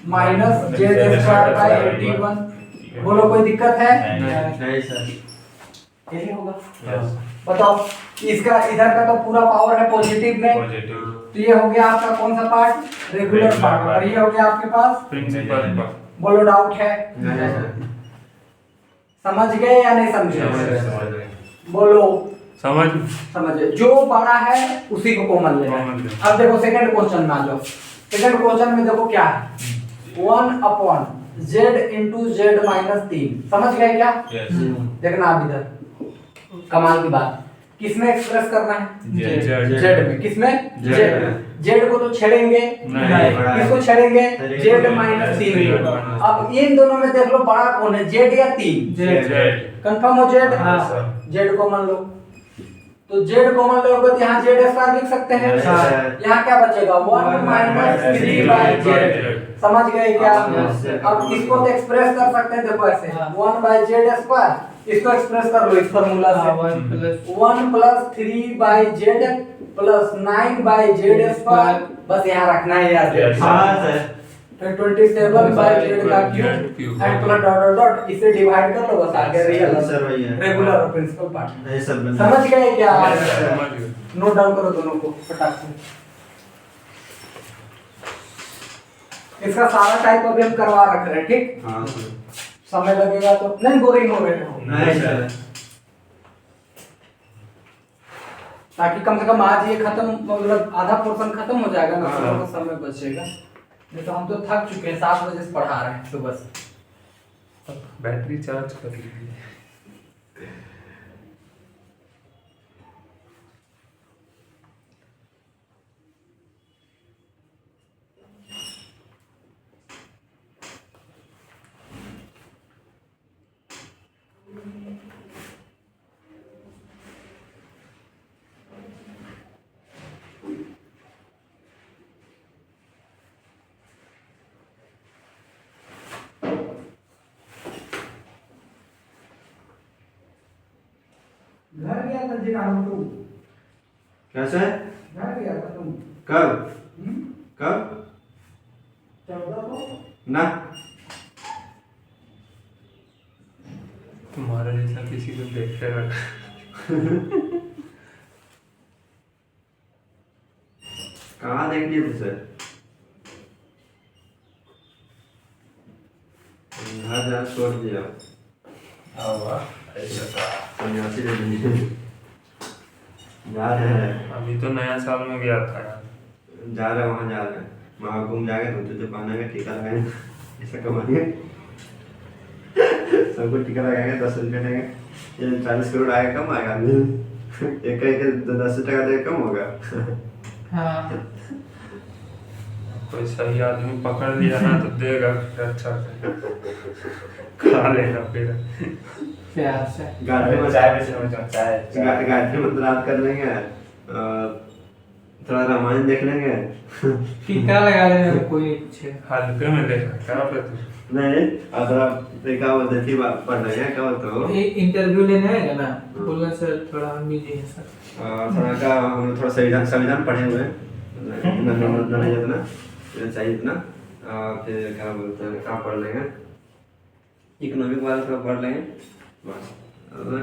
-z²/81। बोलो कोई दिक्कत है? नहीं सर। यही होगा। Yes. बताओ, इसका इधर का तो पूरा पावर है पॉजिटिव में, पॉजिटिव। तो ये हो गया आपका कौन सा part? Regular Regular part. part। और ये हो गया आपके पास प्रिंसिपल पर। बोलो डाउट है? नहीं सर। समझ गए या नहीं समझे? समझ गए। बोलो समझ। समझे। जो बड़ा है उसी को कॉमन लेना है। कॉमन लेना। अब देखो सेकंड क्वेश्चन में आ जाओ। सेकंड क्वेश्चन में देखो क्या है, 1/z × z-3। समझ गए क्या? Yes. देखना आप इधर कमाल की बात, किसमें एक्सप्रेस करना है? Z। z में। किसमें? Z में। z को तो छेड़ेंगे नहीं। किसको छेड़ेंगे? छेड़ेंगे। z-3 को। अब इन दोनों में देख लो बड़ा कौन है, z या 3? Z। कंफर्म हो z? हाँ, सर। z को मान लो, तो z को मान लो तो यहाँ z² लिख सकते हैं। Yes, sir. यहाँ क्या बचेगा? 1 - 3/z। समझ गए क्या? Yes, sir. अब इसको तो एक्सप्रेस कर सकते हैं, देखो ऐसे 1/z²। इसको एक्सप्रेस कर लो इस फार्मूला से, 1 + 3/z + 9/z²। बस यहाँ रखना है यार। Yes, sir. हाँ सर। फिर 27/z का cube and plus dot dot, इसे डिवाइड कर लो, बस आगे रियल सर वही है। रेगुलर और प्रिंसिपल पार्ट। नहीं सर। समझ गए क्या? Yes, sir. समझ गए। नोट डाउन करो दोनों को फटाक से। इसका सारा टाइप अभी हम करवा रख रहे हैं, ठीक? हाँ सर। समय लगेगा तो नहीं, बोरिंग हो रहे हो, नहीं सर। ताकि कम से कम आज ये खत्म, मतलब आधा पोर्शन खत्म हो जाएगा ना, हाँ। तो समय बचेगा। नहीं तो हम तो थक चुके हैं, 7 बजे से पढ़ा रहे हैं सुबह से। बैटरी चार्ज कर लीजिए। घर गया था जी राम तू, कैसे? घर गया था तुम? कब? हम्म? कब? 14 को? ना। तुम्हारे जैसा किसी को देखेगा। कहाँ देख लिए थे सर? घर जा छोड़ दिया। सन्यासी ले लिए। जा रहे हैं। अभी तो नया साल में गया था यार। जा रहे हैं, वहाँ जा रहे हैं। वहाँ घूम जाएंगे, धोते तो पहनेंगे, टीका लगाएंगे, ऐसा कमाएंगे। सबको टीका लगाएंगे, 10 रुपये देंगे। ये 40 करोड़ आएगा कम आएगा एक एक 10 टका दे कम होगा। हाँ कोई सही आदमी पकड़ लिया ना तो देगा फिर अच्छा से खा लेगा फिर प्यार से। गाड़ी में चाय बेचने में जो चाय गाड़ी में रात कर लेंगे, थोड़ा रामायण देख लेंगे। टीका लगा लेना कोई अच्छे। हल्के में लेगा क्या पे तू नहीं थोड़ा देखा वो देखी बात पढ़ लेंगे क्या बोलते हो, एक इंटरव्यू लेने आएगा ना, बोलना सर थोड़ा हम बिजी हैं सर। थोड़ा का हम थोड़ा संविधान पढ़े हुए हैं, नहीं इतना चाहिए इतना, फिर क्या बोलते हैं क्या पढ़ लेंगे, इकोनॉमिक वाला थोड़ा पढ़ लेंगे बस।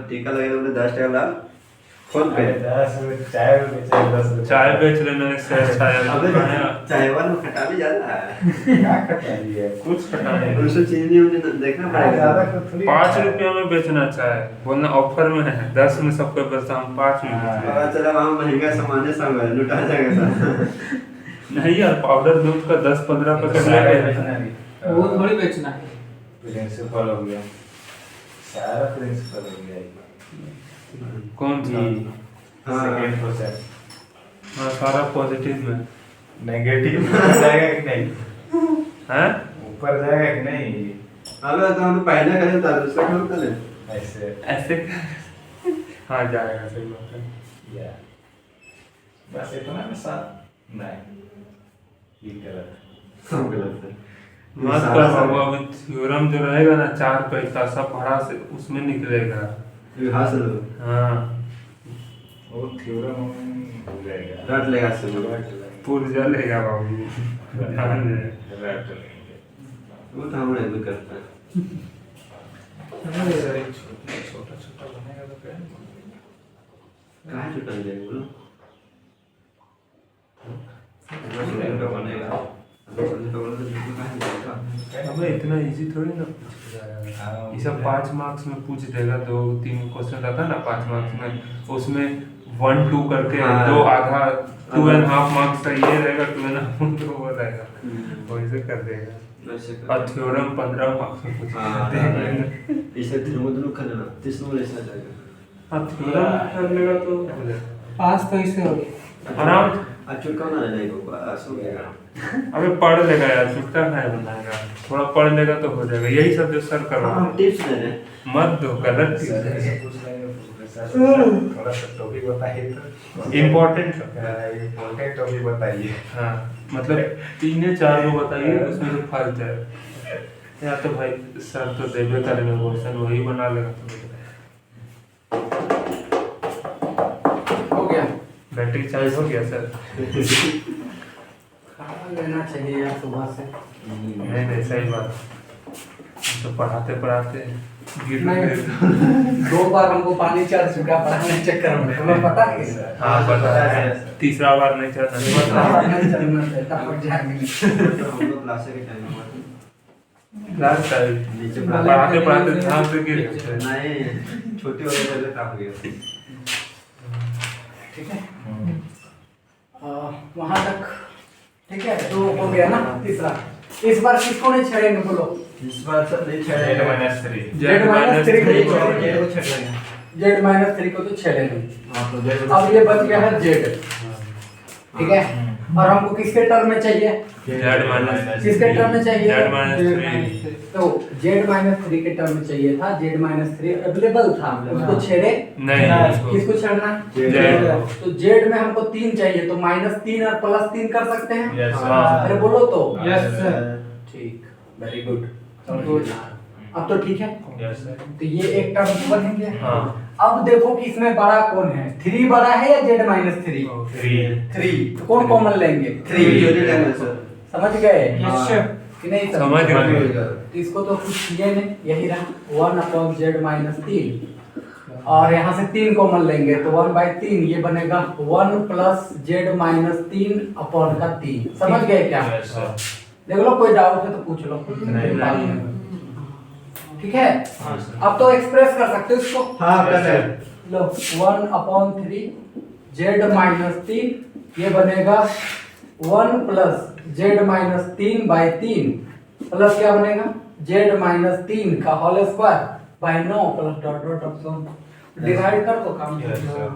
टीका लगेगा बोले 10 टका लाभ फोन पे। 10 चाय बेचे 10 चाय बेच लेने से अच्छा है। अबे चाय वाला में खटा भी ज्यादा है, क्या खटाई है, कुछ खटाने उसमें चीनी उनी देखना पड़ेगा। ज्यादा कुछ थोड़ी 5 रुपया में बेचना चाहे बोलना ऑफर में है, 10 में सबको बेचता हम 5 में बेचते हैं। पता चला वहाँ महंगा सामान है, सब है, लुटा जाएगा सर। नहीं यार पाउडर दूध का 10-15 पैकेट सारा लेके बेचना नहीं, वो थोड़ी बेचना है। प्रिंसिपल हो गया, सारा प्रिंसिपल हो गया। कौन सा? हाँ। सेकंड प्रोसेस हाँ सारा पॉजिटिव में नेगेटिव ऊपर जाएगा कि नहीं, है। ऊपर जाएगा कि नहीं, अबे तो हम पहले करें था दूसरा क्यों करें? ऐसे ऐसे हाँ जाएगा सही बात है। या बस इतना में साथ नहीं, ये गलत सब गलत है। मत सारा कर सब- बाबू, अभी थ्योरम जो रहेगा ना 4 पैसा सब पढ़ा से उसमें निकलेगा। ये हासिल हो, हाँ वो थ्योरम हो जाएगा, रट लेगा सब। पुर्जा लेगा बाबू ध्यान दे। रट लेंगे। वो तो हम नहीं करता है। छोटा छोटा बनेगा तो क्या कहाँ छुटा जाएगा बोलो? छोटा बनेगा, छोटा बोलो तो बिल्कुल कहाँ जाएगा? अबे इतना इजी थोड़ी ना पूछ जाएगा। हाँ, ये सब 5 मार्क्स में पूछ देगा, 2-3 क्वेश्चन रहता है ना 5 मार्क्स में, उसमें 1-2 करके हाँ। 2 आधा 2.5 मार्क्स का ये रहेगा, 2.5 तो वो रहेगा, वैसे कर देगा। वैसे कर। और थ्योरम 15 मार्क्स में पूछ हाँ, देगा। इसे त्रिमुद्र कर लेना, तीसरा में ऐसा जाएगा। हाँ थ्योरम कर लेगा तो हो जाएगा पास तो इससे हो गया। आराम। आज चुटका बना नहीं होगा, आसो गया। अबे पढ़ लेगा यार, चुटका नहीं बनाएगा, थोड़ा पढ़ लेगा तो हो जाएगा। यही सब जो सर करवा हम टिप्स दे रहे हैं। मत दो, गलत टिप्स सर है। ऐसे पूछ लेंगे प्रोफेसर से, थोड़ा सा टॉपिक बताइए तो इम्पोर्टेंट इम्पोर्टेंट टॉपिक बताइए। हाँ मतलब 3-4 को बताइए उसमें जो फर्क है, या तो भाई सर तो देवे करेंगे क्वेश्चन वही बना लेगा तो हो गया। बैटरी चार्ज हो गया सर। खाना लेना चाहिए यार सुबह से। नहीं नहीं सही बात, हम तो पढ़ाते पढ़ाते गिर नहीं। गए। 2 बार हमको पानी चढ़ चुका पढ़ाने के चक्कर में, तुम्हें पता है? हाँ पता है, तीसरा बार नहीं चढ़ना। नहीं चढ़ना चाहिए, टपक जाएंगे। हम लोग क्लास के टाइम में लास्ट टाइम नीचे पढ़ाते पढ़ाते ध्यान से गिर गए। नहीं छोटी वाले पहले काम हो गया। ठीक है, वहाँ तक ठीक है। तो हो गया ना तीसरा। इस बार किसको नहीं छेड़ेंगे बोलो? इस बार सब नहीं Z छेड़ेगा। minus 3 Z-3 को नहीं तो छेड़ेंगे, छेड़ेंगे। Z-3 को तो छेड़ेंगे। हाँ तो Z अब ये बच गया है Z, ठीक है। और हमको किसके टर्म में चाहिए? किसके टर्म में चाहिए? Z-3 तो Z-3 के टर्म में चाहिए था। Z-3 अवेलेबल था, उसको छेड़े नहीं किसको छेड़ना? Z। तो Z में हमको 3 चाहिए, तो -3 और +3 कर सकते हैं। Yes, हाँ। अरे बोलो तो। Yes sir. ठीक, वेरी गुड। अब तो ठीक है। Yes, sir. तो ये एक टर्म बनेंगे। हाँ। अब देखो कि इसमें बड़ा कौन है, 3 बड़ा है या Z-3? 3। तो कौन कॉमन लेंगे? 3। समझ गए? Yes, sir. कि नहीं समझ गए। तो इसको तो कुछ किए नहीं, यही रहा 1/Z-3। और यहाँ से 3 कॉमन लेंगे तो 1/3 ये बनेगा 1 + Z-3 अपॉन का 3। समझ गए क्या? Yes, sir. देख लो, कोई डाउट है तो पूछ लो। नहीं। ठीक है, अब तो एक्सप्रेस कर सकते हो इसको। हाँ कर रहे हैं। लो 1/3 Z-3 ये बनेगा 1 + Z-3/3 प्लस क्या बनेगा Z-3 का whole square by 9 plus dot dot अपसम डिवाइड कर तो काम Yes, sir.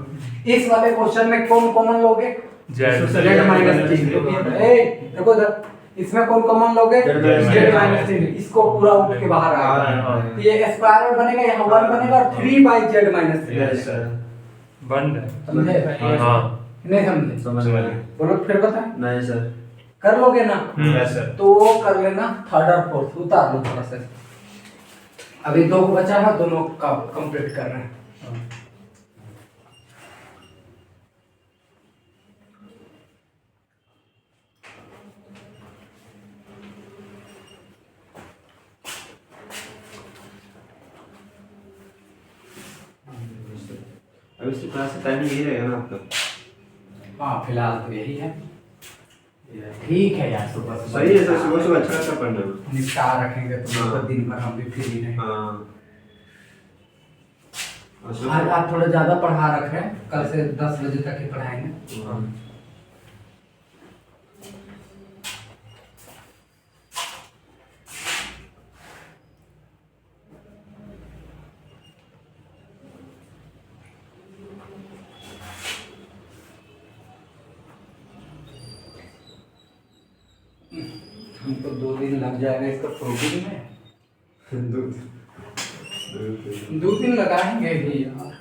इस वाले क्वेश्चन में कौन कॉमन लोगे जेड z माइनस 3 ए देखो इधर इसमें कौन कॉमन लोगे z माइनस 3 इसको पूरा उठ के बाहर आएगा तो ये स्क्वायर बनेगा यहाँ 1 बनेगा और 3 by z minus 3 Yes, sir. बंद है। समझे हाँ नहीं समझे समझ समझ गए। गए। बोलो फिर बताएं नहीं सर। कर लोगे ना Yes, sir. तो वो कर लेना थर्ड और फोर्थ उतार लो थोड़ा सा अभी 2 बचा है दोनों का कंप्लीट कर रहे हैं अब इसकी क्लास का टाइमिंग यही रहेगा ना आपका? हाँ फिलहाल तो यही है ठीक है यार सुबह सुबह सही है सर, सुबह सुबह अच्छा अच्छा पढ़ना है। निपटार रखेंगे तो हाँ। मतलब दिन भर हम भी फ्री रहेंगे हाँ। और सुबह- आज आज थोड़ा ज्यादा पढ़ा रखे हैं कल से 10 बजे तक ही पढ़ाएंगे हाँ। हमको 2 दिन लग जाएगा इसका प्रोग्राम में दो 2 दिन लगाएंगे भी यार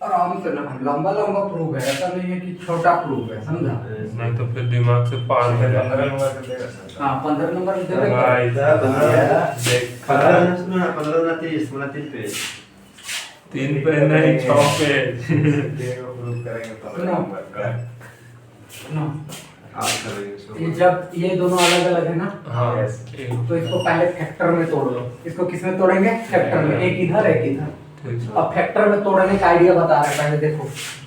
आराम से ना लंबा लंबा प्रूफ है ऐसा नहीं है कि छोटा प्रूफ है समझा नहीं तो फिर दिमाग से पार हो जाएगा। 15 नंबर का देगा सर। हाँ 15 नंबर दे देगा भाई देख 15 सुनो ना, 15 ना 30, मतलब 3 पेज। 3 पे नहीं 6 पे देगा प्रूफ करेंगे 15 नंबर का। ना आज करेंगे इसको। ये जब ये दोनों अलग अलग है ना हाँ Yes. तो इसको पहले फैक्टर में तोड़ लो इसको किस में तोड़ेंगे फैक्टर में एक इधर एक इधर ठीक है। अब फैक्टर में तोड़ने का आइडिया बता रहे हैं पहले देखो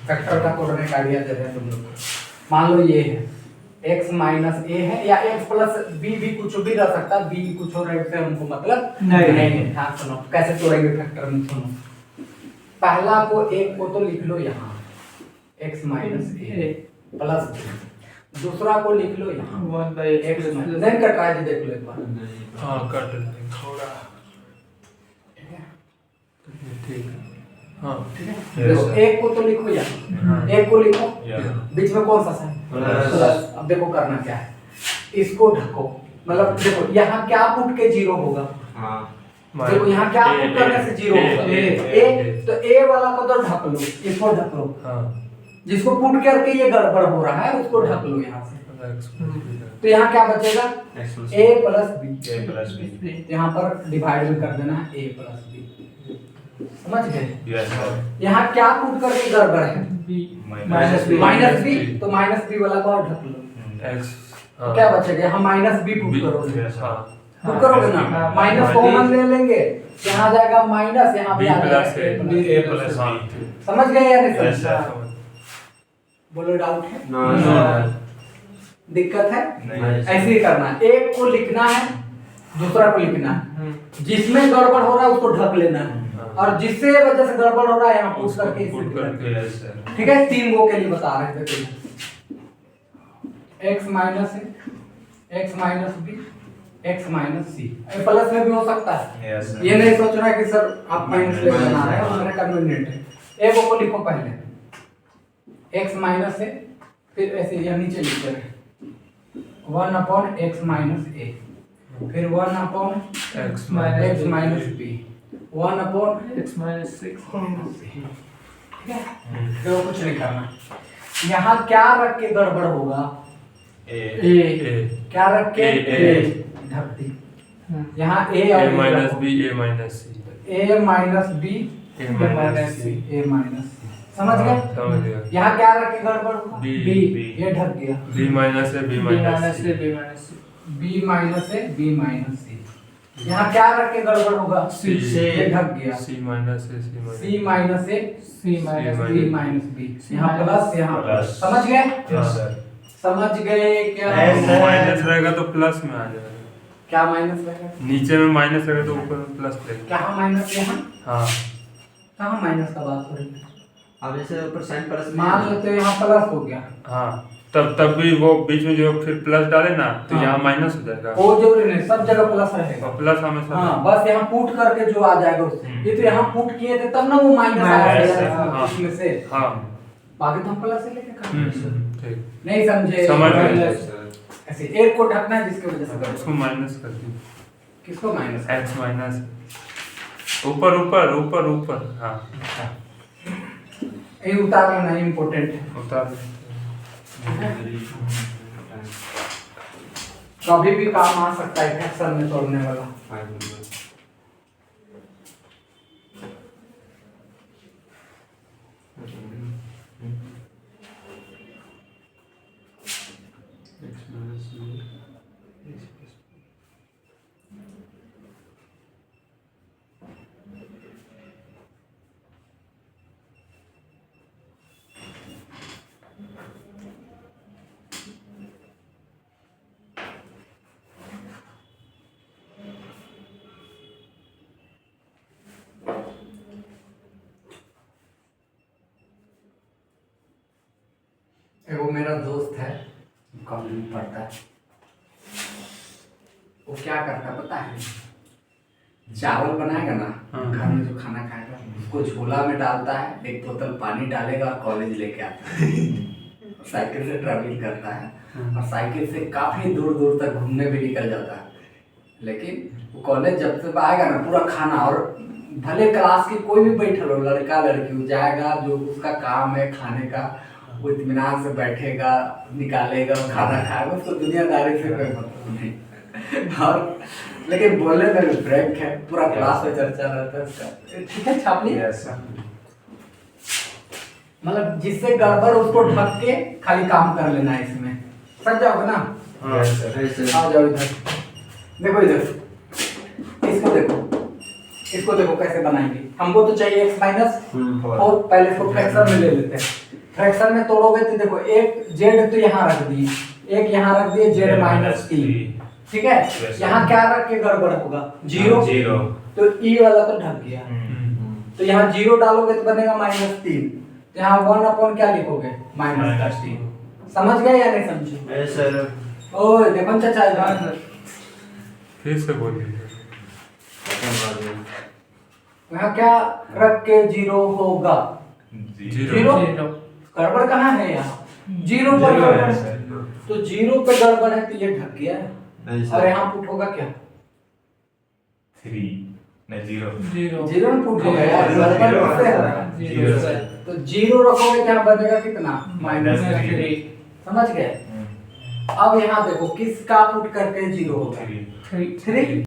फैक्टर का तोड़ने का आइडिया दे रहे हैं तुम लोग को। मान लो ये है x माइनस ए है या x प्लस b भी कुछ भी रह सकता है b कुछ और से हमको मतलब नहीं हाँ सुनो कैसे तोड़ेंगे फैक्टर में सुनो पहला को एक को तो लिख लो यहाँ x माइनस ए प्लस दूसरा को लिख लो यहाँ 1 by x नहीं कट रहा है देख लो एक बार हाँ कट नहीं थोड़ा ठीक है। हाँ ठीक है Yes, देखो sir. एक को तो लिखो यहाँ हाँ। एक को लिखो Yeah. बीच में कौन सा साइन प्लस। प्लस अब देखो करना क्या है इसको ढको मतलब देखो यहाँ क्या पुट के 0 होगा हाँ। देखो यहाँ क्या पुट करने से 0 होगा ए तो ए वाला को तो ढक लो इसको ढक लो हाँ जिसको पुट करके ये गड़बड़ हो रहा है उसको ढक लो यहाँ से तो यहाँ क्या बचेगा X plus a plus b A plus B. यहाँ पर डिवाइड में कर देना है a प्लस बी समझ गए Yes, sir. यहाँ क्या पुट करके गड़बड़ है Minus B. माइनस बी तो माइनस बी वाला को और ढक लो एक्स तो क्या बचेगा यहाँ माइनस बी पुट करोगे Yes, sir. पुट करोगे ना हाँ, माइनस कॉमन ले लेंगे यहाँ जाएगा माइनस यहाँ बी भी आ प्लस जाएगा ए A plus B. समझ गए या नहीं Yes, समझ sir. बोलो डाउट है ना दिक्कत है नहीं। ऐसे ही करना है एक को लिखना है दूसरा को लिखना है जिसमें गड़बड़ हो रहा है उसको ढक लेना है और जिससे वजह से गड़बड़ हो रहा है यहाँ पुट करके इसे पुट लिखना है। करके Yes, sir. ठीक है 3 गो के लिए बता रहे थे x minus x minus b x minus c plus में भी हो सकता है Yes, sir. ये नहीं सोचना कि सर आप माइनस ले बना रहे हैं मेरा कन्वीनिएंट है एक को लिखो पहले x माइनस है फिर ऐसे यहाँ नीचे लिखते हैं 1 अपॉन x माइनस a फिर 1 upon x x minus b 1 upon x minus 6 ठीक है तो कुछ नहीं करना यहाँ क्या रख के गड़बड़ होगा A. ए क्या रख के A, ढक दी यहाँ a ए और minus b a minus c a minus b A minus C. a minus c समझ गए समझ गया यहाँ क्या रख के गड़बड़ होगा B, b ये ढक गया बी माइनस है b b minus minus c a b minus c b minus है b माइनस c यहाँ क्या रख के गड़बड़ होगा C, ये ढक गया सी माइनस है c माइनस है c minus C b minus b यहाँ प्लस यहाँ प्लस। समझ गए Yes, sir. समझ गए क्या ऐसे- माइनस रहेगा तो प्लस में आ जाएगा क्या माइनस रहेगा नीचे में माइनस रहेगा तो ऊपर में प्लस रहेगा कहाँ माइनस यहाँ हाँ कहाँ माइनस का बात हो रही है अब जैसे ऊपर साइन प्लस मान लेते हो यहाँ प्लस हो गया हाँ तब भी वो बीच में जो फिर प्लस डाले ना तो यहाँ माइनस हो जाएगा। वो जरूरी नहीं, सब जगह प्लस रहेगा। और प्लस हमेशा हाँ, बस यहाँ पुट करके जो आ जाएगा उससे। ये तो यहाँ पुट किए थे तब ना वो माइनस आया इसमें से। हाँ बाकी तो हम प्लस से लेके काम ठीक। नहीं समझे? समझ गए। ऐसे एक को ढकना है जिसकी वजह से उसको माइनस कर दी। किसको माइनस? एक्स माइनस ऊपर ऊपर ऊपर ऊपर। हाँ ये उतार लेना इम्पोर्टेंट है। उतार कभी भी काम आ सकता है फ्रैक्शन में तोड़ने वाला। वो मेरा दोस्त है, कॉलेज में पढ़ता है। वो क्या करता है पता है? चावल बनाएगा ना, घर में जो खाना खाएगा उसको झोला में डालता है, एक बोतल पानी डालेगा और कॉलेज लेके आता है। साइकिल से ट्रैवलिंग करता है और साइकिल से काफी दूर दूर तक घूमने भी निकल जाता है। लेकिन वो कॉलेज जब से आएगा ना, पूरा खाना, और भले क्लास की कोई भी बैठा हो, लड़का लड़की, वो जाएगा, जो उसका काम है खाने का, वो इत्मीनान से बैठेगा, निकालेगा, खाना खाएगा, उसको दुनियादारी से कोई मतलब नहीं। और लेकिन बोलने में भी फ्रैंक है, पूरा क्लास में चर्चा रहता है उसका। ठीक है, छाप ली। मतलब जिससे गड़बड़ उसको ढक के खाली काम कर लेना है इसमें। समझ जाओगे ना? आ जाओ इधर, देखो इधर, इसको देखो कैसे बनाएंगे। हमको तो चाहिए x माइनस 4। पहले इसको फ्रैक्शन में ले लेते हैं। फ्रैक्शन में तोड़ोगे तो देखो, एक z तो यहाँ रख दिए, एक यहाँ रख दिए z माइनस 3। ठीक है, यहाँ क्या रख के गड़बड़ होगा? 0। तो e वाला तो ढक गया। तो यहाँ 0 डालोगे तो बनेगा -3। तो यहाँ 1 क्या लिखोगे? -3। समझ गए या नहीं समझे? सर ओए देखो चाचा, फिर से बोलिए। यहाँ क्या रख के 0 होगा? 0 गड़बड़ कहाँ है? यहाँ 0 पर गड़बड़ है, तो 0 पे गड़बड़ है तो ये ढक गया है। और यहाँ पुट होगा क्या? 0 में पुट होगा यार, गड़बड़ किससे होगा? तो 0 रखोगे क्या बनेगा? कितना? -3। समझ गए? अब यहाँ देखो किसका पुट करके 0 होगा? 3।